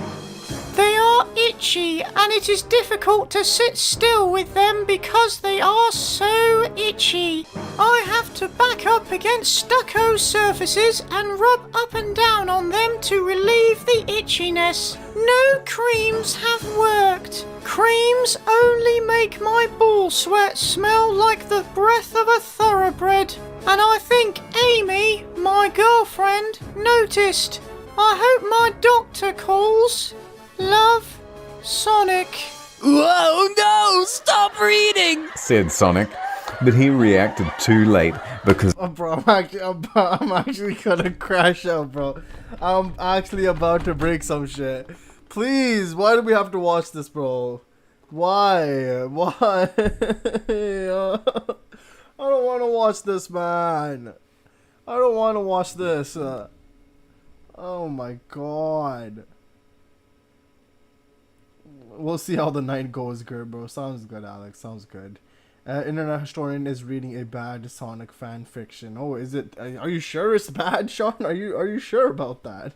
They are itchy, and it is difficult to sit still with them because they are so itchy. I have to back up against stucco surfaces and rub up and down on them to relieve the itchiness. No creams have worked. Creams only make my ball sweat smell like the breath of a thoroughbred. And I think Amy, my girlfriend, noticed. I hope my doctor calls. Love, Sonic. Whoa, no! Stop reading! Said Sonic, but he reacted too late because... bro, I'm actually gonna crash out, bro. I'm actually about to break some shit. Please, why do we have to watch this, bro? Why? Why? I don't want to watch this, man. I don't want to watch this. Oh my god. We'll see how the night goes, good, bro. Sounds good, Alex. Sounds good. Internet historian is reading a bad Sonic fan fiction. Oh, is it? Are you sure it's bad, Sean? Are you sure about that?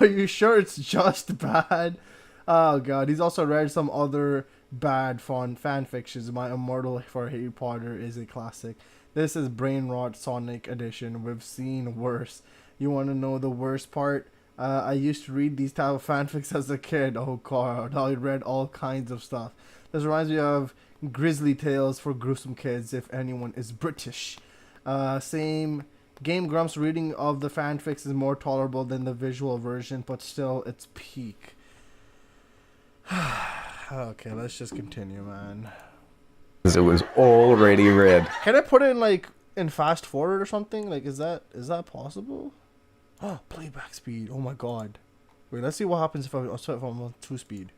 Are you sure it's just bad? Oh god. He's also read some other bad fan fictions. My Immortal for Harry Potter is a classic. This is Brain Rot Sonic edition. We've seen worse. You want to know the worst part? I used to read these type of fanfics as a kid. Oh god, I read all kinds of stuff. This reminds me of Grizzly Tales for Gruesome Kids, if anyone is British. Same. Game Grumps reading of the fanfics is more tolerable than the visual version, but still, it's peak. Okay, let's just continue, man. It was already read. Can I put it in, like, in fast forward or something? Like, is that possible? Oh, playback speed. Oh my god. Wait, let's see what happens if I'm on 2-speed.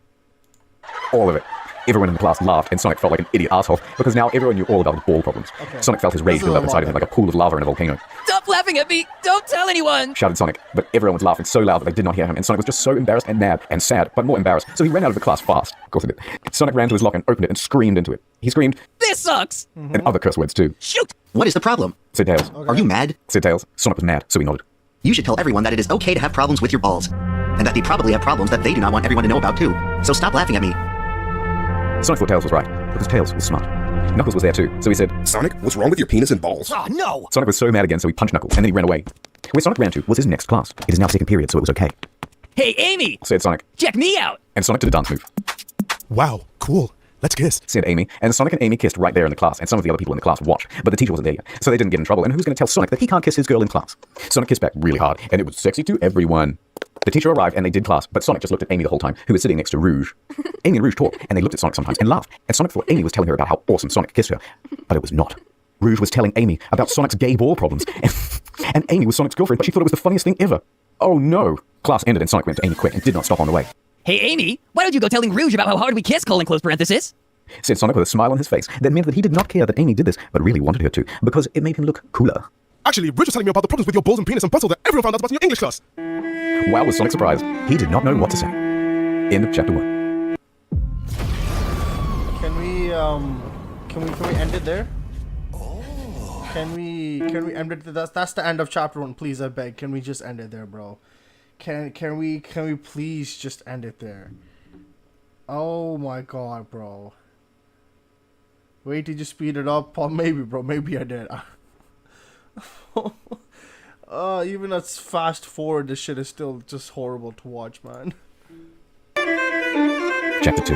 All of it. Everyone in the class laughed, and Sonic felt like an idiot asshole because now everyone knew all about his ball problems. Okay. Sonic felt his rage build up inside of him like a pool of lava in a volcano. Stop laughing at me! Don't tell anyone! Shouted Sonic, but everyone was laughing so loud that they did not hear him, and Sonic was just so embarrassed and mad and sad, but more embarrassed, so he ran out of the class fast. Of course he did. Sonic ran to his locker and opened it and screamed into it. He screamed, "This sucks!" And other curse words too. Shoot! What is the problem? Said Tails. Are you mad? Said Tails. Sonic was mad, so he nodded. You should tell everyone that it is okay to have problems with your balls. And that they probably have problems that they do not want everyone to know about too. So stop laughing at me. Sonic thought Tails was right, because Tails was smart. Knuckles was there too, so he said, Sonic, what's wrong with your penis and balls? Oh, no! Sonic was so mad again, so he punched Knuckles, and then he ran away. Where Sonic ran to was his next class. It is now second period, so it was okay. Hey, Amy! Said Sonic. Check me out! And Sonic did a dance move. Wow, cool. Let's kiss. Said Amy, and Sonic and Amy kissed right there in the class, and some of the other people in the class watched, but the teacher wasn't there yet, so they didn't get in trouble, and who's going to tell Sonic that he can't kiss his girl in class? Sonic kissed back really hard, and it was sexy to everyone. The teacher arrived, and they did class, but Sonic just looked at Amy the whole time, who was sitting next to Rouge. Amy and Rouge talked, and they looked at Sonic sometimes and laughed, and Sonic thought Amy was telling her about how awesome Sonic kissed her, but it was not. Rouge was telling Amy about Sonic's gay ball problems, and Amy was Sonic's girlfriend, but she thought it was the funniest thing ever. Oh no! Class ended, and Sonic went to Amy quick and did not stop on the way. Hey, Amy! Why don't you go telling Rouge about how hard we kiss, close parenthesis? Said Sonic with a smile on his face that meant that he did not care that Amy did this, but really wanted her to, because it made him look cooler. Actually, Rich was telling me about the problems with your balls and penis and butthole that everyone found out about in your English class. Wow, was Sonic surprised. He did not know what to say. End of chapter 1. Can we end it there? Can we end it? That's the end of chapter 1. Please, I beg. Can we just end it there, bro? Can we please just end it there? Oh my god, bro. Wait, did you speed it up? Maybe, bro. Maybe I did. Even as fast forward, this shit is still just horrible to watch, man. Chapter 2.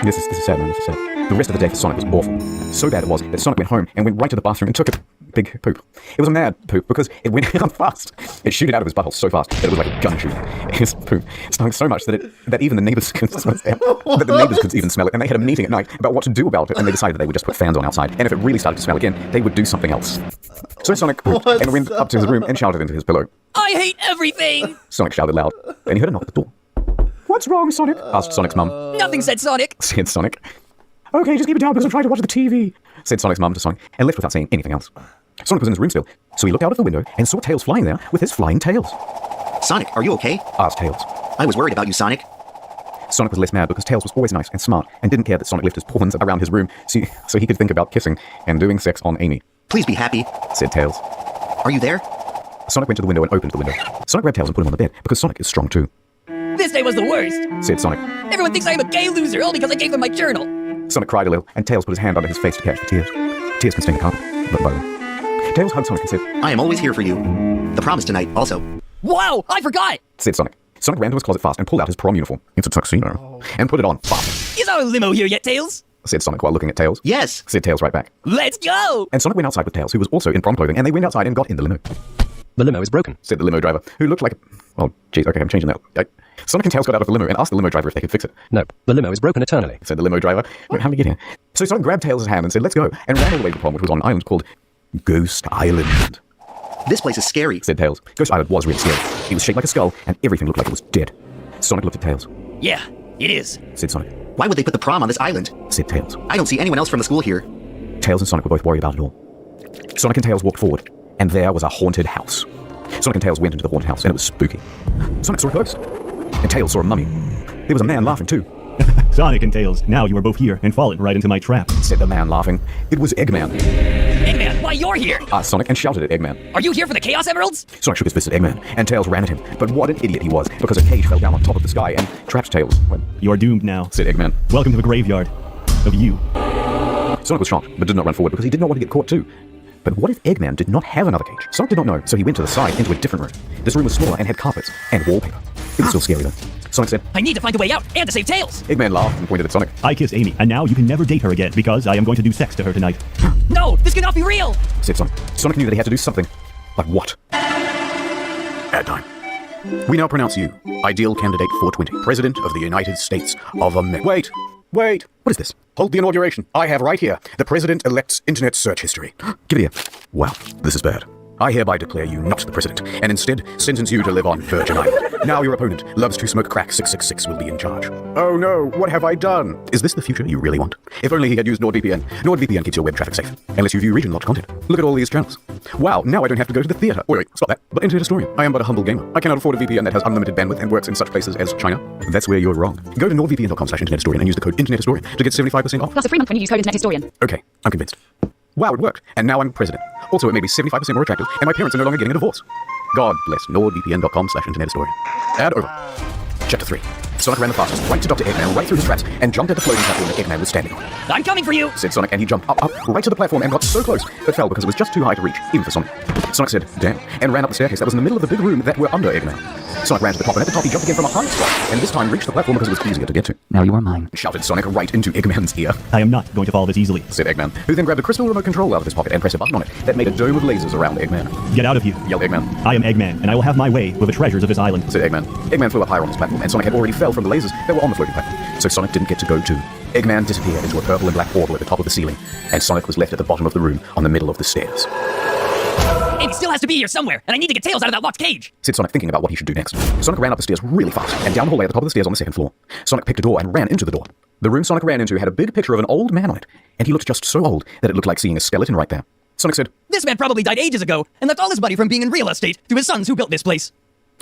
This is sad, man. This is sad. The rest of the day for Sonic was awful. So bad it was that Sonic went home and went right to the bathroom and took a big poop. It was a mad poop because it went out fast. It shooted out of his butthole so fast that it was like a gun shoot. His poop stunk so much that even the neighbors could smell it. That the neighbors could even smell it. And they had a meeting at night about what to do about it. And they decided they would just put fans on outside. And if it really started to smell again, they would do something else. So Sonic pooped and went up to his room and shouted into his pillow. I hate everything! Sonic shouted loud, and he heard a knock at the door. "What's wrong, Sonic?" asked Sonic's mum. Nothing, said Sonic. Said Sonic. "Okay, just keep it down because I'm trying to watch the TV," said Sonic's mum to Sonic, and left without saying anything else. Sonic was in his room still, so he looked out of the window and saw Tails flying there with his flying tails. Sonic, are you okay? Asked Tails. I was worried about you, Sonic. Sonic was less mad because Tails was always nice and smart and didn't care that Sonic left his pawns around his room so he could think about kissing and doing sex on Amy. Please be happy, said Tails. Are you there? Sonic went to the window and opened the window. Sonic grabbed Tails and put him on the bed because Sonic is strong too. This day was the worst, said Sonic. Everyone thinks I am a gay loser all because I gave them my journal. Sonic cried a little, and Tails put his hand under his face to catch the tears. Tears can stain the carpet, but bone. Tails hugged Sonic and said, I am always here for you. The promise tonight, also. Wow, I forgot! Said Sonic. Sonic ran to his closet fast and pulled out his prom uniform. It's a tuxedo. And put it on fast. Is our limo here yet, Tails? Said Sonic while looking at Tails. Yes, said Tails right back. Let's go! And Sonic went outside with Tails, who was also in prom clothing, and they went outside and got in the limo. The limo is broken, said the limo driver, who looked like a... Oh, jeez, okay, I'm changing that. Sonic and Tails got out of the limo and asked the limo driver if they could fix it. No, the limo is broken eternally, said the limo driver. Wait, how did we get here? So Sonic grabbed Tails' hand and said, let's go, and ran all the way to the prom, which was on an island called Ghost Island. This place is scary, said Tails. Ghost Island was really scary. He was shaped like a skull, and everything looked like it was dead. Sonic looked at Tails. Yeah, it is, said Sonic. Why would they put the prom on this island? Said Tails. I don't see anyone else from the school here. Tails and Sonic were both worried about it all. Sonic and Tails walked forward, and there was a haunted house. Sonic and Tails went into the haunted house, and it was spooky. Sonic saw a ghost, and Tails saw a mummy. There was a man laughing too. Sonic and Tails, now you are both here and fallen right into my trap, said the man laughing. It was Eggman. Eggman, why you're here? Asked Sonic and shouted at Eggman. Are you here for the Chaos Emeralds? Sonic shook his fist at Eggman, and Tails ran at him. But what an idiot he was, because a cage fell down on top of the sky and trapped Tails. You are doomed now, said Eggman. Welcome to the graveyard of you. Sonic was shocked, but did not run forward because he did not want to get caught too. But what if Eggman did not have another cage? Sonic did not know, so he went to the side into a different room. This room was smaller and had carpets and wallpaper. It was still scary though. Sonic said, I need to find a way out and to save Tails. Eggman laughed and pointed at Sonic. I kissed Amy, and now you can never date her again because I am going to do sex to her tonight. No, this cannot be real, said Sonic. Sonic knew that he had to do something. But what? Ad time. We now pronounce you ideal candidate 420, President of the United States of America. Wait. What is this? Hold the inauguration. I have right here the President-elect's internet search history. Give it here. Wow, this is bad. I hereby declare you not the president, and instead sentence you to live on Virgin Island. Now your opponent loves to smoke crack 666 will be in charge. Oh no, what have I done? Is this the future you really want? If only he had used NordVPN. NordVPN keeps your web traffic safe, unless you view region-locked content. Look at all these channels. Wow, now I don't have to go to the theater. Wait, stop that. But Internet Historian, I am but a humble gamer. I cannot afford a VPN that has unlimited bandwidth and works in such places as China. That's where you're wrong. Go to nordvpn.com/internethistorian and use the code internethistorian to get 75% off. Plus a free month when you use code internethistorian. Okay, I'm convinced. Wow, it worked. And now I'm president. Also, it made me 75% more attractive, and my parents are no longer getting a divorce. God bless nordvpn.com/internethistorian. Ad over. Chapter 3. Sonic ran the fastest right to Dr. Eggman, right through his traps, and jumped at the floating platform that Eggman was standing on. I'm coming for you, said Sonic, and he jumped up, right to the platform and got so close, but fell because it was just too high to reach, even for Sonic. Sonic said, damn, and ran up the staircase that was in the middle of the big room that were under Eggman. Sonic ran to the top, and at the top he jumped again from a high spot, and this time reached the platform because it was easier to get to. Now you are mine, shouted Sonic right into Eggman's ear. I am not going to fall this easily, said Eggman, who then grabbed a crystal remote control out of his pocket and pressed a button on it that made a dome of lasers around Eggman. Get out of here, yelled Eggman. I am Eggman, and I will have my way with the treasures of this island, said Eggman. Eggman flew up higher on this platform, and Sonic had already fell from the lasers that were on the floating platform, so Sonic didn't get to go too. Eggman disappeared into a purple and black portal at the top of the ceiling, and Sonic was left at the bottom of the room on the middle of the stairs. Amy still has to be here somewhere, and I need to get Tails out of that locked cage, said Sonic, thinking about what he should do next. Sonic ran up the stairs really fast, and down the hallway at the top of the stairs on the second floor. Sonic picked a door and ran into the door. The room Sonic ran into had a big picture of an old man on it, and he looked just so old that it looked like seeing a skeleton right there. Sonic said, this man probably died ages ago, and left all his money from being in real estate to his sons who built this place.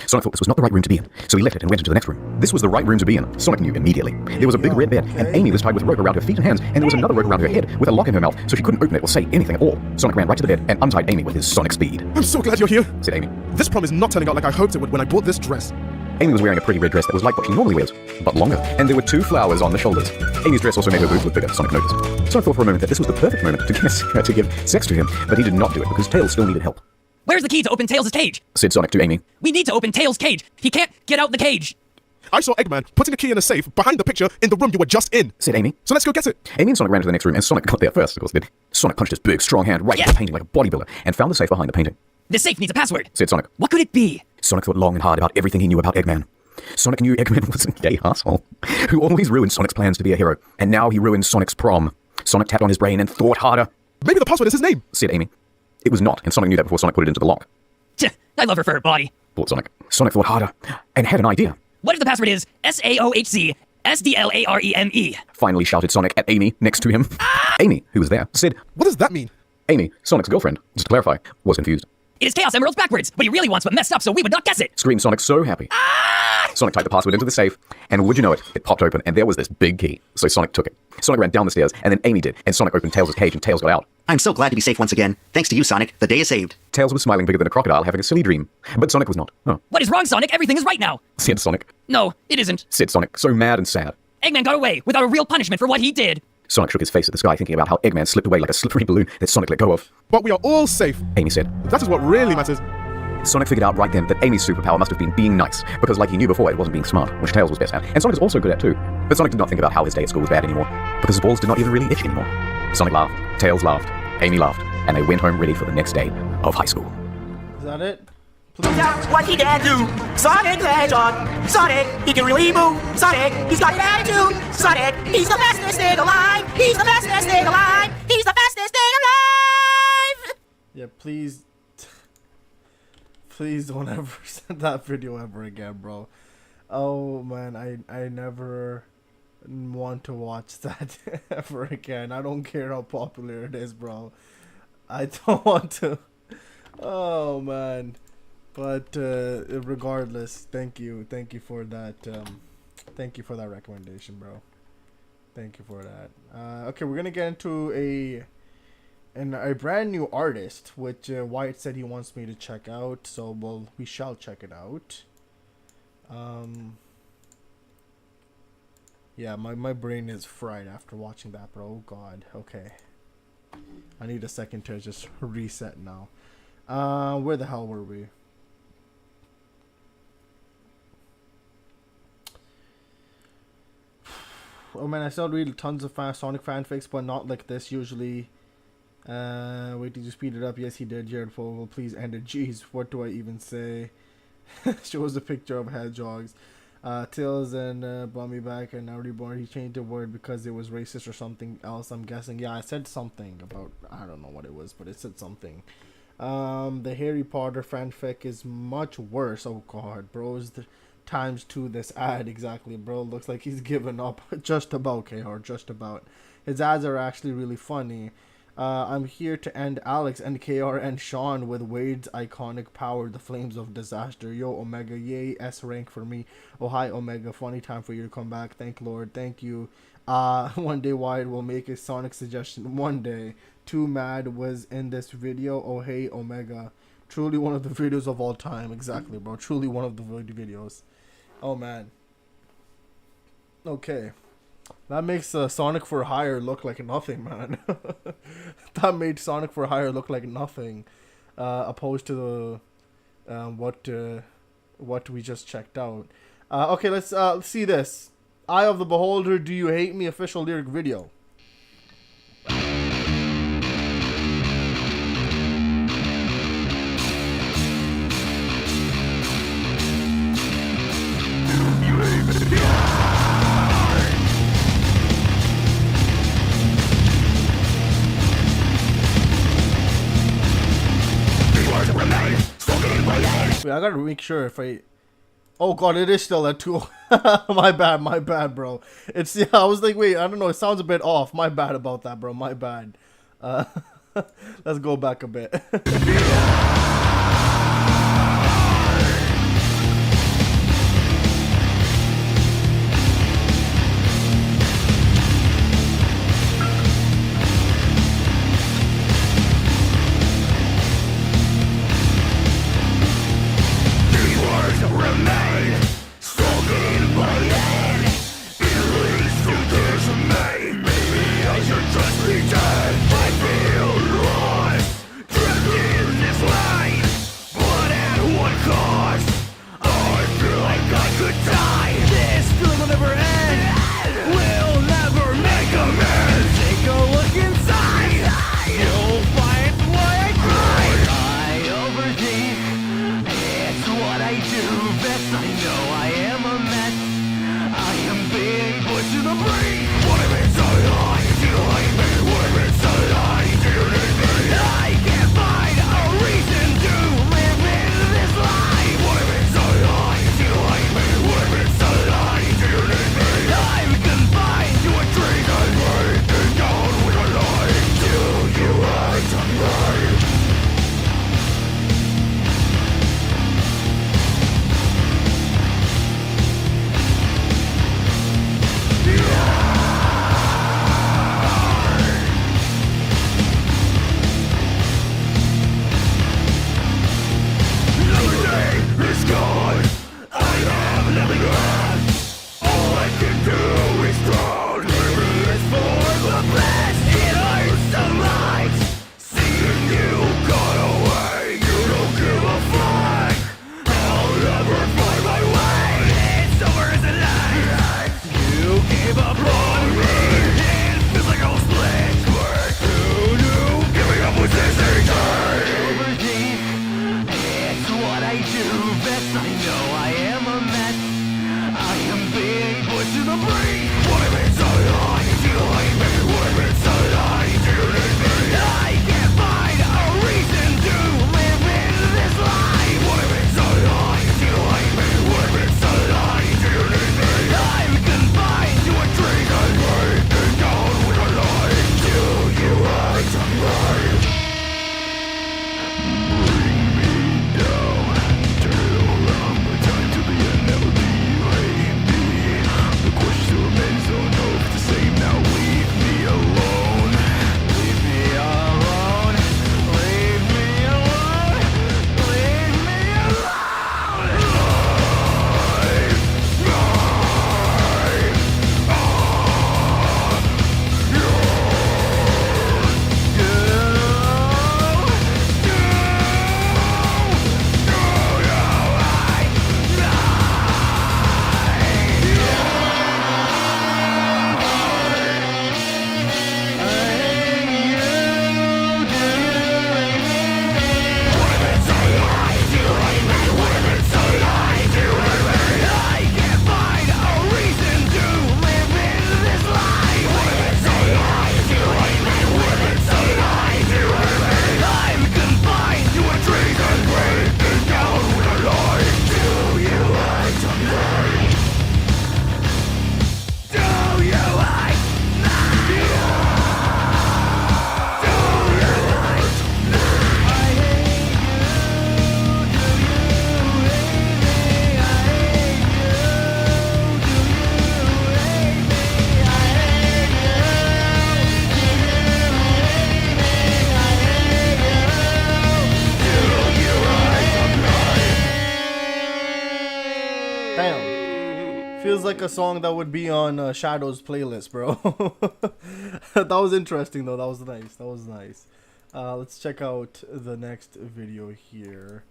Sonic thought this was not the right room to be in, so he left it and went into the next room. This was the right room to be in. Sonic knew immediately. There was a big red bed, and Amy was tied with a rope around her feet and hands, and there was another rope around her head with a lock in her mouth, so she couldn't open it or say anything at all. Sonic ran right to the bed and untied Amy with his sonic speed. I'm so glad you're here, said Amy. This prom is not turning out like I hoped it would when I bought this dress. Amy was wearing a pretty red dress that was like what she normally wears, but longer, and there were 2 flowers on the shoulders. Amy's dress also made her boobs look bigger, Sonic noticed. Sonic thought for a moment that this was the perfect moment to give sex to him, but he did not do it because Tails still needed help. Where's the key to open Tails' cage? Said Sonic to Amy. We need to open Tails' cage. He can't get out the cage. I saw Eggman putting a key in a safe behind the picture in the room you were just in, said Amy. So let's go get it. Amy and Sonic ran to the next room, and Sonic got there first, of course did. Sonic punched his big, strong hand right into the painting like a bodybuilder, and found the safe behind the painting. The safe needs a password, said Sonic. What could it be? Sonic thought long and hard about everything he knew about Eggman. Sonic knew Eggman was a gay asshole who always ruined Sonic's plans to be a hero, and now he ruined Sonic's prom. Sonic tapped on his brain and thought harder. Maybe the password is his name, said Amy. It was not, and Sonic knew that before Sonic put it into the lock. I love her for her body, thought Sonic. Sonic thought harder and had an idea. What if the password is SAOHC SDLAREME? Finally shouted Sonic at Amy next to him. Amy, who was there, said, What does that mean? Amy, Sonic's girlfriend, just to clarify, was confused. It is Chaos Emeralds backwards, but he really wants but messed up so we would not guess it. Screamed Sonic so happy. Sonic typed the password into the safe, and would you know it, it popped open, and there was this big key. So Sonic took it. Sonic ran down the stairs, and then Amy did, and Sonic opened Tails' cage, and Tails got out. I'm so glad to be safe once again. Thanks to you, Sonic. The day is saved. Tails was smiling bigger than a crocodile, having a silly dream. But Sonic was not. Oh. What is wrong, Sonic? Everything is right now, said Sonic. No, it isn't, said Sonic, so mad and sad. Eggman got away without a real punishment for what he did. Sonic shook his face at the sky, thinking about how Eggman slipped away like a slippery balloon that Sonic let go of. But we are all safe, Amy said. That is what really matters. Sonic figured out right then that Amy's superpower must have been being nice, because like he knew before, it wasn't being smart, which Tails was best at, and Sonic is also good at too. But Sonic did not think about how his day at school was bad anymore, because his balls did not even really itch anymore. Sonic laughed, Tails laughed, Amy laughed, and they went home ready for the next day of high school. Is that it? That's what he can do. Sonic the Hedgehog. Sonic, he can really move. Sonic, he's got an attitude. Sonic, he's the fastest thing alive. He's the fastest thing alive. He's the fastest thing alive. Yeah, please don't ever send that video ever again, bro. Oh man, I never want to watch that ever again. I don't care how popular it is, bro. I don't want to. Oh man. But regardless, thank you for that. Thank you for that recommendation, bro. Thank you for that. Okay, we're gonna get into a brand new artist, which Wyatt said he wants me to check out. So we shall check it out. Yeah, my brain is fried after watching that, bro. Oh God. Okay. I need a second to just reset now. Where the hell were we? Oh man, I still read tons of Sonic fanfics, but not like this usually. Wait, did you speed it up? Yes, he did. Jared Fogle, please end it. Jeez, what do I even say? Shows a picture of hedgehogs. Tails and Bummy back and now reborn. He changed the word because it was racist or something else, I'm guessing. Yeah, I said something about, I don't know what it was, but it said something. The Harry Potter fanfic is much worse. Oh God, bros. Times 2 this ad exactly, bro. Looks like he's given up. Just about, KR, just about. His ads are actually really funny. I'm here to end Alex and KR and Sean with Wade's iconic power, the flames of disaster. Yo, Omega, yay, S rank for me. Oh, hi, Omega. Funny time for you to come back. Thank Lord. Thank you. One day Wyatt will make a Sonic suggestion. One day. Too Mad was in this video. Oh, hey, Omega. Truly one of the videos of all time. Exactly, bro. Truly one of the videos. Oh, man. Okay. That makes Sonic for Hire look like nothing, man. That made Sonic for Hire look like nothing. Opposed to the what we just checked out. Okay, let's see this. Eye of the Beholder, Do You Hate Me? Official lyric video. Wait, I gotta make sure if I... Oh God, it is still at 2. my bad, bro. It's, yeah, I was like, wait, I don't know, it sounds a bit off. My bad about that, bro, my bad. Let's go back a bit. best. I know I am a mess. I am being pushed to the brink. What if it's so high? Do you hate me? What if it's so high? Do you need me? I can't find a reason to live in this life. What if it's so high? Do you hate me? What if it's so high? Do you need me? I'm confined to a tree and breaking down with a lie. Do you hate me? It's gone. I have nothing left. All I can do is drown. Maybe it's for the best. It hurts so much. Seeing you gone away. You don't give a fuck. I'll never find my way. It's over as a light. You gave up on me. It feels like I'll split. But you giving up was easy. It's what I do best. I know I am a mess. I am being pushed to the brink. What if it's so high? Do you hate me? What if it's so high? Do you need me? I can't find a reason to live in this life. What if it's so high? Do you hate me? What if it's so high? Do you need me? I'm confined to a tree and breaking down with a lie. Do you hate me? Feels like a song that would be on Shadow's playlist, bro. That was interesting though. That was nice. That was nice. Let's check out the next video here.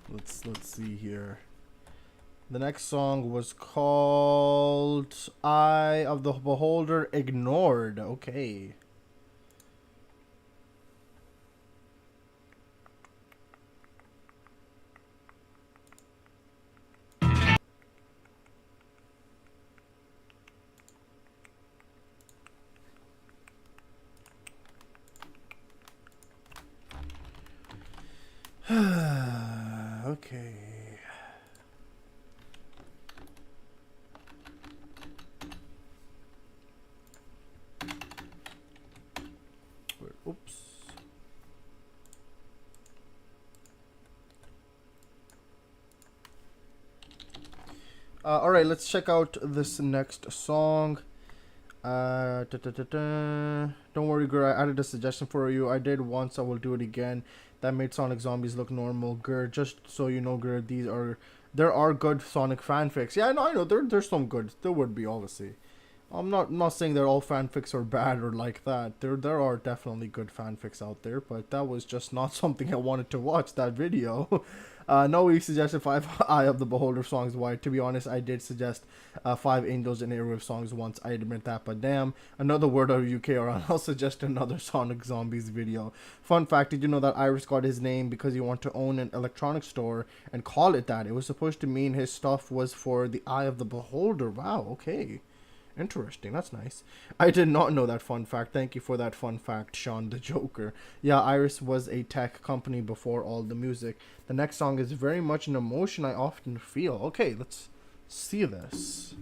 Let's see here. The next song was called Eye of the Beholder Ignored. Okay. Okay. Oops. All right, let's check out this next song. Don't worry, girl. I added a suggestion for you. I did once. I will do it again. That made Sonic Zombies look normal. Gur, just so you know, Gur, there are good Sonic fanfics. Yeah, I know. There's some good. There would be, obviously. I'm not saying that all fanfics are bad or like that. There are definitely good fanfics out there, but that was just not something I wanted to watch, that video. No, suggested 5 Eye of the Beholder songs. Why? To be honest, I did suggest 5 Angels in Airwave songs once. I admit that, but damn, another word of UK or I'll suggest another Sonic Zombies video. Fun fact, did you know that Iris got his name because he wanted to own an electronics store and call it that? It was supposed to mean his stuff was for the Eye of the Beholder. Wow, okay. Interesting, that's nice. I did not know that fun fact. Thank you for that fun fact, Sean the Joker. Yeah, Iris was a tech company before all the music. The next song is very much an emotion I often feel. Okay, let's see this.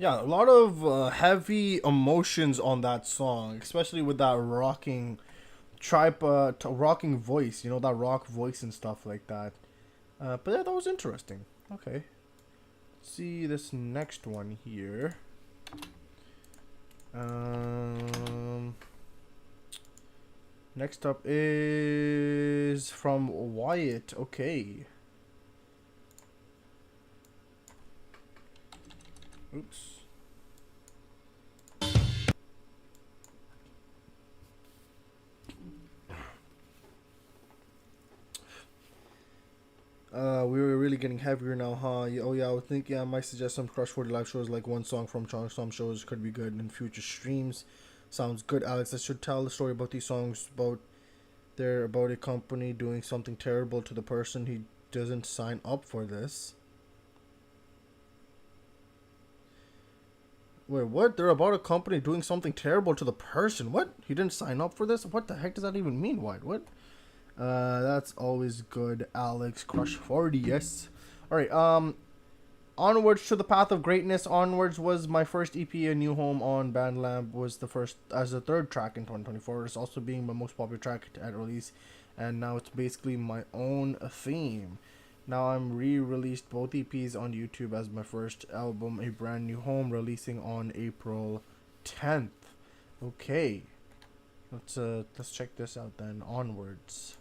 Yeah, a lot of heavy emotions on that song, especially with that rocking rocking voice, you know, that rock voice and stuff like that. But yeah, that was interesting. Okay. Let's see this next one here. Next up is from Wyatt. Okay. Oops. We were really getting heavier now, huh? Oh yeah, I was thinking I might suggest some Crush 40 live shows, like one song from some shows could be good in future streams. Sounds good, Alex. I should tell the story about these songs about a company doing something terrible to the person he doesn't sign up for this. Wait, what? They're about a company doing something terrible to the person. What? He didn't sign up for this? What the heck does that even mean? What? That's always good, Alex. Crush 40, yes. Alright, Onwards to the Path of Greatness. Onwards was my first EP, A New Home on Bandlamp was the first, as the third track in 2024. It's also being my most popular track at release, and now it's basically my own theme. Now I'm re-released both EPs on YouTube as my first album, A Brand New Home, releasing on April 10th. Okay, let's check this out then. Onwards.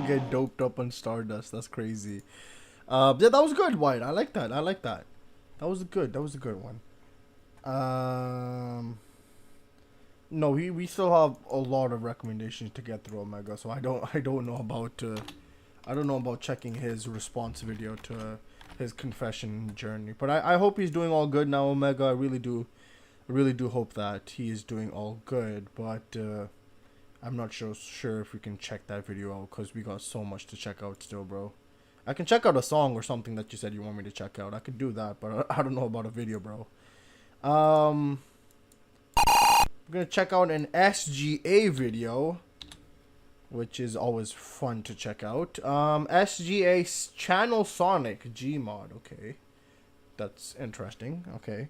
Get doped up on Stardust. That's crazy. Yeah, that was good, White. I like that. That was a good one. No, we still have a lot of recommendations to get through, Omega. So I don't know about checking his response video to his confession journey. But I hope he's doing all good now, Omega. I really do hope that he is doing all good. But I'm not sure if we can check that video out, because we got so much to check out still, bro. I can check out a song or something that you said you want me to check out. I could do that, but I don't know about a video, bro. We're gonna check out an SGA video, which is always fun to check out. SGA Channel Sonic Gmod. Okay, that's interesting. Okay.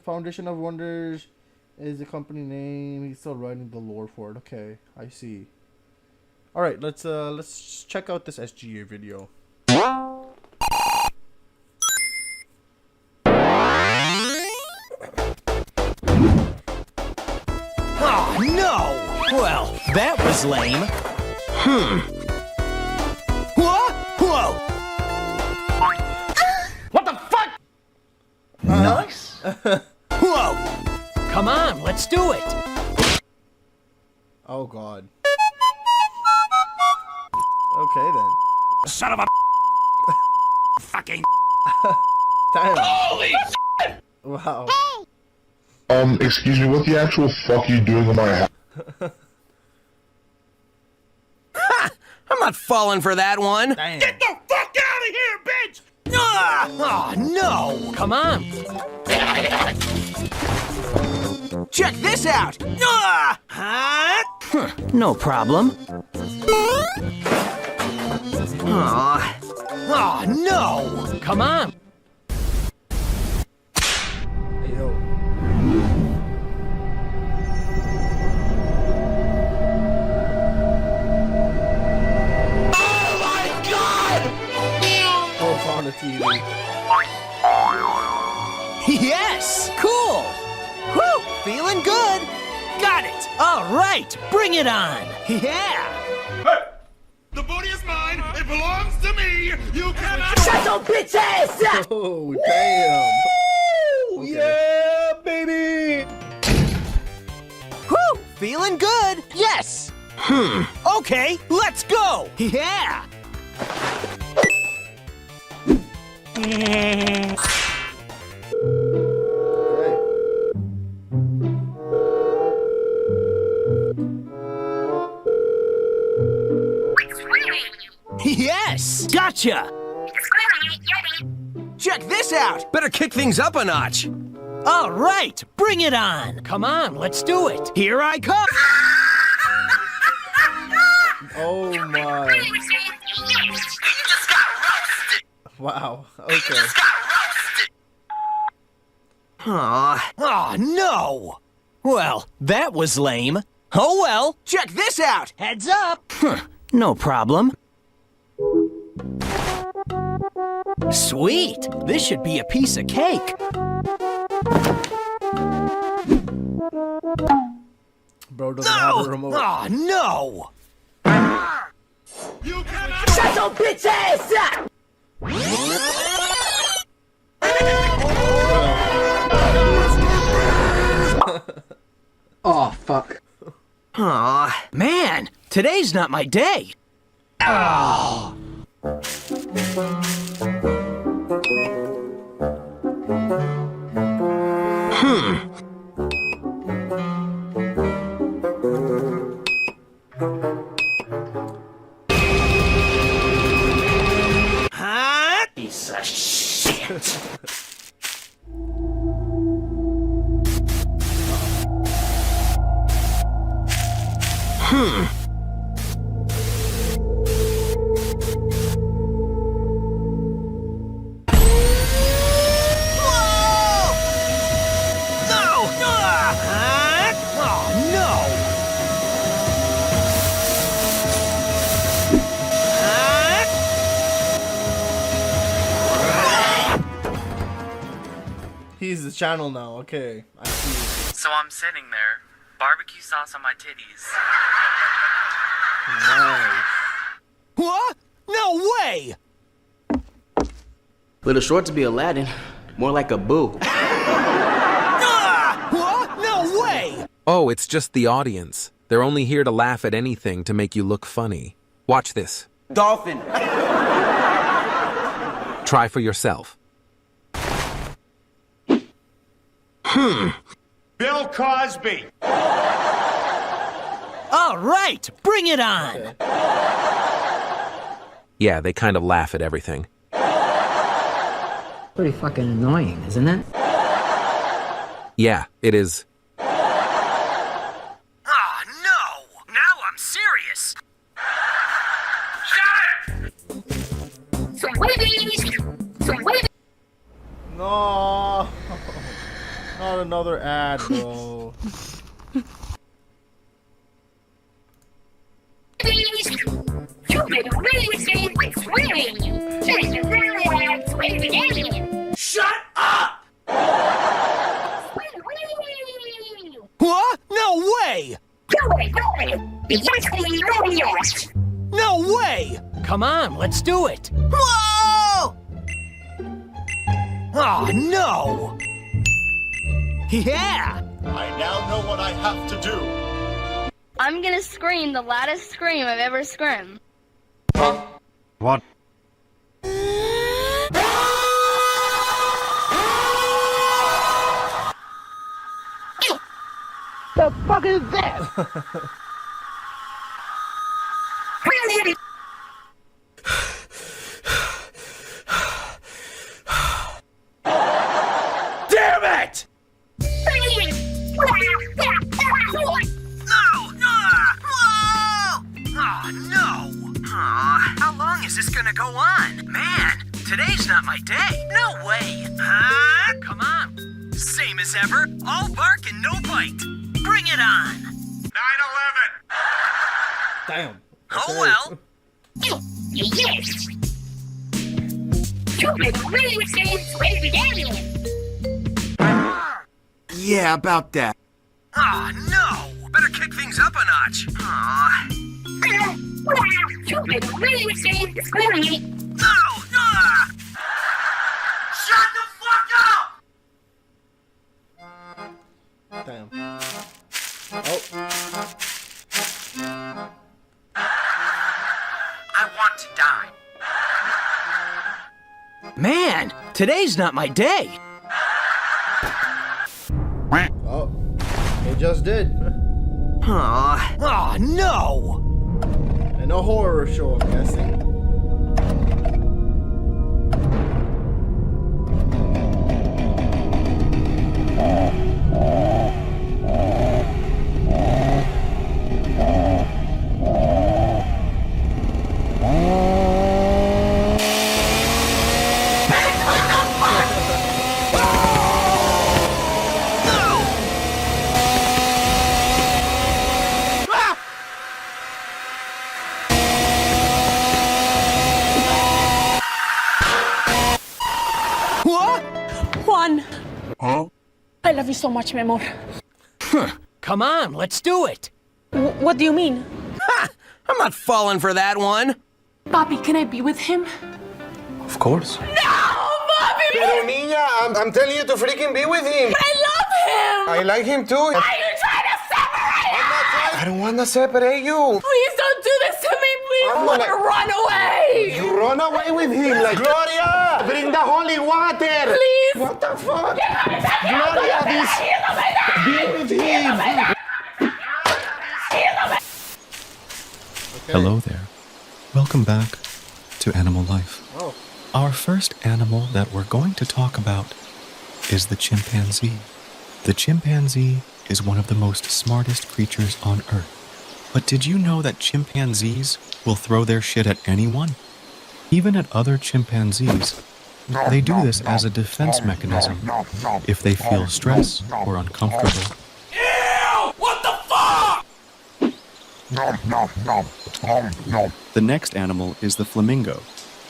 Foundation of Wonders is the company name. He's still writing the lore for it. Okay, I see. All right, let's check out this SGA video. Oh no! Well, that was lame. What? Whoa! What the fuck? Nice. Whoa! Come on, let's do it. Oh God. Okay then. Son of a fucking. Damn. Holy shit! Wow. Excuse me, what the actual fuck are you doing in my house? I'm not falling for that one. Damn. Get the fuck out of here, bitch! Oh no! Come on. Check this out. No problem. Oh no! Come on. Yes! Cool! Whew! Feeling good! Got it! All right, bring it on! Yeah! Hey! The booty is mine! It belongs to me! You cannot— Shut your bitch ass up! Oh, damn. Woo! Yeah, baby! Whew! Feeling good! Yes! Okay, let's go! Yeah! Yes! Gotcha! Check this out! Better kick things up a notch. All right, bring it on! Come on, let's do it! Here I come! Oh my. Wow. Okay. Aw, no! Well, that was lame. Oh well, check this out! Heads up! No problem. Sweet! This should be a piece of cake. Bro doesn't have a remote. Oh, no! You cannot— Shut your bitch ass up! Oh, fuck. Aw, man, today's not my day. Oh. Huh? Piece of shit. He's the channel now. Okay, I see. So I'm sitting there, barbecue sauce on my titties. Nice. What? No way! Little short to be Aladdin. More like a boo. What? No way! Oh, it's just the audience. They're only here to laugh at anything to make you look funny. Watch this. Dolphin. Try for yourself. Bill Cosby! All right, bring it on! Yeah, they kind of laugh at everything. Pretty fucking annoying, isn't it? Yeah, it is. Oh, no! Now I'm serious! No, not another ad, bro. Shut up! What? No way! No way! Come on, let's do it! Whoa! Oh, no! Yeah! I now know what I have to do. I'm gonna scream the loudest scream I've ever screamed. What? The fuck is that? Damn it! How long is this gonna go on? Man, today's not my day. No way. Huh? Come on. Same as ever. All bark and no bite. Bring it on. 9/11. Damn. Oh well. Yeah, about that. Oh, no! Better kick things up a notch. Aw. No! Shut the fuck up! Damn. I want to die. Man, today's not my day. Oh, it just did. Aw. Oh, no! And a horror show, I'm guessing. Juan, Huh? I love you so much, mi amor. Come on, let's do it. What do you mean? Ha! I'm not falling for that one. Bobby, can I be with him? Of course. No, Bobby! Pero niña, I'm telling you to freaking be with him. I love him! I like him too. Why are you trying to separate us? I don't want to separate you. Please don't do this to me, please! I want to run away! You run away with him like Gloria! Bring the holy water! Please! What the fuck? Gloria, be with him! Hello there. Welcome back to Animal Life. Oh. Our first animal that we're going to talk about is the chimpanzee. The chimpanzee is one of the most smartest creatures on Earth. But did you know that chimpanzees will throw their shit at anyone? Even at other chimpanzees. They do this as a defense mechanism if they feel stress or uncomfortable. The next animal is the flamingo.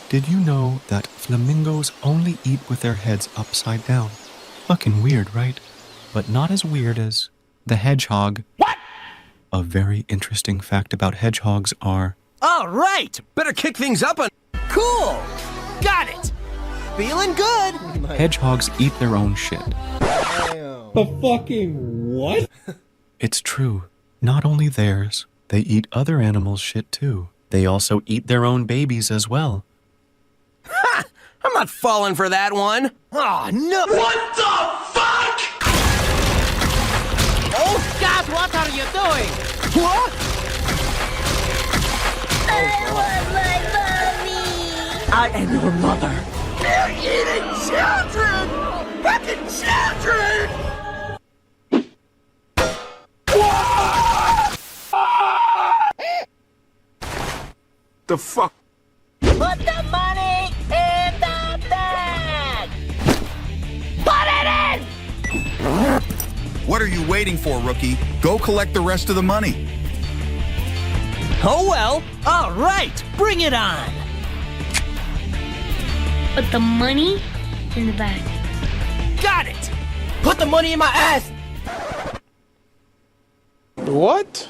Did you know that flamingos only eat with their heads upside down? Fucking weird, right? But not as weird as the hedgehog. What? A very interesting fact about hedgehogs are... All right, better kick things up a... Cool! Got it! Feeling good! Hedgehogs eat their own shit. The fucking what? It's true. Not only theirs, they eat other animals' shit too. They also eat their own babies as well. Ha! I'm not falling for that one. Oh, no! What the fuck? Oh, God, what are you doing? What? I want my mommy. I am your mother. They're eating children! Fucking children! The fuck? Put the money in the bag! Put it in! What are you waiting for, rookie? Go collect the rest of the money. Oh, well. All right, bring it on. Put the money in the bag. Got it. Put the money in my ass. What?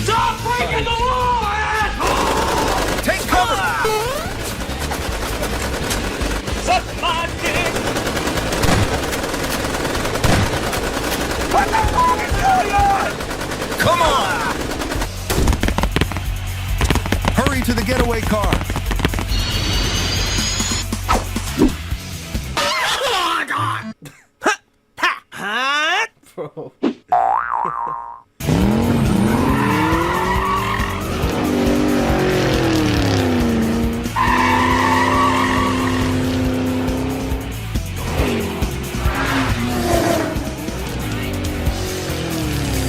Stop breaking the law, asshole! Take cover! Suck my dick! What the fuck is going on? Come on! Hurry to the getaway car. Oh, God! Huh? Bro.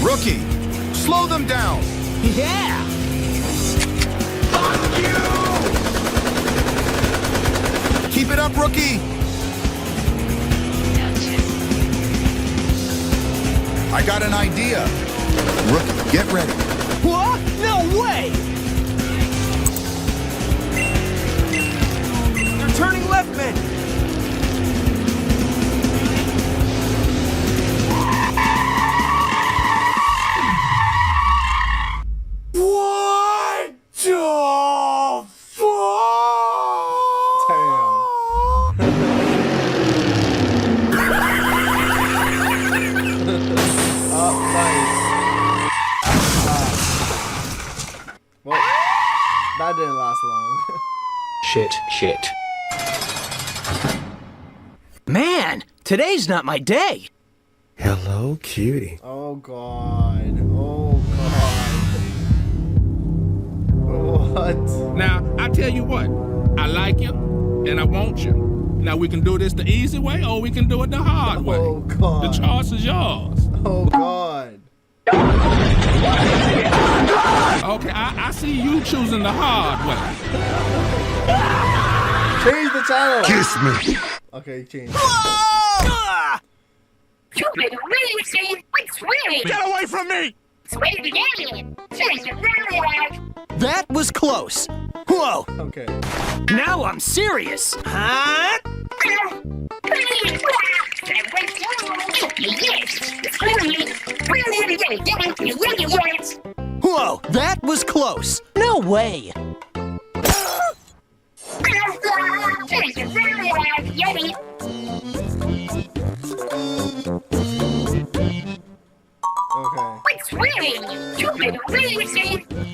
Rookie, slow them down. Yeah. Fuck you! Keep it up, rookie. I got an idea. Rookie, get ready. What? No way! They're turning left, man. last long. Shit. Man, today's not my day. Hello, cutie. Oh god. Oh god. What? Now, I tell you what, I like you, and I want you. Now, we can do this the easy way, or we can do it the hard way. Oh god. The choice is yours. Oh god. Okay, I see you choosing the hard way. Change the channel. Kiss me. Okay, change. Get away from me! That was close. Whoa. Okay. Now I'm serious. Huh? Whoa, that was close. No way.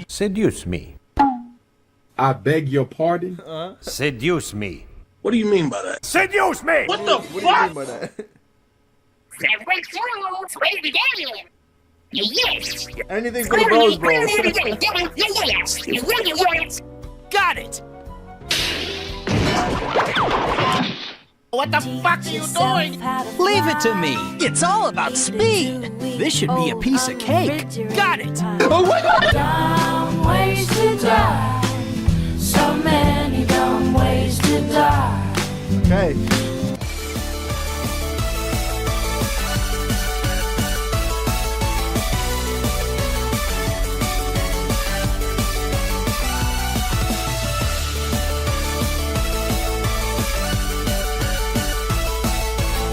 Seduce me. I beg your pardon? Seduce me. What do you mean by that? Seduce me! What the What do you fuck? mean by that? Anything for the bros, bro. Got it. What the fuck are you doing? Leave it to me. It's all about speed. This should be a piece of cake. Got it. Oh my god! Dumb ways to die. So many dumb ways to die. Okay.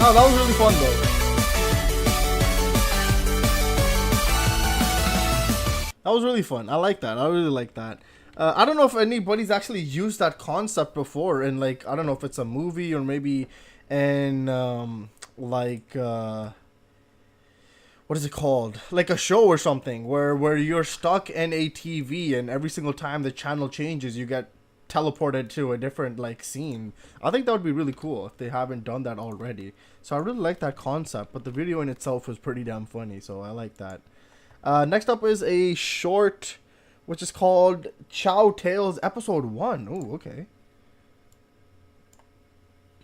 Oh, that was really fun though. That was really fun. I like that. I really like that. I don't know if anybody's actually used that concept before in, like, I don't know if it's a movie or maybe in what is it called? Like a show or something where you're stuck in a TV and every single time the channel changes you get teleported to a different like scene. I think that would be really cool if they haven't done that already. So I really like that concept, but the video in itself was pretty damn funny, so I like that. Next up is a short which is called Chow Tales Episode 1. Oh, okay.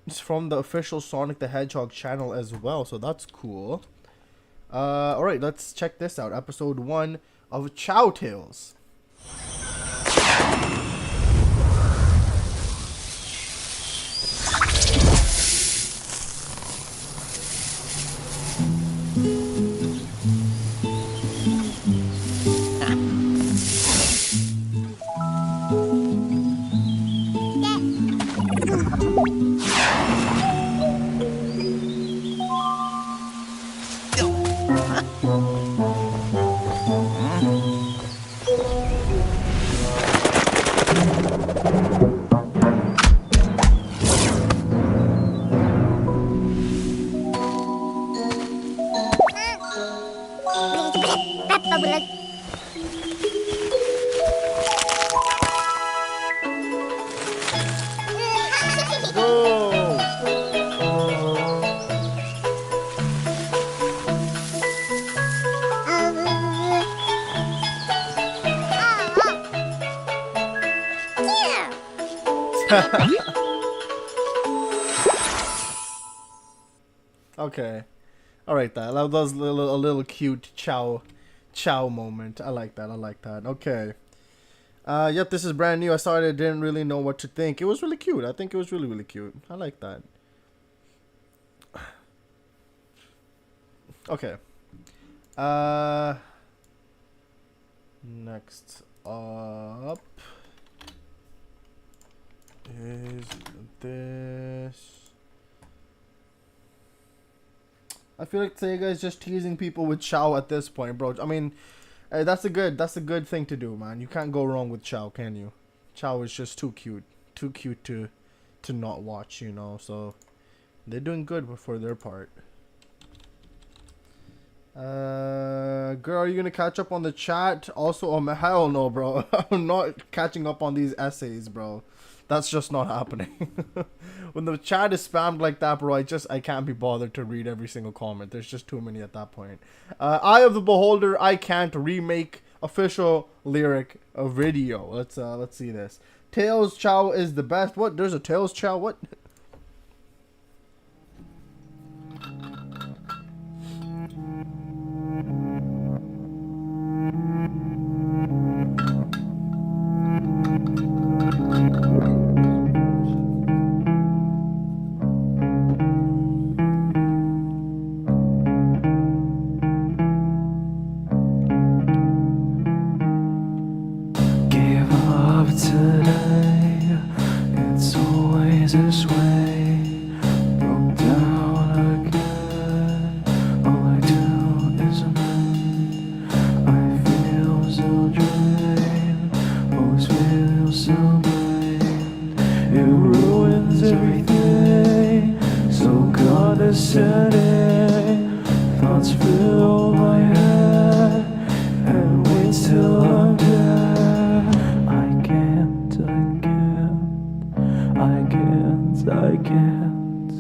It's from the official Sonic the Hedgehog channel as well, so that's cool. Alright, let's check this out. Episode 1 of Chow Tales. Okay. Alright, that was a little cute chow moment. I like that. Okay. Yep, this is brand new. I saw it, I didn't really know what to think. It was really cute. I think it was really cute. I like that. Okay. Next up is this. I feel like Sega is just teasing people with Chow at this point, bro. I mean, that's a good thing to do, man. You can't go wrong with Chow, can you? Chow is just too cute to not watch, you know. So they're doing good for their part. Girl, are you gonna catch up on the chat? Also, hell no, bro. I'm not catching up on these essays, bro. That's just not happening. When the chat is spammed like that, bro, I can't be bothered to read every single comment. There's just too many at that point. Eye of the Beholder, I Can't remake official lyric video. Let's see this. Tails Chow is the best. What? There's a Tails Chow? What? Give up today, it's always this way. Broke down again, all I do is amend. I feel so drained, always feel so blind. It ruins everything, so condescending. Thoughts fill my head, and wait till I'm dead. I can't.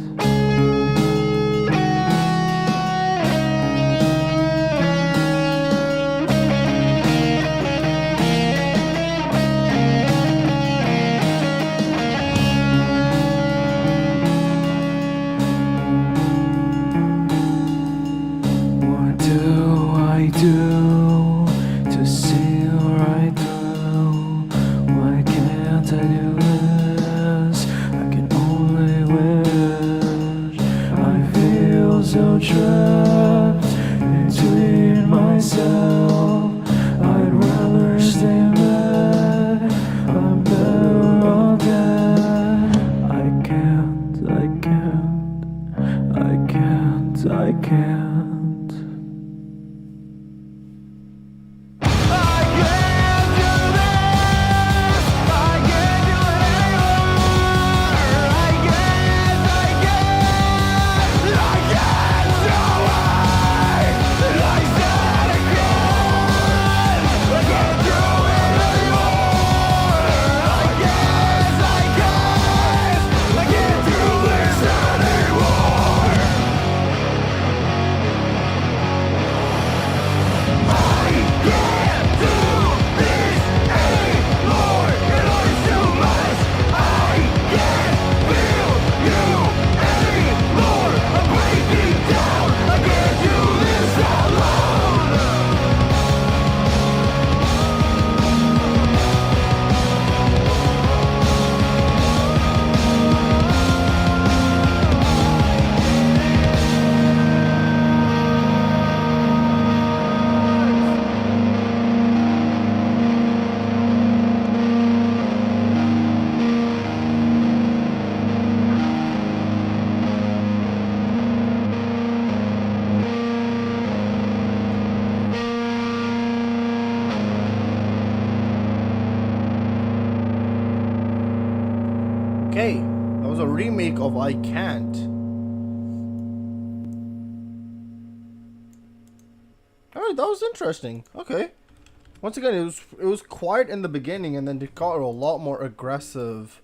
What do I do to see right through? Why can't I do this? I can only wish. I feel so trapped between myself. I'd rather stay mad. I'm better all dead. I can't. I can't. Okay, that was a remake of I Can't. Alright, that was interesting. Okay. Once again, it was quiet in the beginning, and then it got a lot more aggressive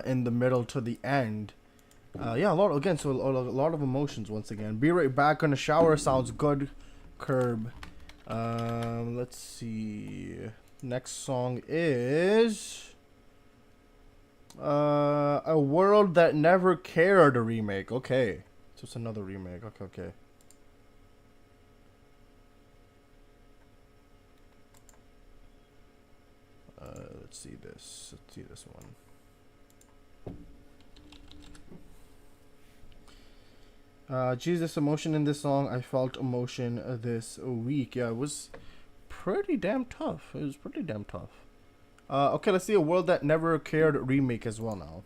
in the middle to the end. Yeah, a lot of emotions once again. Be right back on the shower. Sounds good, Curb. Let's see. Next song is A World That Never Cared, a remake. Okay, so it's another remake. Okay. Let's see this one. Jesus, emotion in this song. I felt emotion this week. Yeah, it was pretty damn tough. Okay, let's see A World That Never Cared remake as well now.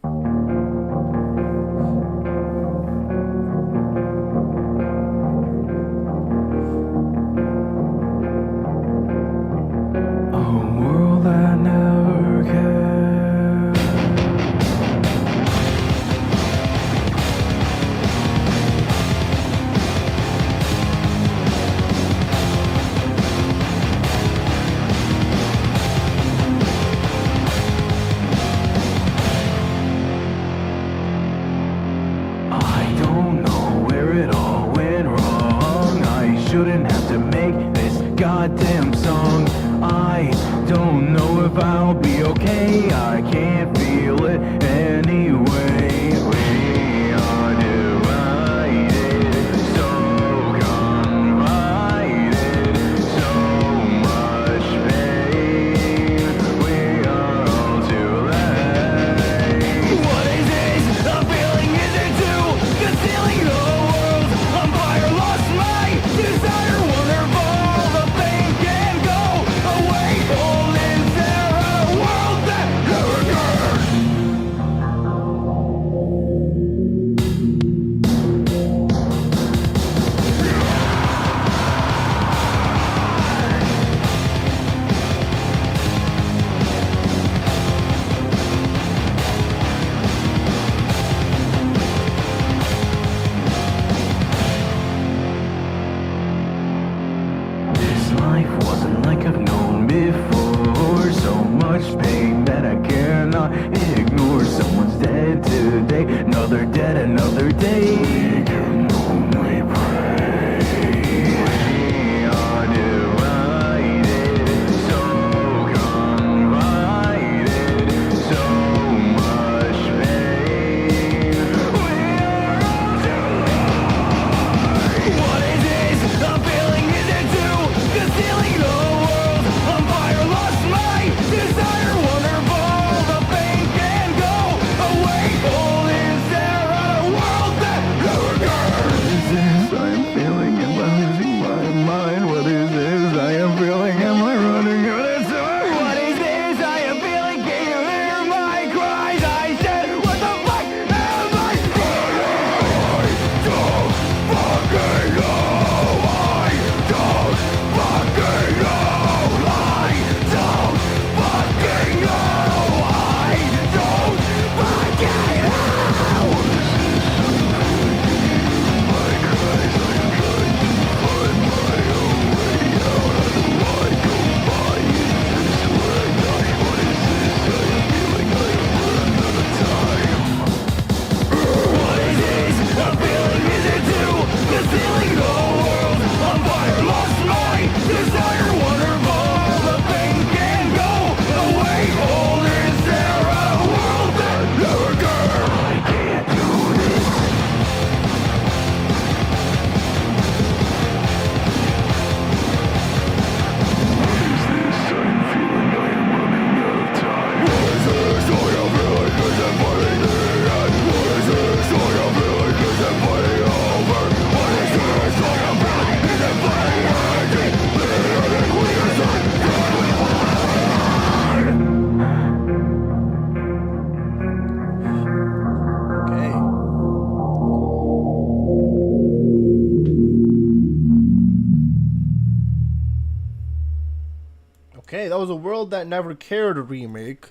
Okay, that was A World That Never Cared remake.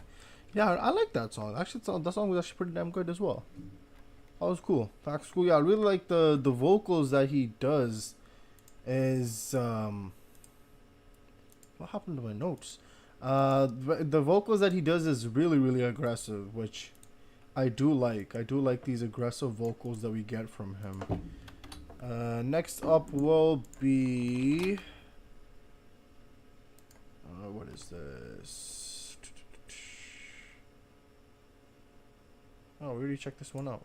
Yeah, I like that song. Actually, that song was actually pretty damn good as well. That was cool. That was cool. Yeah, I really like the vocals that he does. Is what happened to my notes? The vocals that he does is really aggressive, which I do like. I do like these aggressive vocals that we get from him. Next up will be what is this? Oh, we already checked this one out.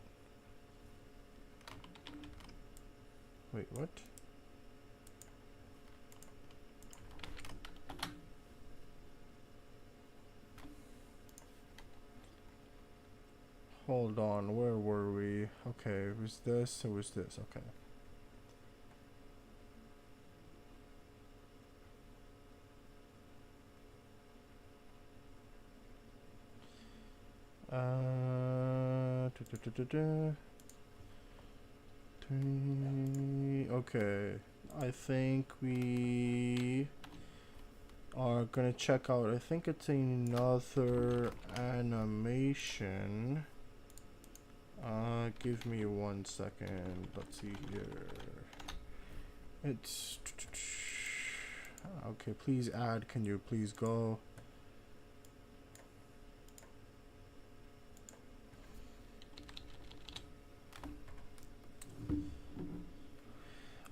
Wait, what? Hold on, where were we? Okay, it was this, okay. Okay, I think we are gonna check out, I think it's another animation. Give me 1 second. Let's see here. It's okay. Please add. Can you please go?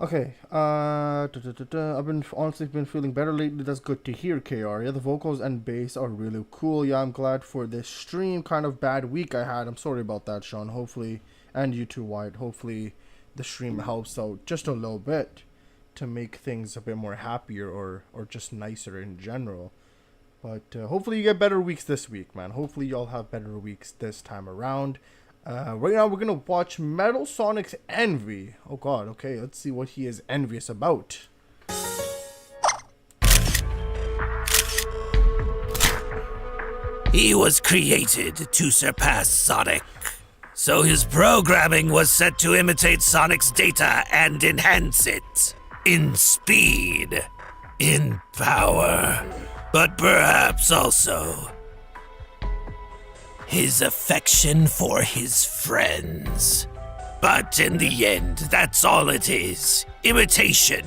Okay. I've been honestly feeling better lately. That's good to hear, KR. Yeah, the vocals and bass are really cool. Yeah, I'm glad for this stream. Kind of bad week I had. I'm sorry about that, Sean. Hopefully, and you too, White. Hopefully, the stream helps out just a little bit to make things a bit more happier or just nicer in general. But hopefully you get better weeks this week, man. Hopefully y'all have better weeks this time around. Right now we're gonna watch Metal Sonic's Envy. Oh god, okay, let's see what he is envious about. He was created to surpass Sonic, so his programming was set to imitate Sonic's data and enhance it. In speed, in power, but perhaps also his affection for his friends. But in the end, that's all it is. Imitation.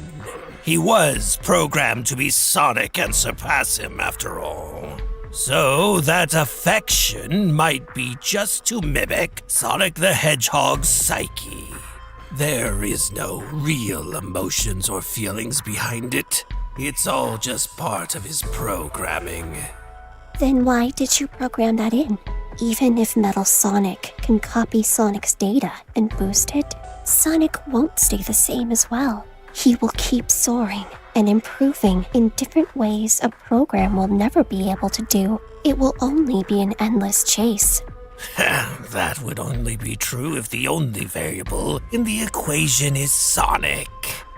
He was programmed to be Sonic and surpass him after all. So that affection might be just to mimic Sonic the Hedgehog's psyche. There is no real emotions or feelings behind it. It's all just part of his programming. Then why did you program that in? Even if Metal Sonic can copy Sonic's data and boost it, Sonic won't stay the same as well. He will keep soaring and improving in different ways a program will never be able to do. It will only be an endless chase. That would only be true if the only variable in the equation is Sonic.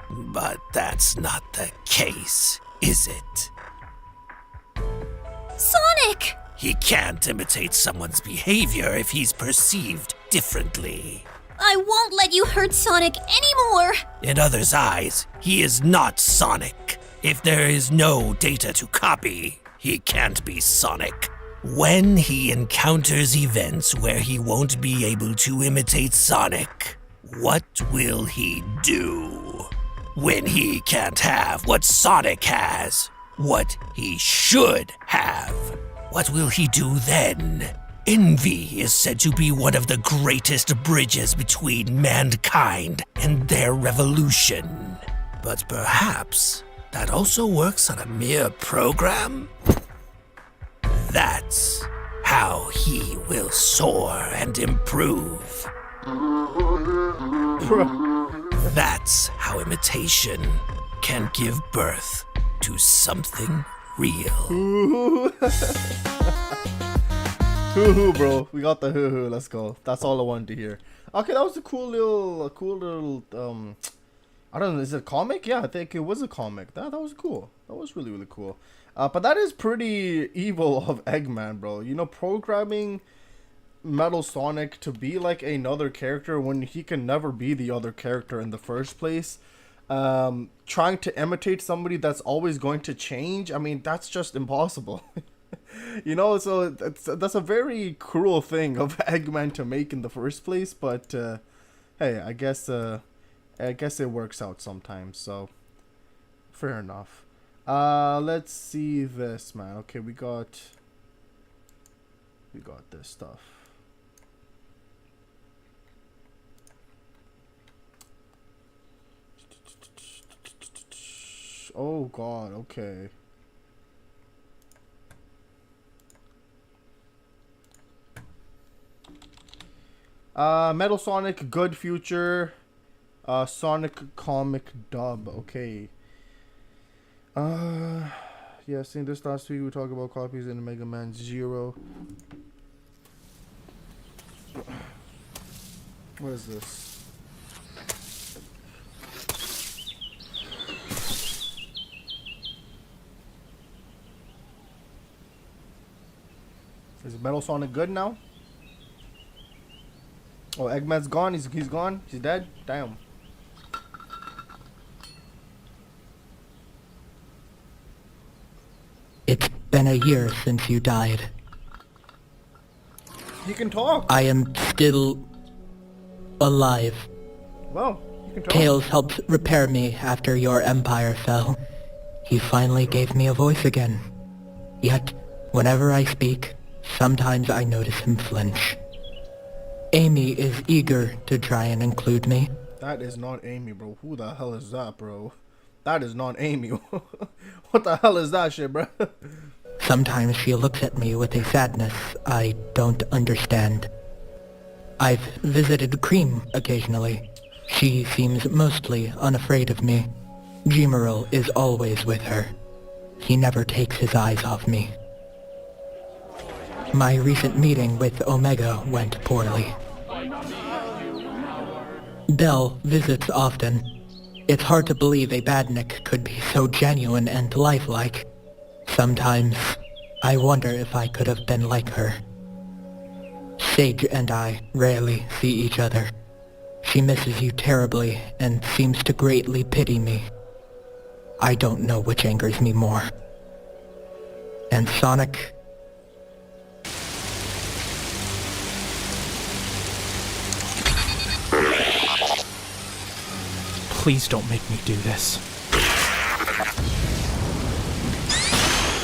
But that's not the case, is it? Sonic! He can't imitate someone's behavior if he's perceived differently. I won't let you hurt Sonic anymore! In others' eyes, he is not Sonic. If there is no data to copy, he can't be Sonic. When he encounters events where he won't be able to imitate Sonic, what will he do? When he can't have what Sonic has, what he should have, what will he do then? Envy is said to be one of the greatest bridges between mankind and their revolution. But perhaps that also works on a mere program? That's how he will soar and improve. That's how imitation can give birth to something real. Hoo-hoo, bro. We got the hoo-hoo. Let's go. That's all I wanted to hear. Okay, that was a cool little, I don't know, is it a comic? Yeah, I think it was a comic. That was cool. That was really cool. But that is pretty evil of Eggman, bro. You know, programming Metal Sonic to be like another character when he can never be the other character in the first place. trying to imitate somebody that's always going to change, I mean, that's just impossible. You know, so that's a very cruel thing of Eggman to make in the first place, but hey, I guess it works out sometimes, so fair enough. Let's see this, man. Okay, we got this stuff. Oh god, okay. Metal Sonic, good future. Sonic comic dub. Okay. Yeah, seeing this last week, we talked about copies in Mega Man Zero. What is this? Is Metal Sonic good now? Oh, Eggman's gone. He's gone. He's dead. Damn. It's been a year since you died. You can talk. I am still alive. Well, you can talk. Tails helped repair me after your empire fell. He finally gave me a voice again. Yet, whenever I speak, sometimes I notice him flinch. Amy is eager to try and include me. That is not Amy, bro. Who the hell is that, bro? That is not Amy. What the hell is that shit, bro? Sometimes she looks at me with a sadness I don't understand. I've visited Cream occasionally. She seems mostly unafraid of me. Gemerl is always with her. He never takes his eyes off me. My recent meeting with Omega went poorly. Bell visits often. It's hard to believe a Badnik could be so genuine and lifelike. Sometimes, I wonder if I could have been like her. Sage and I rarely see each other. She misses you terribly and seems to greatly pity me. I don't know which angers me more. And Sonic... Please don't make me do this.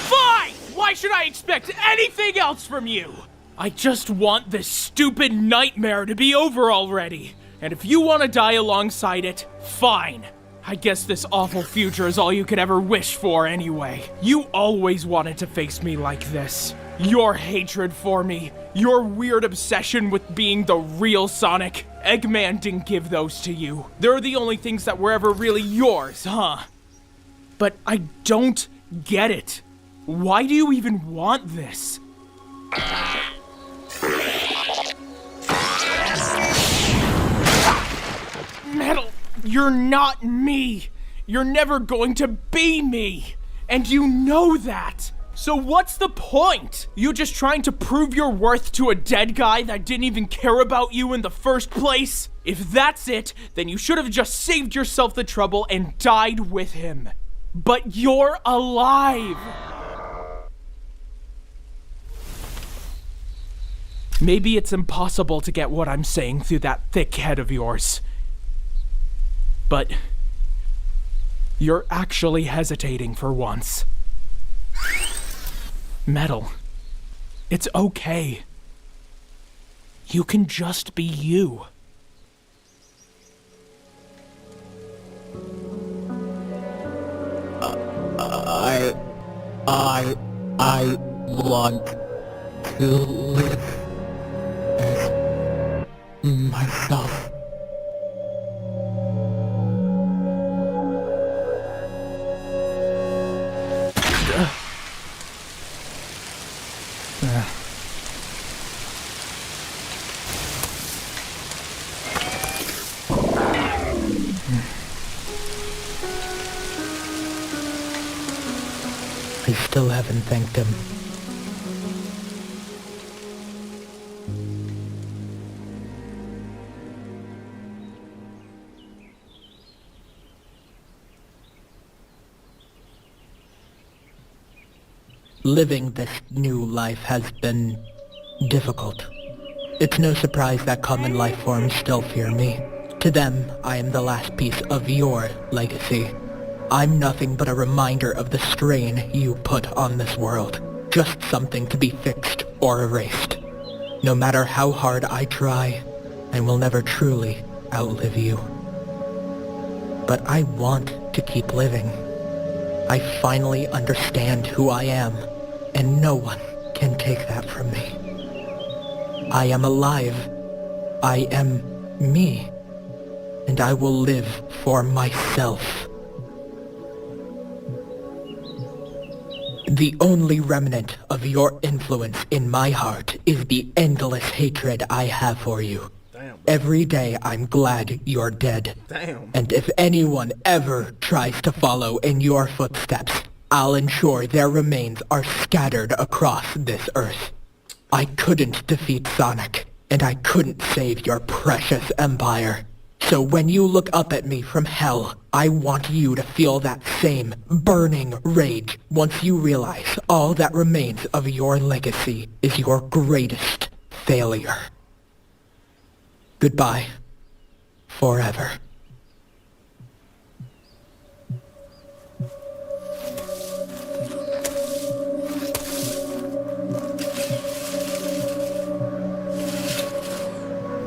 Fine! Why should I expect anything else from you? I just want this stupid nightmare to be over already. And if you want to die alongside it, fine. I guess this awful future is all you could ever wish for anyway. You always wanted to face me like this. Your hatred for me, your weird obsession with being the real Sonic, Eggman didn't give those to you. They're the only things that were ever really yours, huh? But I don't get it. Why do you even want this? Metal, you're not me. You're never going to be me. And you know that. So what's the point? You just trying to prove your worth to a dead guy that didn't even care about you in the first place? If that's it, then you should have just saved yourself the trouble and died with him. But you're alive! Maybe it's impossible to get what I'm saying through that thick head of yours. But you're actually hesitating for once. Metal, it's okay. You can just be you. I want to live as myself. I still haven't thanked him. Living this new life has been difficult. It's no surprise that common life forms still fear me. To them, I am the last piece of your legacy. I'm nothing but a reminder of the strain you put on this world. Just something to be fixed or erased. No matter how hard I try, I will never truly outlive you. But I want to keep living. I finally understand who I am, and no one can take that from me. I am alive. I am me. And I will live for myself. The only remnant of your influence in my heart is the endless hatred I have for you. Damn. Every day I'm glad you're dead. Damn. And if anyone ever tries to follow in your footsteps, I'll ensure their remains are scattered across this earth. I couldn't defeat Sonic, and I couldn't save your precious empire. So when you look up at me from hell, I want you to feel that same burning rage once you realize all that remains of your legacy is your greatest failure. Goodbye. Forever.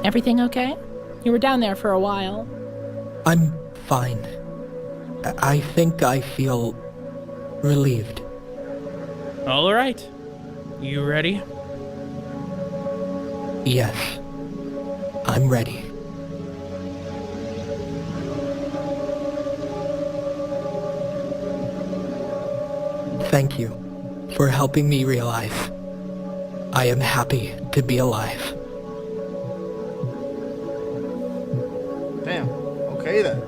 Everything okay? You were down there for a while. I'm fine. I think I feel relieved. All right. You ready? Yes. I'm ready. Thank you for helping me realize I am happy to be alive. Damn. Okay then.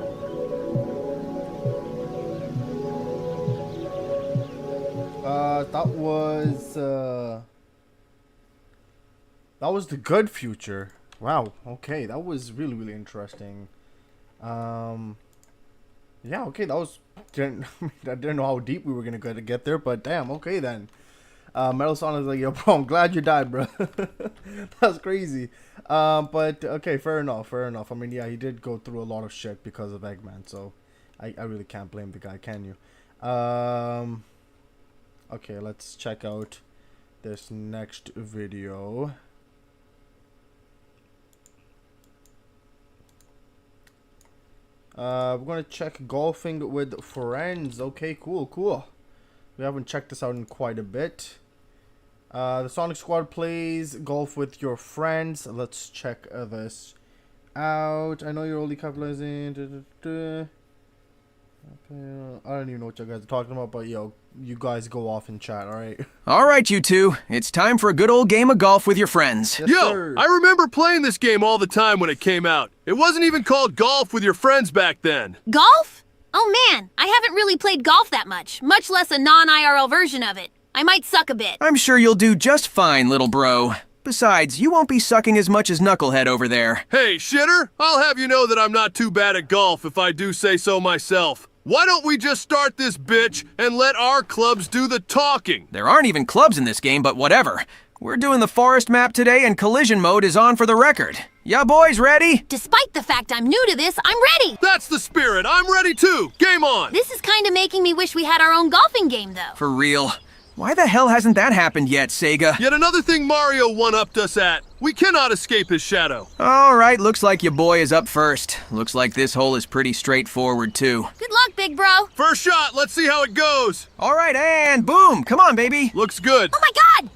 That was the good future. Wow. Okay, that was really, really interesting. Yeah. Okay, that was. I didn't know how deep we were gonna get there, but damn. Okay then. Metal Sonic's like, yo, bro, I'm glad you died, bro. That's crazy. But okay, fair enough. I mean, yeah, he did go through a lot of shit because of Eggman, so I really can't blame the guy, can you? Okay, let's check out this next video. We're gonna check golfing with friends. Okay, cool. We haven't checked this out in quite a bit. The Sonic Squad plays golf with your friends. Let's check this out. I know you're only capitalizing. I don't even know what you guys are talking about, but yo, you guys go off in chat, alright? Alright, you two. It's time for a good old game of golf with your friends. Yes, Yo, sir. I remember playing this game all the time when it came out. It wasn't even called golf with your friends back then. Golf? Oh man, I haven't really played golf that much less a non-IRL version of it. I might suck a bit. I'm sure you'll do just fine, little bro. Besides, you won't be sucking as much as Knucklehead over there. Hey, shitter, I'll have you know that I'm not too bad at golf if I do say so myself. Why don't we just start this bitch and let our clubs do the talking? There aren't even clubs in this game, but whatever. We're doing the forest map today and collision mode is on for the record. Ya boys ready? Despite the fact I'm new to this, I'm ready! That's the spirit, I'm ready too! Game on! This is kinda making me wish we had our own golfing game, though. For real. Why the hell hasn't that happened yet, Sega? Yet another thing Mario one-upped us at. We cannot escape his shadow. Alright, looks like your boy is up first. Looks like this hole is pretty straightforward, too. Good luck, big bro! First shot, let's see how it goes. Alright, and boom! Come on, baby! Looks good. Oh my god!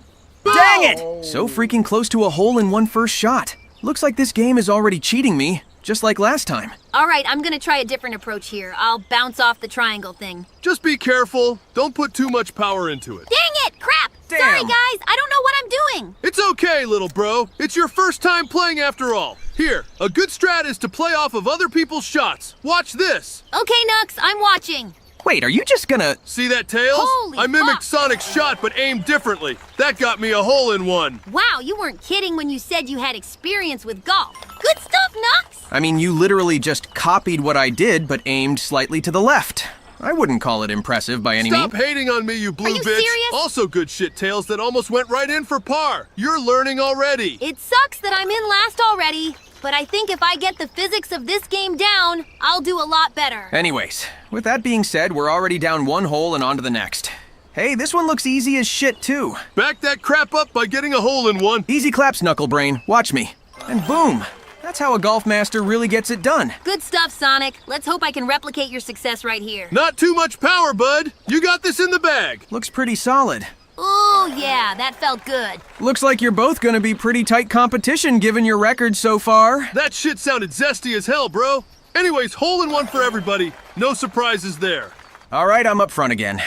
Dang it! So freaking close to a hole in one first shot. Looks like this game is already cheating me, just like last time. Alright, I'm gonna try a different approach here. I'll bounce off the triangle thing. Just be careful. Don't put too much power into it. Dang it! Crap! Damn. Sorry, guys. I don't know what I'm doing. It's okay, little bro. It's your first time playing after all. Here, a good strat is to play off of other people's shots. Watch this. Okay, Nux, I'm watching. Wait, are you just gonna... See that, Tails? Holy I mimicked fuck. Sonic's shot but aimed differently. That got me a hole in one. Wow, you weren't kidding when you said you had experience with golf. Good stuff, Nux. I mean, you literally just copied what I did, but aimed slightly to the left. I wouldn't call it impressive by any means. Stop hating on me, you blue Are you bitch. serious? Also good shit, Tails, that almost went right in for par. You're learning already. It sucks that I'm in last already, but I think if I get the physics of this game down, I'll do a lot better. Anyways, with that being said, we're already down one hole and on to the next. Hey, this one looks easy as shit, too. Back that crap up by getting a hole in one. Easy claps, Knucklebrain. Watch me. And boom! That's how a golf master really gets it done. Good stuff, Sonic. Let's hope I can replicate your success right here. Not too much power, bud. You got this in the bag. Looks pretty solid. Oh, yeah, that felt good. Looks like you're both gonna be pretty tight competition given your record so far. That shit sounded zesty as hell, bro. Anyways, hole in one for everybody. No surprises there. All right, I'm up front again.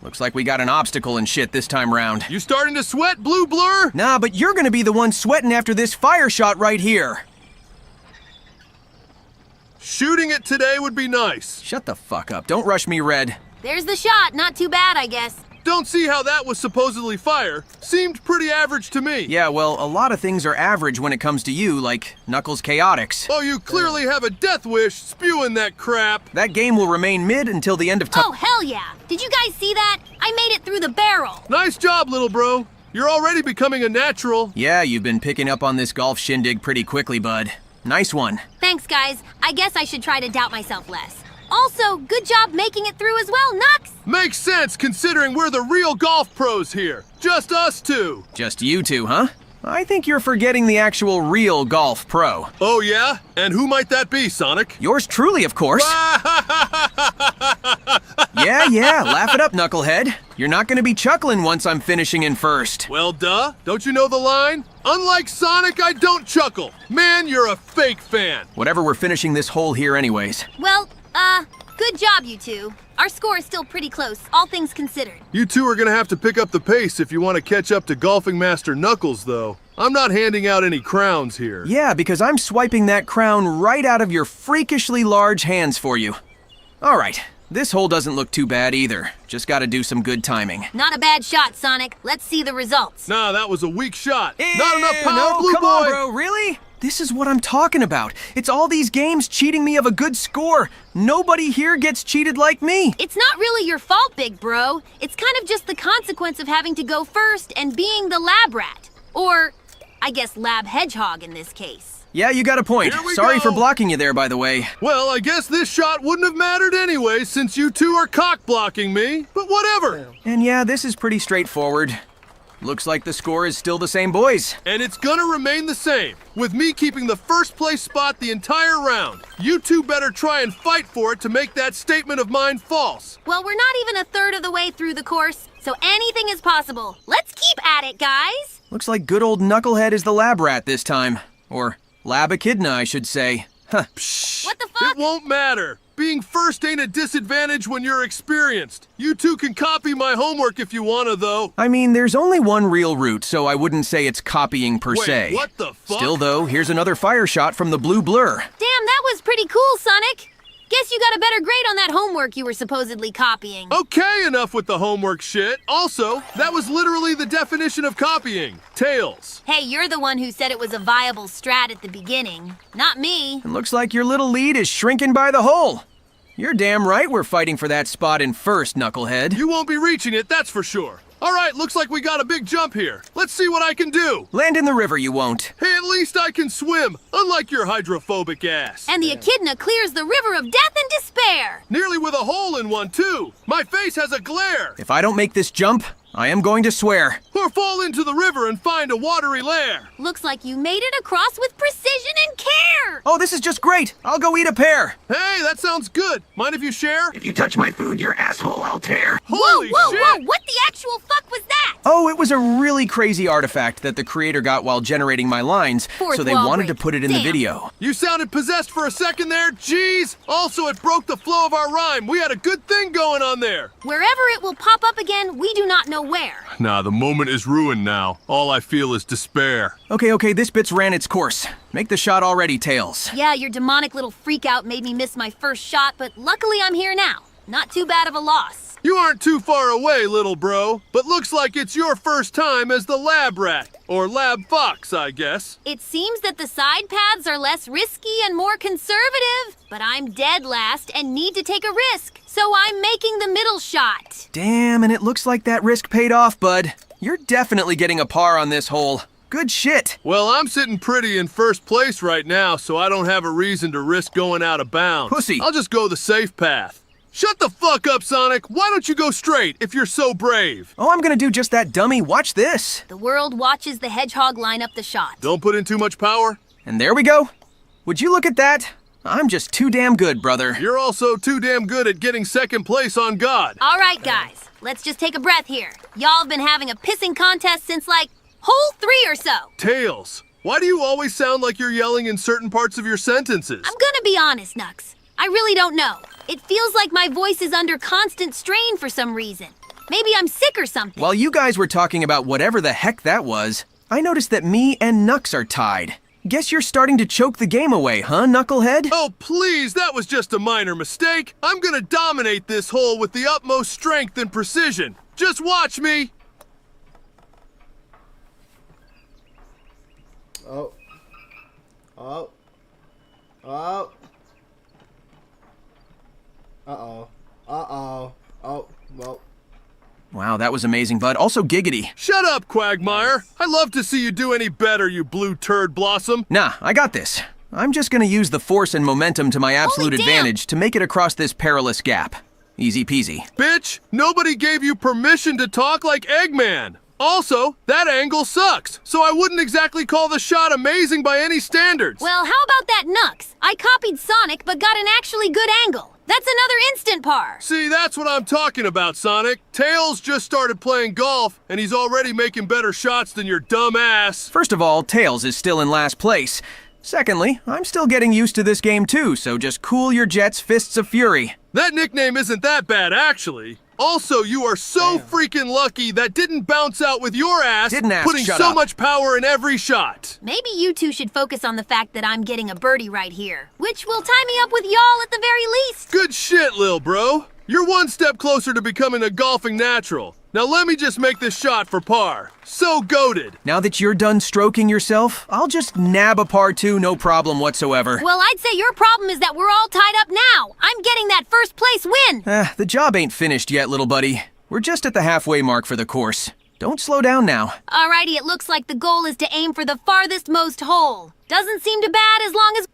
Looks like we got an obstacle and shit this time round. You starting to sweat, Blue Blur? Nah, but you're gonna be the one sweating after this fire shot right here. Shooting it today would be nice. Shut the fuck up. Don't rush me, Red. There's the shot. Not too bad, I guess. Don't see how that was supposedly fire. Seemed pretty average to me. Yeah, well, a lot of things are average when it comes to you, like Knuckles Chaotix. Oh, you clearly have a death wish spewing that crap. That game will remain mid until the end of time. Oh, hell yeah. Did you guys see that? I made it through the barrel. Nice job, little bro. You're already becoming a natural. Yeah, you've been picking up on this golf shindig pretty quickly, bud. Nice one. Thanks, guys. I guess I should try to doubt myself less. Also, good job making it through as well, Nux! Makes sense considering we're the real golf pros here. Just us two. Just you two, huh? I think you're forgetting the actual real golf pro. Oh, yeah? And who might that be, Sonic? Yours truly, of course. Yeah, laugh it up, Knucklehead. You're not gonna be chuckling once I'm finishing in first. Well, duh. Don't you know the line? Unlike Sonic, I don't chuckle. Man, you're a fake fan. Whatever, we're finishing this hole here anyways. Well, good job, you two. Our score is still pretty close, all things considered. You two are gonna have to pick up the pace if you want to catch up to Golfing Master Knuckles, though. I'm not handing out any crowns here. Yeah, because I'm swiping that crown right out of your freakishly large hands for you. All right, this hole doesn't look too bad either. Just gotta do some good timing. Not a bad shot, Sonic. Let's see the results. Nah, that was a weak shot. Ew, Not enough power, no, Blue come Boy. on, bro, really? This is what I'm talking about. It's all these games cheating me of a good score. Nobody here gets cheated like me. It's not really your fault, big bro. It's kind of just the consequence of having to go first and being the lab rat. Or, I guess lab hedgehog in this case. Yeah, you got a point. Here we Sorry go. for blocking you there, by the way. Well, I guess this shot wouldn't have mattered anyway since you two are cock blocking me, but whatever. And yeah, this is pretty straightforward. Looks like the score is still the same, boys. And it's gonna remain the same, with me keeping the first place spot the entire round. You two better try and fight for it to make that statement of mine false. Well, we're not even a third of the way through the course, so anything is possible. Let's keep at it, guys. Looks like good old Knucklehead is the lab rat this time. Or lab echidna, I should say. Huh. What the fuck? It won't matter. Being first ain't a disadvantage when you're experienced. You two can copy my homework if you wanna, though. I mean, there's only one real route, so I wouldn't say it's copying per Wait, se. what the fuck? Still, though, here's another fire shot from the Blue Blur. Damn, that was pretty cool, Sonic. Guess you got a better grade on that homework you were supposedly copying. Okay, enough with the homework shit. Also, that was literally the definition of copying. Tails. Hey, you're the one who said it was a viable strat at the beginning. Not me. And looks like your little lead is shrinking by the hole. You're damn right we're fighting for that spot in first, Knucklehead. You won't be reaching it, that's for sure. All right, looks like we got a big jump here. Let's see what I can do. Land in the river, you won't. Hey, at least I can swim, unlike your hydrophobic ass. And the echidna clears the river of death and despair. Nearly with a hole in one, too. My face has a glare. If I don't make this jump, I am going to swear. Or fall into the river and find a watery lair. Looks like you made it across with precision and care. Oh, this is just great. I'll go eat a pear. Hey, that sounds good. Mind if you share? If you touch my food, your asshole I'll tear. Holy whoa, shit! whoa, what the actual fuck was that? Oh, it was a really crazy artifact that the creator got while generating my lines, Fourth so they wall wanted break. to put it in the Damn. video. You sounded possessed for a second there, jeez. Also, it broke the flow of our rhyme. We had a good thing going on there. Wherever it will pop up again, we do not know where. Nah, the moment is ruined now. All I feel is despair. Okay, this bit's ran its course. Make the shot already, Tails. Yeah, your demonic little freakout made me miss my first shot, but luckily I'm here now. Not too bad of a loss. You aren't too far away, little bro, but looks like it's your first time as the lab rat. Or lab fox, I guess. It seems that the side paths are less risky and more conservative, but I'm dead last and need to take a risk. So So I'm making the middle shot. Damn, and it looks like that risk paid off, bud. You're definitely getting a par on this hole. Good shit. Well, I'm sitting pretty in first place right now, so I don't have a reason to risk going out of bounds. Pussy. I'll just go the safe path. Shut the fuck up, Sonic. Why don't you go straight if you're so brave? Oh, I'm gonna do just that, dummy. Watch this. The world watches the hedgehog line up the shot. Don't put in too much power. And there we go. Would you look at that? I'm just too damn good, brother. You're also too damn good at getting second place on God. All right, guys. Let's just take a breath here. Y'all have been having a pissing contest since, like, hole 3 or so. Tails, why do you always sound like you're yelling in certain parts of your sentences? I'm gonna be honest, Nux. I really don't know. It feels like my voice is under constant strain for some reason. Maybe I'm sick or something. While you guys were talking about whatever the heck that was, I noticed that me and Nux are tied. Guess you're starting to choke the game away, huh, Knucklehead? Oh, please, that was just a minor mistake. I'm gonna dominate this hole with the utmost strength and precision. Just watch me. Oh. Oh. Oh. Uh-oh. Uh-oh. Oh, well. Wow, that was amazing, bud. Also giggity. Shut up, Quagmire. I'd love to see you do any better, you blue turd blossom. Nah, I got this. I'm just gonna use the force and momentum to my absolute advantage to make it across this perilous gap. Easy peasy. Bitch, nobody gave you permission to talk like Eggman. Also, that angle sucks, so I wouldn't exactly call the shot amazing by any standards. Well, how about that Nux? I copied Sonic, but got an actually good angle. That's another instant par. See, that's what I'm talking about, Sonic. Tails just started playing golf, and he's already making better shots than your dumb ass. First of all, Tails is still in last place. Secondly, I'm still getting used to this game too, so just cool your jets, fists of fury. That nickname isn't that bad, actually. Also, you are so freaking lucky that didn't bounce out with your ass, putting so much power in every shot. Maybe you two should focus on the fact that I'm getting a birdie right here, which will tie me up with y'all at the very least. Good shit, lil bro. You're one step closer to becoming a golfing natural. Now let me just make this shot for par. So goated. Now that you're done stroking yourself, I'll just nab a par 2, no problem whatsoever. Well, I'd say your problem is that we're all tied up now. I'm getting that first place win. The job ain't finished yet, little buddy. We're just at the halfway mark for the course. Don't slow down now. Alrighty, it looks like the goal is to aim for the farthest most hole. Doesn't seem too bad as long as...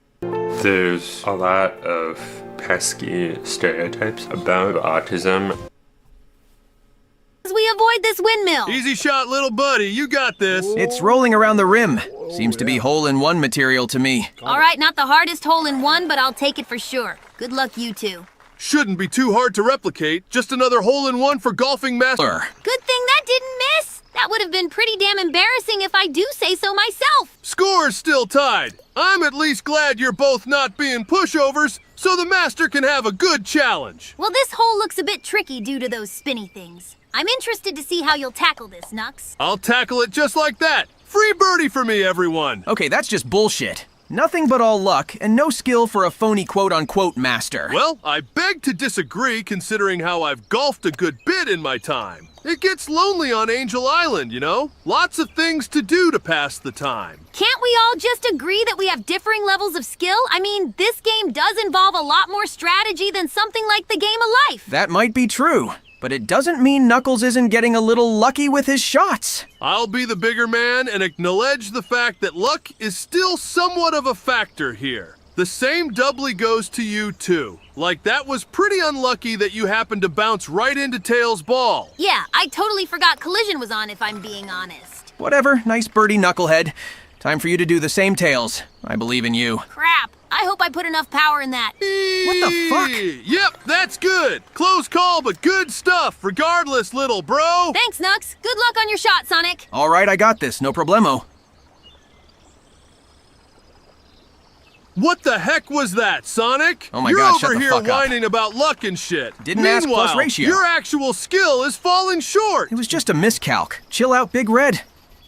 There's a lot of pesky stereotypes about autism. We avoid this windmill. Easy shot, little buddy. You got this. It's rolling around the rim. Seems to be hole-in-one material to me. All right, not the hardest hole in one, but I'll take it for sure. Good luck, you two. Shouldn't be too hard to replicate. Just another hole-in-one for golfing master. Good thing that didn't miss. That would have been pretty damn embarrassing if I do say so myself. Score's still tied. I'm at least glad you're both not being pushovers, so the master can have a good challenge. Well, this hole looks a bit tricky due to those spinny things. I'm interested to see how you'll tackle this, Nux. I'll tackle it just like that. Free birdie for me, everyone. Okay, that's just bullshit. Nothing but all luck and no skill for a phony quote-unquote master. Well, I beg to disagree considering how I've golfed a good bit in my time. It gets lonely on Angel Island, you know? Lots of things to do to pass the time. Can't we all just agree that we have differing levels of skill? I mean, this game does involve a lot more strategy than something like the game of life. That might be true. But it doesn't mean Knuckles isn't getting a little lucky with his shots. I'll be the bigger man and acknowledge the fact that luck is still somewhat of a factor here. The same doubly goes to you too. Like that was pretty unlucky that you happened to bounce right into Tails' ball. Yeah, I totally forgot Collision was on if I'm being honest. Whatever, nice birdie, Knucklehead. Time for you to do the same, Tails. I believe in you. Crap, I hope I put enough power in that. What the fuck? Yep, that's good. Close call, but good stuff, regardless, little bro. Thanks, Nux. Good luck on your shot, Sonic. All right, I got this. No problemo. What the heck was that, Sonic? Oh my You're God, shut over the here fuck up. whining about luck and shit. Didn't ask Meanwhile, plus ratio. your actual skill is falling short. It was just a miscalc. Chill out, Big Red.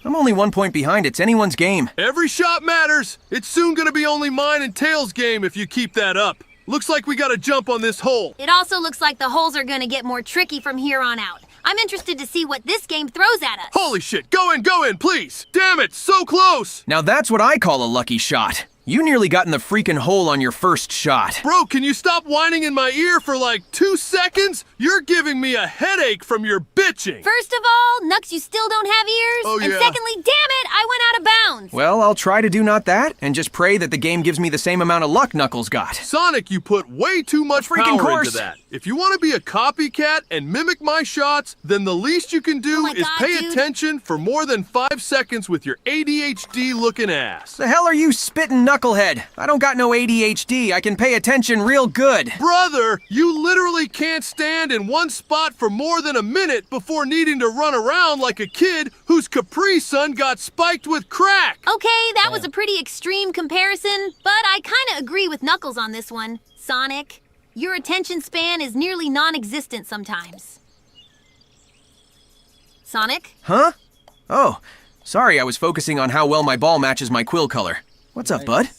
I'm only 1 point behind. It's anyone's game. Every shot matters. It's soon gonna be only mine and Tails' game if you keep that up. Looks like we gotta jump on this hole. It also looks like the holes are gonna get more tricky from here on out. I'm interested to see what this game throws at us. Holy shit, go in, please. Damn it, so close. Now that's what I call a lucky shot. You nearly got in the freaking hole on your first shot. Bro, can you stop whining in my ear for like 2 seconds? You're giving me a headache from your bitching. First of all, Nux, you still don't have ears. Oh, and yeah. secondly, damn it, I went out of bounds. Well, I'll try to do not that, and just pray that the game gives me the same amount of luck Knuckles got. Sonic, you put way too much freaking power course. into that. If you want to be a copycat and mimic my shots, then the least you can do is pay attention for more than 5 seconds with your ADHD-looking ass. The hell are you spitting, knucklehead? I don't got no ADHD. I can pay attention real good. Brother, you literally can't stand in one spot for more than a minute before needing to run around like a kid whose Capri Sun got spiked with crack. Okay, that was a pretty extreme comparison, but I kinda agree with Knuckles on this one. Sonic, your attention span is nearly non-existent sometimes. Sonic? Huh? Oh, sorry, I was focusing on how well my ball matches my quill color. What's up, bud?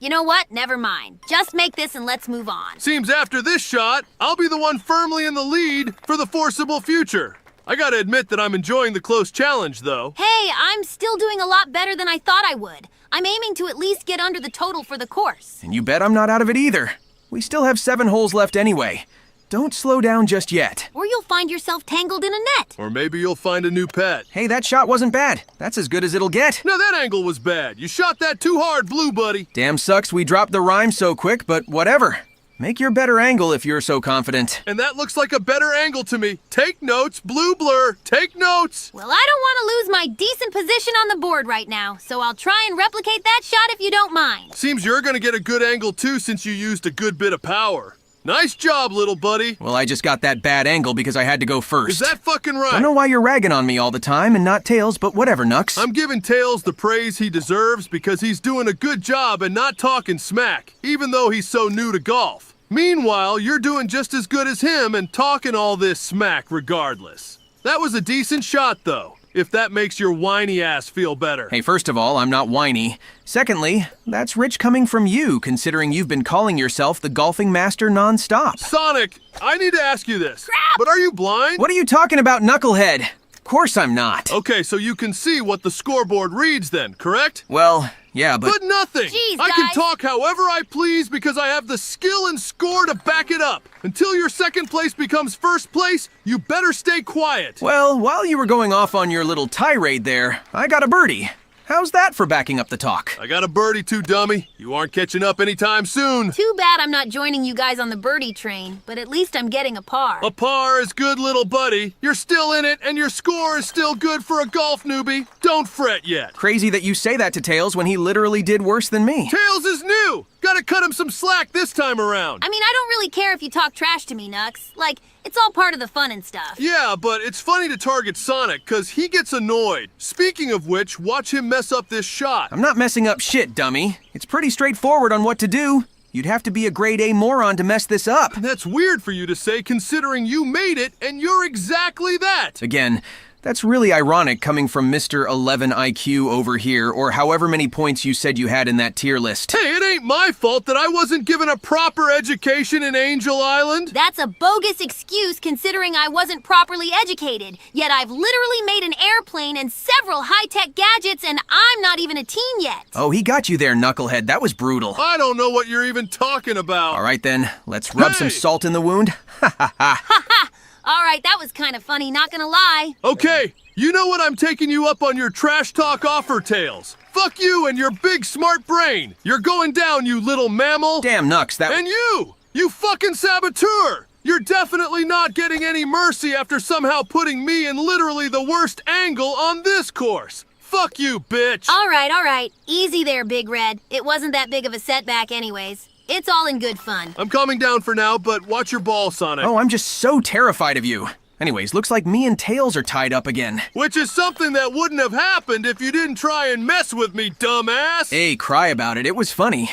You know what? Never mind. Just make this and let's move on. Seems after this shot, I'll be the one firmly in the lead for the foreseeable future. I gotta admit that I'm enjoying the close challenge, though. Hey, I'm still doing a lot better than I thought I would. I'm aiming to at least get under the total for the course. And you bet I'm not out of it either. We still have 7 holes left anyway. Don't slow down just yet. Or you'll find yourself tangled in a net. Or maybe you'll find a new pet. Hey, that shot wasn't bad. That's as good as it'll get. No, that angle was bad. You shot that too hard, Blue Buddy. Damn sucks we dropped the rhyme so quick, but whatever. Make your better angle if you're so confident. And that looks like a better angle to me. Take notes, Blue Blur. Take notes. Well, I don't want to lose my decent position on the board right now, so I'll try and replicate that shot if you don't mind. Seems you're gonna get a good angle too since you used a good bit of power. Nice job, little buddy. Well, I just got that bad angle because I had to go first. Is that fucking right? Don't know why you're ragging on me all the time and not Tails, but whatever, Nux. I'm giving Tails the praise he deserves because he's doing a good job and not talking smack, even though he's so new to golf. Meanwhile, you're doing just as good as him and talking all this smack regardless. That was a decent shot, though, if that makes your whiny ass feel better. Hey, first of all, I'm not whiny. Secondly, that's rich coming from you, considering you've been calling yourself the golfing master nonstop. Sonic, I need to ask you this. Crap! But are you blind? What are you talking about, knucklehead? Of course I'm not. Okay, so you can see what the scoreboard reads then, correct? Well, yeah, but nothing! Jeez, I can guys. talk however I please because I have the skill and score to back it up. Until your second place becomes first place, you better stay quiet. Well, while you were going off on your little tirade there, I got a birdie. How's that for backing up the talk? I got a birdie too, dummy. You aren't catching up anytime soon. Too bad I'm not joining you guys on the birdie train, but at least I'm getting a par. A par is good, little buddy. You're still in it, and your score is still good for a golf newbie. Don't fret yet. Crazy that you say that to Tails when he literally did worse than me. Tails is new. Gotta cut him some slack this time around. I mean, I don't really care if you talk trash to me, Nux. Like, it's all part of the fun and stuff. Yeah, but it's funny to target Sonic, cause he gets annoyed. Speaking of which, watch him mess up this shot. I'm not messing up shit, dummy. It's pretty straightforward on what to do. You'd have to be a grade A moron to mess this up. That's weird for you to say considering you made it, and you're exactly that. Again, that's really ironic coming from Mr. 11 IQ over here, or however many points you said you had in that tier list. Hey, it ain't my fault that I wasn't given a proper education in Angel Island. That's a bogus excuse considering I wasn't properly educated. Yet I've literally made an airplane and several high-tech gadgets and I'm not even a teen yet. Oh, he got you there, knucklehead. That was brutal. I don't know what you're even talking about. All right then, let's rub some salt in the wound. Ha ha ha. Ha ha! Alright, that was kind of funny, not gonna lie. Okay, you know what? I'm taking you up on your trash talk offer, Tails. Fuck you and your big smart brain. You're going down, you little mammal. Damn, Nux, that... And you fucking saboteur. You're definitely not getting any mercy after somehow putting me in literally the worst angle on this course. Fuck you, bitch. Alright. Easy there, Big Red. It wasn't that big of a setback anyways. It's all in good fun. I'm calming down for now, but watch your ball, Sonic. Oh, I'm just so terrified of you. Anyways, looks like me and Tails are tied up again. Which is something that wouldn't have happened if you didn't try and mess with me, dumbass. Hey, cry about it. It was funny.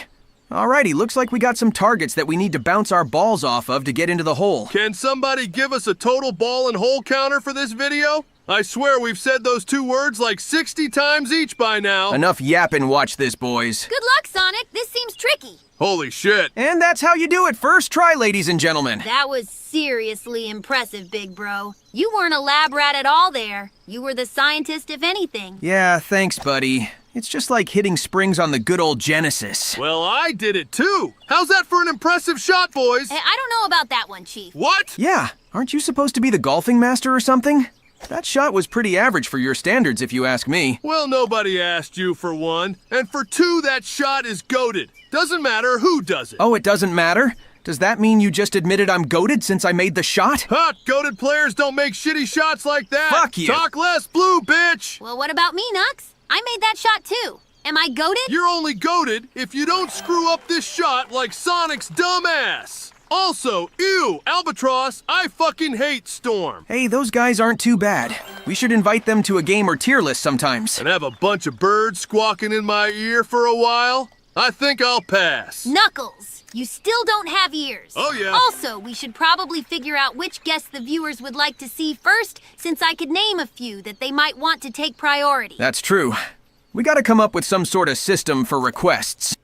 Alrighty, looks like we got some targets that we need to bounce our balls off of to get into the hole. Can somebody give us a total ball and hole counter for this video? I swear we've said those 2 words like 60 times each by now. Enough yapping, watch this, boys. Good luck, Sonic. This seems tricky. Holy shit. And that's how you do it. First try, ladies and gentlemen. That was seriously impressive, big bro. You weren't a lab rat at all there. You were the scientist, if anything. Yeah, thanks, buddy. It's just like hitting springs on the good old Genesis. Well, I did it too. How's that for an impressive shot, boys? I don't know about that one, Chief. What? Yeah, aren't you supposed to be the golfing master or something? That shot was pretty average for your standards, if you ask me. Well, nobody asked you for one. And for two, that shot is goated. Doesn't matter who does it. Oh, it doesn't matter? Does that mean you just admitted I'm goated since I made the shot? Ha! Goated players don't make shitty shots like that. Fuck you. Talk less, blue bitch. Well, what about me, Nux? I made that shot too. Am I goated? You're only goated if you don't screw up this shot like Sonic's dumb ass. Also, ew, Albatross, I fucking hate Storm. Hey, those guys aren't too bad. We should invite them to a game or tier list sometimes. And have a bunch of birds squawking in my ear for a while? I think I'll pass. Knuckles, you still don't have ears. Oh, yeah. Also, we should probably figure out which guests the viewers would like to see first, since I could name a few that they might want to take priority. That's true. We gotta come up with some sort of system for requests.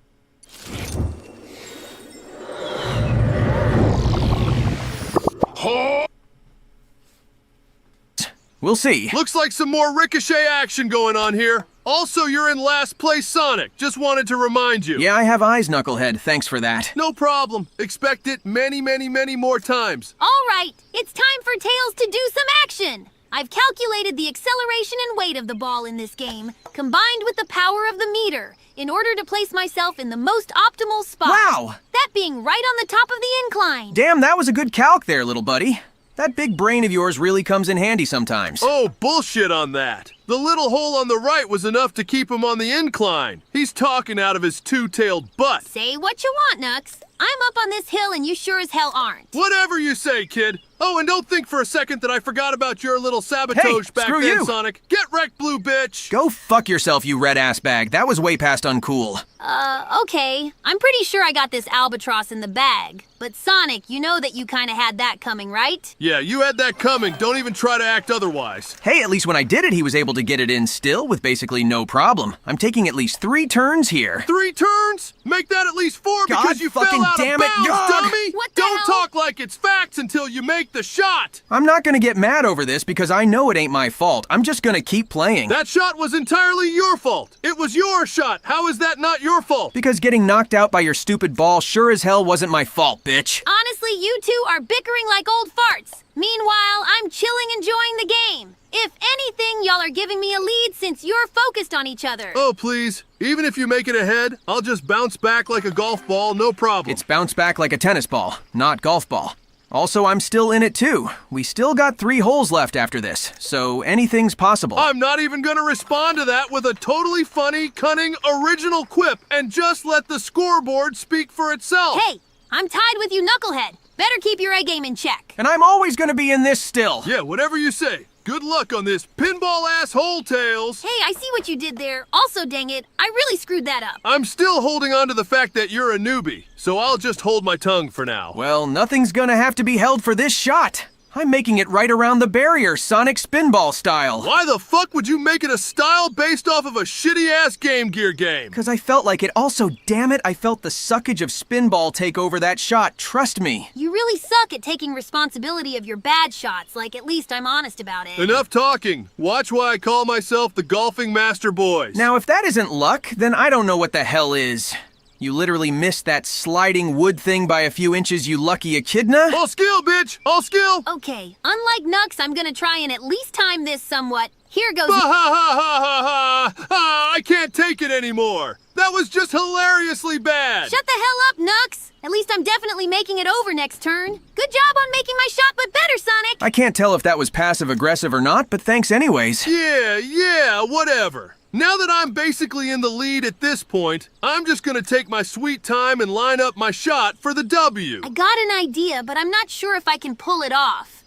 We'll see. Looks like some more Ricochet action going on here. Also, you're in last place, Sonic. Just wanted to remind you. Yeah, I have eyes, Knucklehead. Thanks for that. No problem. Expect it many, many, many more times. All right, it's time for Tails to do some action. I've calculated the acceleration and weight of the ball in this game, combined with the power of the meter, in order to place myself in the most optimal spot. Wow! That being right on the top of the incline. Damn, that was a good calc there, little buddy. That big brain of yours really comes in handy sometimes. Oh, bullshit on that. The little hole on the right was enough to keep him on the incline. He's talking out of his two-tailed butt. Say what you want, Nux. I'm up on this hill and you sure as hell aren't. Whatever you say, kid. Oh, and don't think for a second that I forgot about your little sabotage back screw then, you. Sonic. Get wrecked, blue bitch. Go fuck yourself, you red-ass bag. That was way past uncool. Okay. I'm pretty sure I got this albatross in the bag. But Sonic, you know that you kinda had that coming, right? Yeah, you had that coming. Don't even try to act otherwise. Hey, at least when I did it, he was able to get it in still with basically no problem. I'm taking at least 3 turns here. 3 turns? Make that at least 4 God because you fell fucking out damn of it, bounds, Yog! dummy! What the Don't hell? talk like it's facts until you make the shot! I'm not gonna get mad over this because I know it ain't my fault. I'm just gonna keep playing. That shot was entirely your fault. It was your shot. How is that not your fault? Because getting knocked out by your stupid ball sure as hell wasn't my fault, bitch. Honestly, you two are bickering like old farts. Meanwhile, I'm chilling enjoying the game. If anything, y'all are giving me a lead since you're focused on each other. Oh, please. Even if you make it ahead, I'll just bounce back like a golf ball, no problem. It's bounce back like a tennis ball, not golf ball. Also, I'm still in it too. We still got 3 holes left after this, so anything's possible. I'm not even gonna respond to that with a totally funny, cunning, original quip and just let the scoreboard speak for itself. Hey, I'm tied with you, Knucklehead. Better keep your A game in check. And I'm always gonna be in this still. Yeah, whatever you say. Good luck on this pinball-ass hole, Tails. Hey, I see what you did there. Also, dang it, I really screwed that up. I'm still holding on to the fact that you're a newbie, so I'll just hold my tongue for now. Well, nothing's gonna have to be held for this shot. I'm making it right around the barrier, Sonic Spinball style. Why the fuck would you make it a style based off of a shitty-ass Game Gear game? Because I felt like it. Also, damn it, I felt the suckage of Spinball take over that shot. Trust me. You really suck at taking responsibility of your bad shots, like at least I'm honest about it. Enough talking. Watch why I call myself the Golfing Master Boys. Now, if that isn't luck, then I don't know what the hell is. You literally missed that sliding wood thing by a few inches, you lucky echidna. All skill, bitch! All skill! Okay, unlike Nux, I'm gonna try and at least time this somewhat. Here goes. Ha ha ha ha ha ha! I can't take it anymore! That was just hilariously bad! Shut the hell up, Nux! At least I'm definitely making it over next turn. Good job on making my shot, but better, Sonic! I can't tell if that was passive-aggressive or not, but thanks anyways. Yeah, whatever. Now that I'm basically in the lead at this point, I'm just gonna take my sweet time and line up my shot for the W. I got an idea, but I'm not sure if I can pull it off.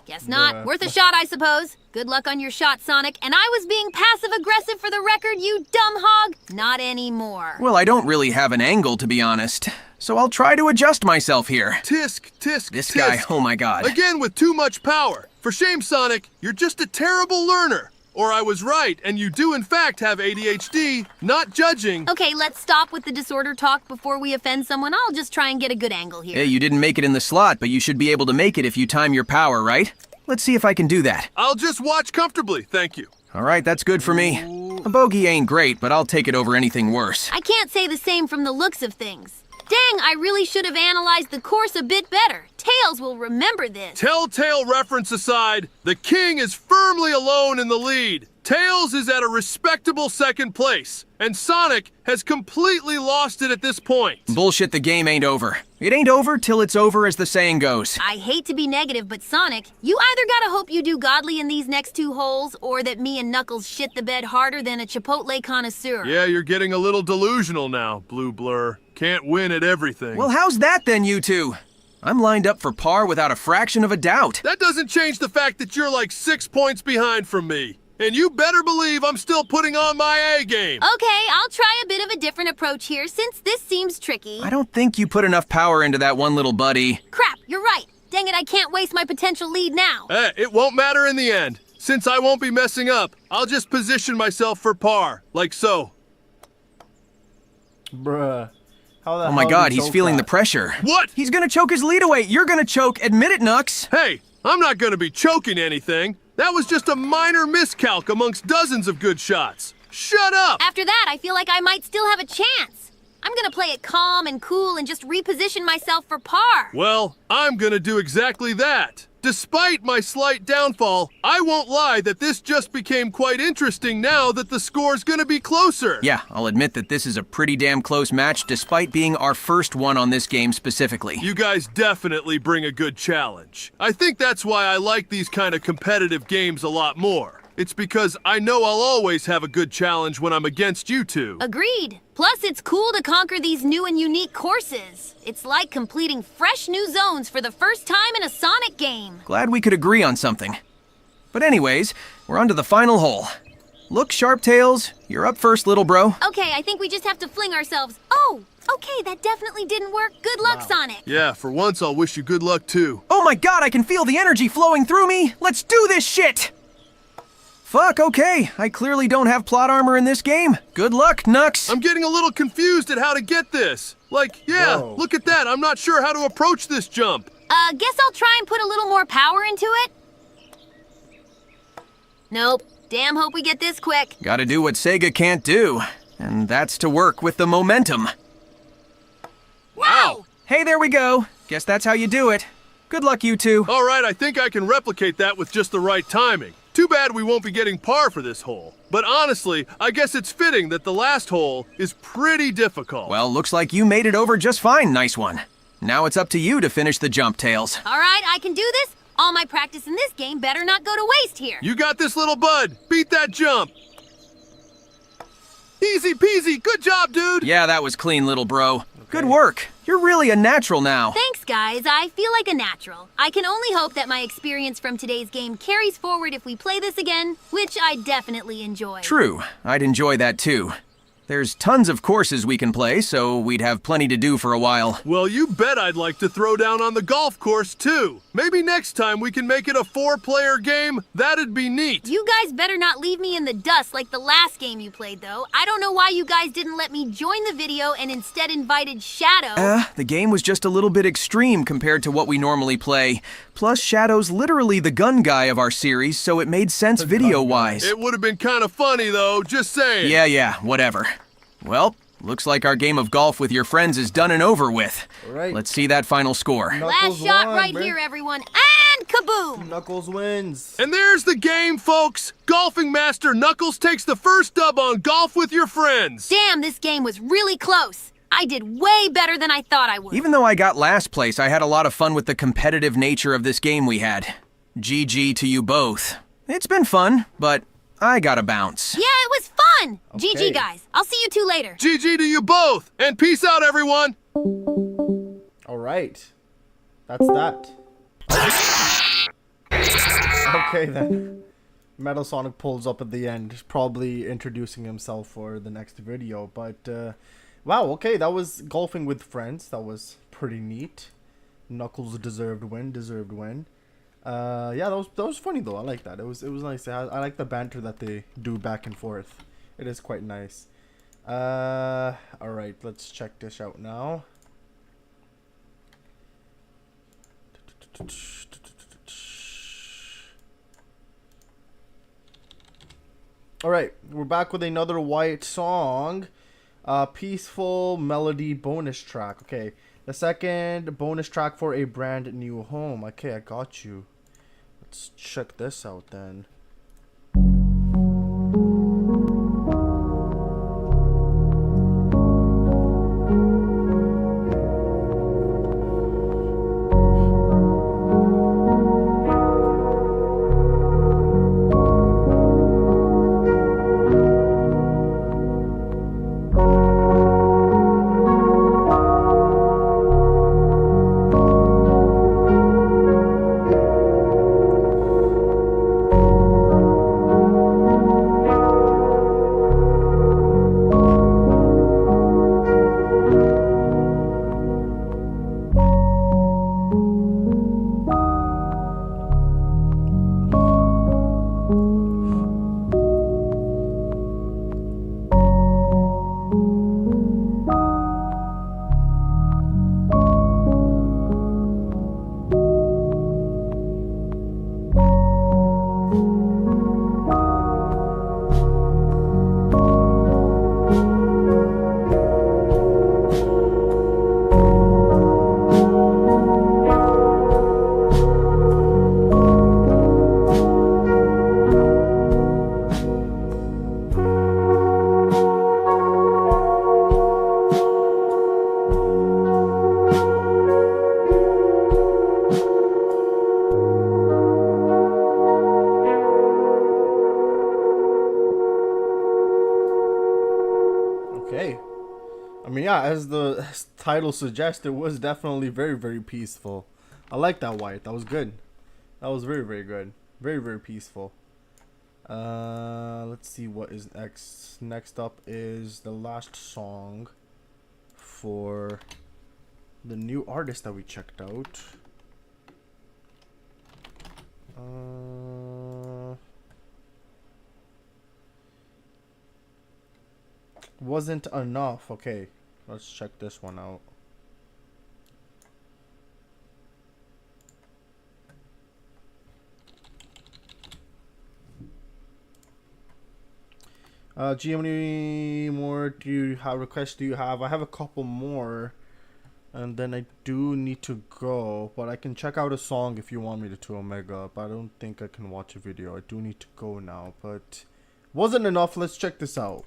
Guess not. Yeah. Worth a shot, I suppose. Good luck on your shot, Sonic. And I was being passive-aggressive for the record, you dumb hog. Not anymore. Well, I don't really have an angle, to be honest. So I'll try to adjust myself here. Tisk, tisk, This tisk. guy, oh my god. Again with too much power. For shame, Sonic, you're just a terrible learner. Or I was right, and you do in fact have ADHD, not judging. Okay, let's stop with the disorder talk before we offend someone. I'll just try and get a good angle here. Hey, you didn't make it in the slot, but you should be able to make it if you time your power, right? Let's see if I can do that. I'll just watch comfortably, thank you. All right, that's good for me. A bogey ain't great, but I'll take it over anything worse. I can't say the same from the looks of things. Dang, I really should have analyzed the course a bit better. Tails will remember this. Telltale reference aside, the king is firmly alone in the lead. Tails is at a respectable second place, and Sonic has completely lost it at this point. Bullshit, the game ain't over. It ain't over till it's over, as the saying goes. I hate to be negative, but Sonic, you either gotta hope you do godly in these next 2 holes, or that me and Knuckles shit the bed harder than a Chipotle connoisseur. Yeah, you're getting a little delusional now, Blue Blur. Can't win at everything. Well, how's that then, you two? I'm lined up for par without a fraction of a doubt. That doesn't change the fact that you're like 6 points behind from me. And you better believe I'm still putting on my A game. Okay, I'll try a bit of a different approach here, since this seems tricky. I don't think you put enough power into that one little buddy. Crap, you're right. Dang it, I can't waste my potential lead now. It won't matter in the end. Since I won't be messing up, I'll just position myself for par, like so. Bruh. How the Oh my hell god, did he he's choke feeling that? the pressure. What? He's gonna choke his lead away. You're gonna choke. Admit it, Nux. Hey, I'm not gonna be choking anything. That was just a minor miscalc amongst dozens of good shots. Shut up! After that, I feel like I might still have a chance. I'm gonna play it calm and cool and just reposition myself for par. Well, I'm gonna do exactly that. Despite my slight downfall, I won't lie that this just became quite interesting now that the score's gonna be closer. Yeah, I'll admit that this is a pretty damn close match despite being our first one on this game specifically. You guys definitely bring a good challenge. I think that's why I like these kind of competitive games a lot more. It's because I know I'll always have a good challenge when I'm against you two. Agreed. Plus, it's cool to conquer these new and unique courses. It's like completing fresh new zones for the first time in a Sonic game. Glad we could agree on something. But anyways, we're on to the final hole. Look, Sharptails, you're up first, little bro. Okay, I think we just have to fling ourselves. Oh, okay, that definitely didn't work. Good luck, Sonic. Yeah, for once I'll wish you good luck too. Oh my god, I can feel the energy flowing through me! Let's do this shit! Fuck, okay. I clearly don't have plot armor in this game. Good luck, Nux. I'm getting a little confused at how to get this. Like, yeah, Whoa. look at that. I'm not sure how to approach this jump. Guess I'll try and put a little more power into it. Nope. Damn hope we get this quick. Gotta do what Sega can't do, and that's to work with the momentum. Wow! Hey, there we go. Guess that's how you do it. Good luck, you two. All right, I think I can replicate that with just the right timing. Too bad we won't be getting par for this hole. But honestly, I guess it's fitting that the last hole is pretty difficult. Well, looks like you made it over just fine, nice one. Now it's up to you to finish the jump, Tails. All right, I can do this. All my practice in this game better not go to waste here. You got this, little bud. Beat that jump. Easy peasy. Good job, dude. Yeah, that was clean, little bro. Good work. You're really a natural now. Thanks, guys. I feel like a natural. I can only hope that my experience from today's game carries forward if we play this again, which I definitely enjoy. True. I'd enjoy that too. There's tons of courses we can play, so we'd have plenty to do for a while. Well, you bet I'd like to throw down on the golf course, too. Maybe next time we can make it a 4-player game. That'd be neat. You guys better not leave me in the dust like the last game you played, though. I don't know why you guys didn't let me join the video and instead invited Shadow. The game was just a little bit extreme compared to what we normally play. Plus, Shadow's literally the gun guy of our series, so it made sense video-wise. It would have been kind of funny, though, just saying. Yeah, whatever. Well, looks like our game of golf with your friends is done and over with. Right. Let's see that final score. Last shot right here, everyone. And kaboom! Knuckles wins. And there's the game, folks. Golfing Master Knuckles takes the first dub on Golf with Your Friends. Damn, this game was really close. I did way better than I thought I would. Even though I got last place, I had a lot of fun with the competitive nature of this game we had. GG to you both. It's been fun, but I gotta bounce. Yeah, it was fun. Okay. GG, guys. I'll see you two later. GG to you both. And peace out, everyone. All right. That's that. Okay, then. Metal Sonic pulls up at the end, probably introducing himself for the next video. But, wow, okay, that was Golfing with Friends. That was pretty neat. Knuckles deserved win. Yeah, that was funny though. I like that. It was nice. I like the banter that they do back and forth. It is quite nice. All right, let's check this out now. Alright, we're back with another White song. Peaceful Melody bonus track. Okay, the second bonus track for A Brand New Home. Okay, I got you. Let's check this out then. Yeah, as the title suggests, it was definitely very, very peaceful. I like that, White. That was good. That was very, very good. Very, very peaceful. Let's see what is next. Next up is the last song for the new artist that we checked out. Wasn't enough. Okay. Let's check this one out. G, how many more do you have? Requests do you have? I have a couple more, and then I do need to go. But I can check out a song if you want me to, Omega. But I don't think I can watch a video. I do need to go now. But wasn't enough. Let's check this out.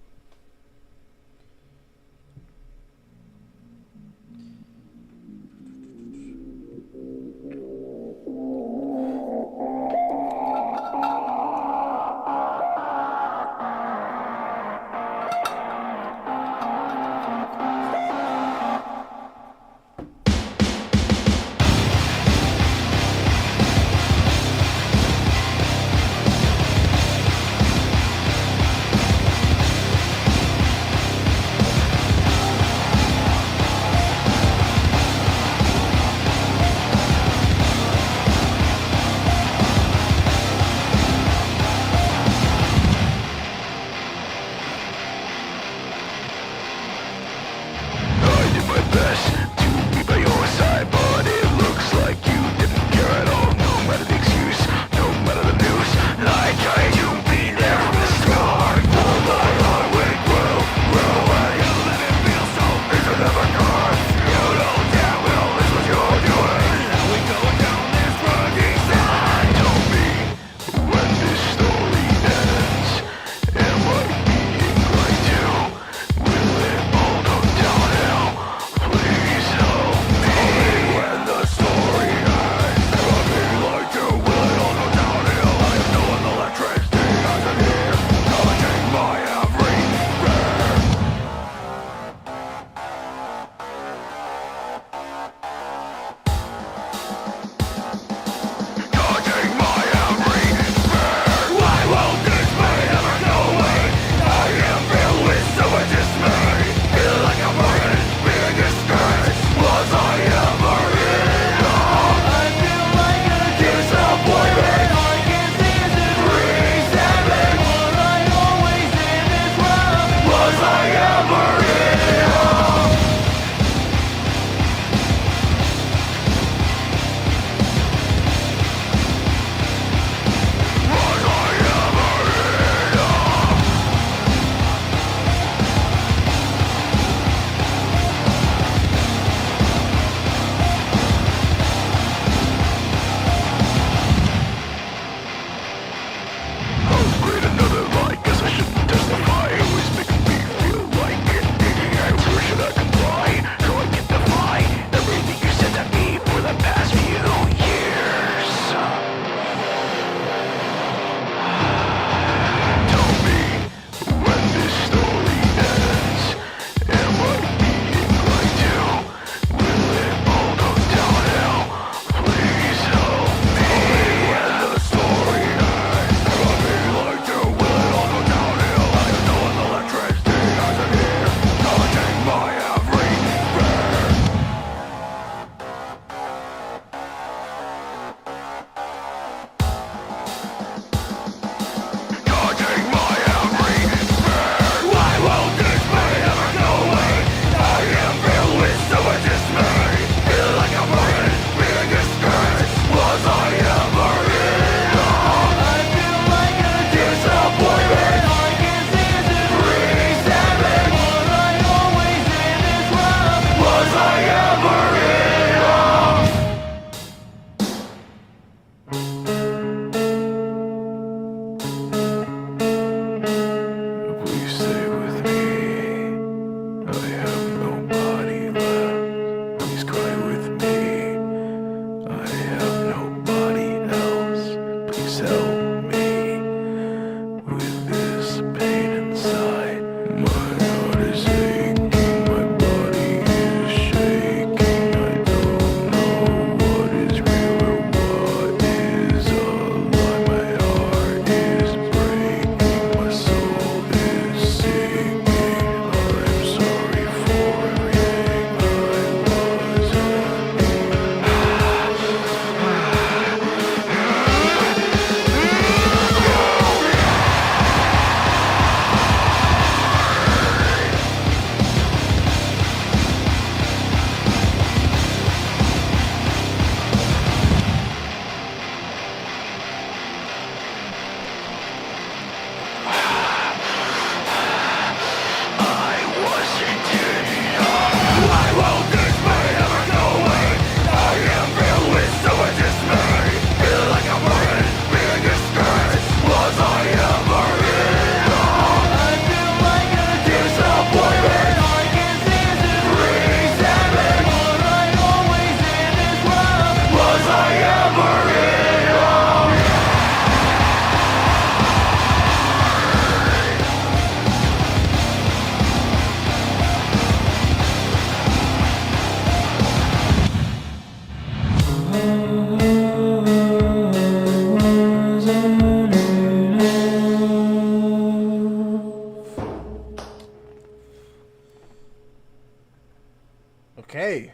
Okay,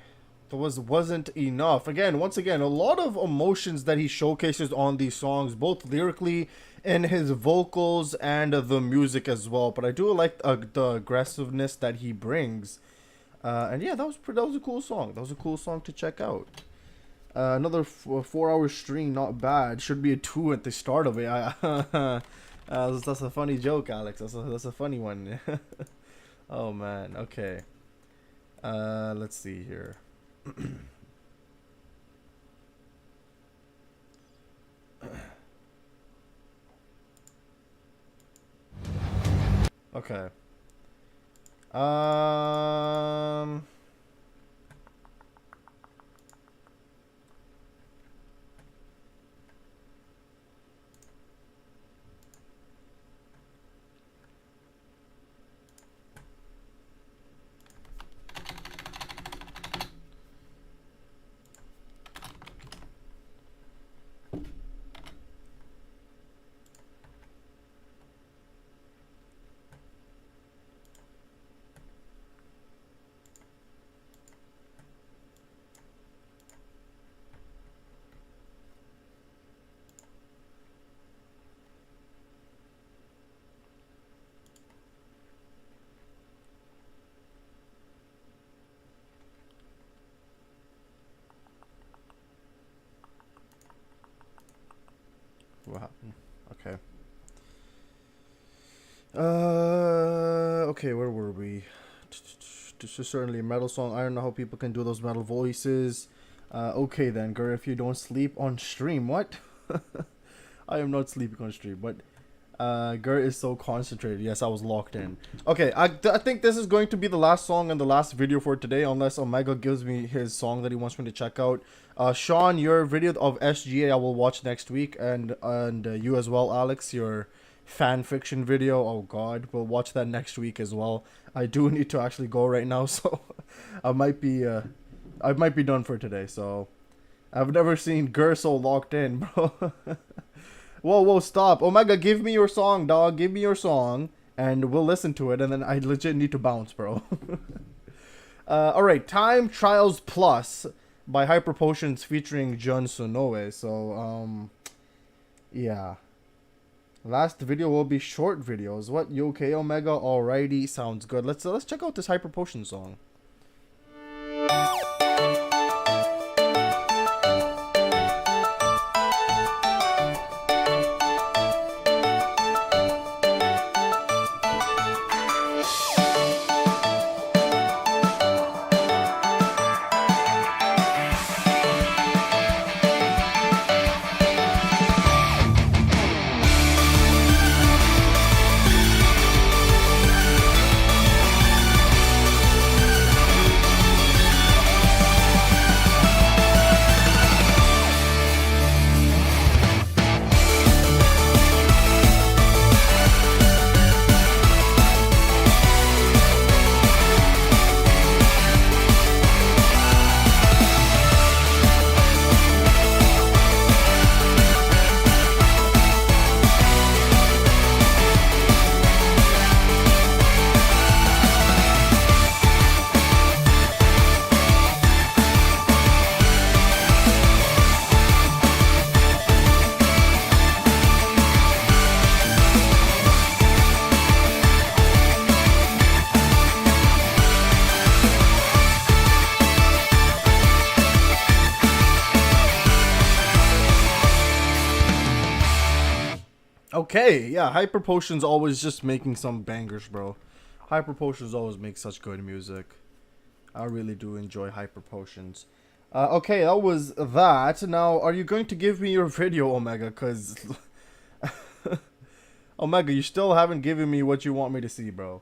that wasn't enough. Once again, a lot of emotions that he showcases on these songs, both lyrically and his vocals and the music as well. But I do like the aggressiveness that he brings. And yeah, that was a cool song. That was a cool song to check out. Another 4-hour stream, not bad. Should be a 2 at the start of it. That's a funny joke, Alex. That's a funny one. Oh man. Okay. Let's see here. Okay. What happened? Okay. Okay, where were we? This is certainly a metal song. I don't know how people can do those metal voices. Okay then, girl, if you don't sleep on stream, what? I am not sleeping on stream, but Gert is so concentrated. Yes, I was locked in. Okay, I think this is going to be the last song and the last video for today, unless Omega gives me his song that he wants me to check out. Sean, your video of SGA I will watch next week, and you as well, Alex, your fan fiction video. Oh God, we'll watch that next week as well. I do need to actually go right now, so I might be done for today. So I've never seen Ger so locked in, bro. Whoa, stop. Omega, give me your song, dog. Give me your song, and we'll listen to it, and then I legit need to bounce, bro. Alright, Time Trials Plus by Hyper Potions featuring Jun Sonoe. So, yeah. Last video will be short videos. What? You okay, Omega? Alrighty, sounds good. Let's check out this Hyper Potion song. Okay, yeah, Hyper Potion's always just making some bangers, bro. Hyper Potions always make such good music. I really do enjoy Hyper Potions. Okay, that was that. Now, are you going to give me your video, Omega? Because... Omega, you still haven't given me what you want me to see, bro.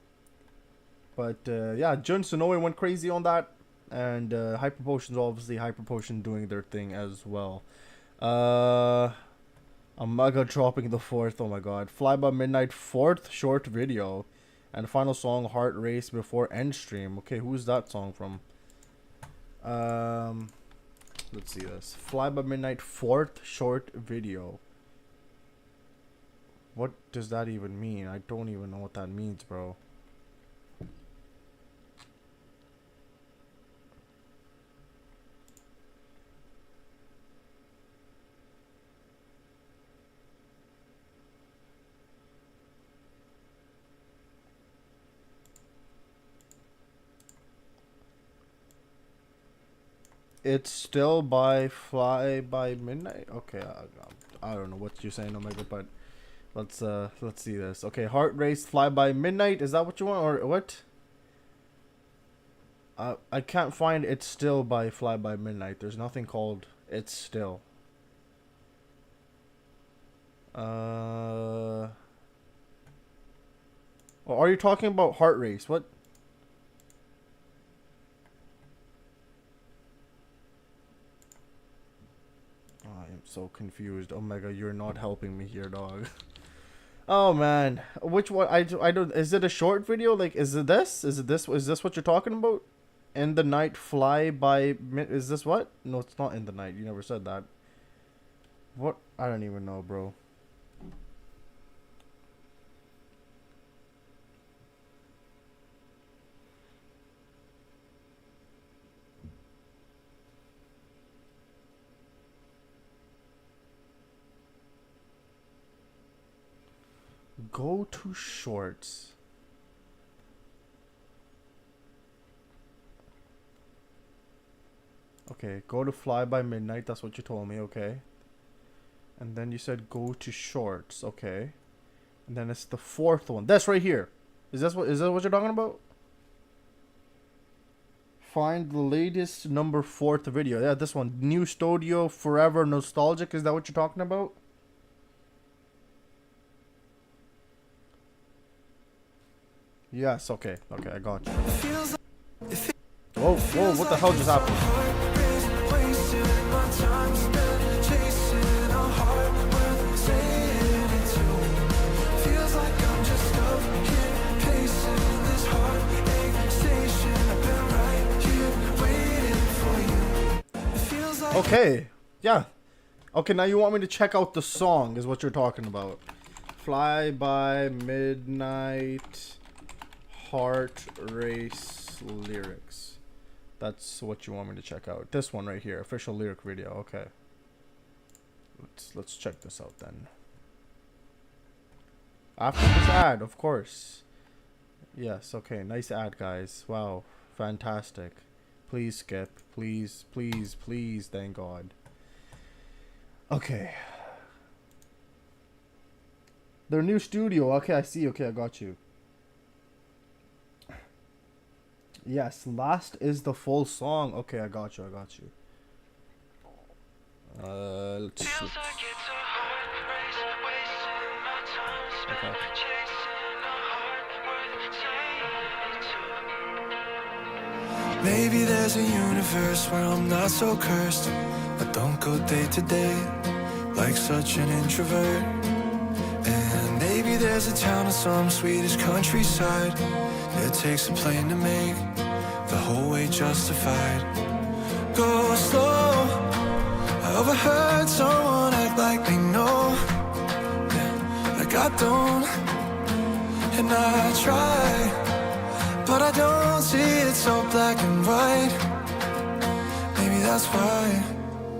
But, yeah, Jun Sonoe went crazy on that. And Hyper Potion's obviously Hyper Potion doing their thing as well. Omega dropping the 4th. Oh my god. Fly by Midnight 4th short video. And final song, Heart Race before end stream. Okay, who's that song from? Let's see this. Fly by Midnight 4th short video. What does that even mean? I don't even know what that means, bro. It's still by Fly by Midnight. Okay, I don't know what you're saying, Omega, but let's see this. Okay, Heart Race, Fly by Midnight. Is that what you want or what? I can't find It's Still by Fly by Midnight. There's nothing called It's Still. Or are you talking about Heart Race? What? So confused. Omega, you're not helping me here, dog. Oh man, which one? I don't. Is it a short video? Like, is it this? Is this what you're talking about? In the Night Fly by is this what? No, it's not In the Night. You never said that. What? I don't even know, bro. Go to shorts. Okay, go to Fly by Midnight. That's what you told me. Okay. And then you said go to shorts. Okay. And then it's the 4th one. That's right here. Is that what you're talking about? Find the latest number 4th video. Yeah, this one. New Studio Forever Nostalgic. Is that what you're talking about? Yes, okay, I got you. Whoa, what the hell just happened? Okay, yeah. Okay, now you want me to check out the song is what you're talking about. Fly by Midnight Heart Race lyrics. That's what you want me to check out. This one right here, official lyric video. Okay. Let's check this out then. After this ad, of course. Yes, okay. Nice ad, guys. Wow. Fantastic. Please skip. Please, please, please. Thank God. Okay. Their new studio. Okay, I see. Okay, I got you. Yes, last is the full song. Okay, I got you. Let's see. Okay. Maybe there's a universe where I'm not so cursed. I don't go day to day like such an introvert. And maybe there's a town in some Swedish countryside. It takes a plane to make the whole way justified. Go slow. I overheard someone act like they know, yeah, like I don't. And I try, but I don't see it so black and white. Maybe that's why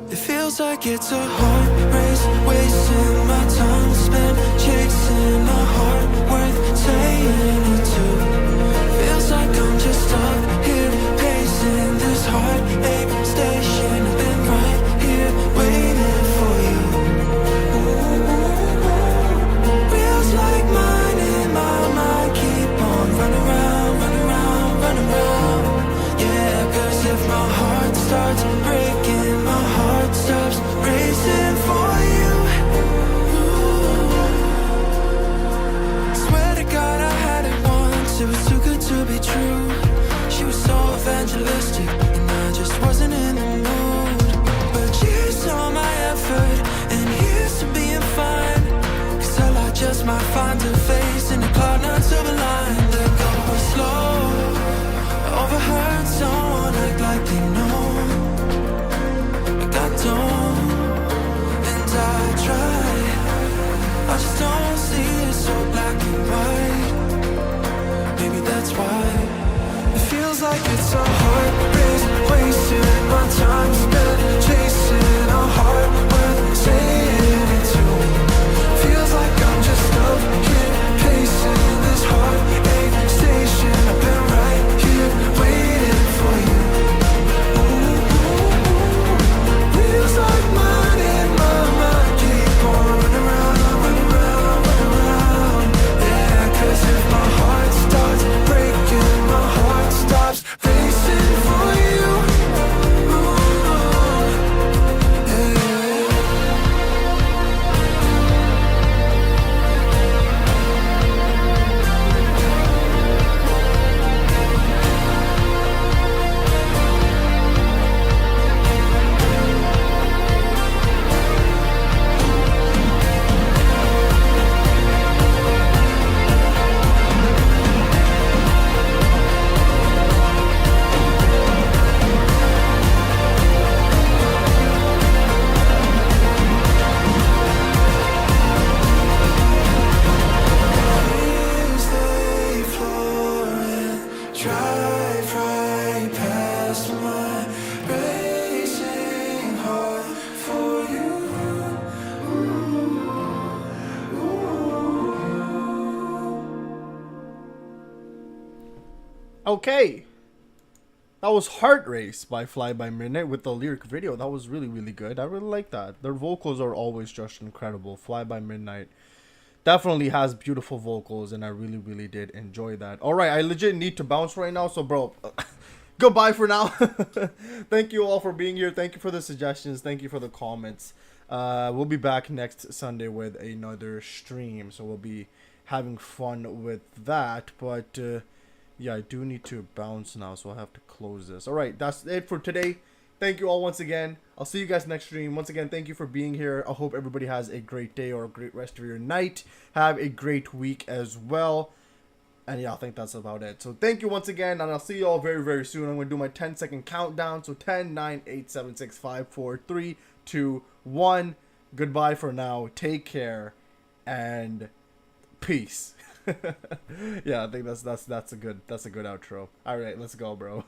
it feels like it's a heart race, wasting my time spent chasing a heart worth saying it to. Feels like I'm just stuck here pacing this heartache station. I've been right here waiting for you. Feels like mine in my mind keep on running round, running round, running round. Yeah, 'cause if my heart starts breaking, my heart stops racing for you. Ooh. Okay. That was Heart Race by Fly By Midnight with the lyric video. That was really, really good. I really like that. Their vocals are always just incredible. Fly By Midnight definitely has beautiful vocals, and I really, really did enjoy that. Alright, I legit need to bounce right now, so bro, goodbye for now. Thank you all for being here. Thank you for the suggestions. Thank you for the comments. We'll be back next Sunday with another stream, so we'll be having fun with that. But yeah, I do need to bounce now, so I'll have to close this. Alright, that's it for today. Thank you all once again. I'll see you guys next stream. Once again, thank you for being here. I hope everybody has a great day or a great rest of your night. Have a great week as well. And yeah, I think that's about it. So thank you once again, and I'll see you all very, very soon. I'm going to do my 10-second countdown. So 10, 9, 8, 7, 6, 5, 4, 3, 2, 1. Goodbye for now. Take care and peace. Yeah, I think that's a good outro. All right, let's go, bro.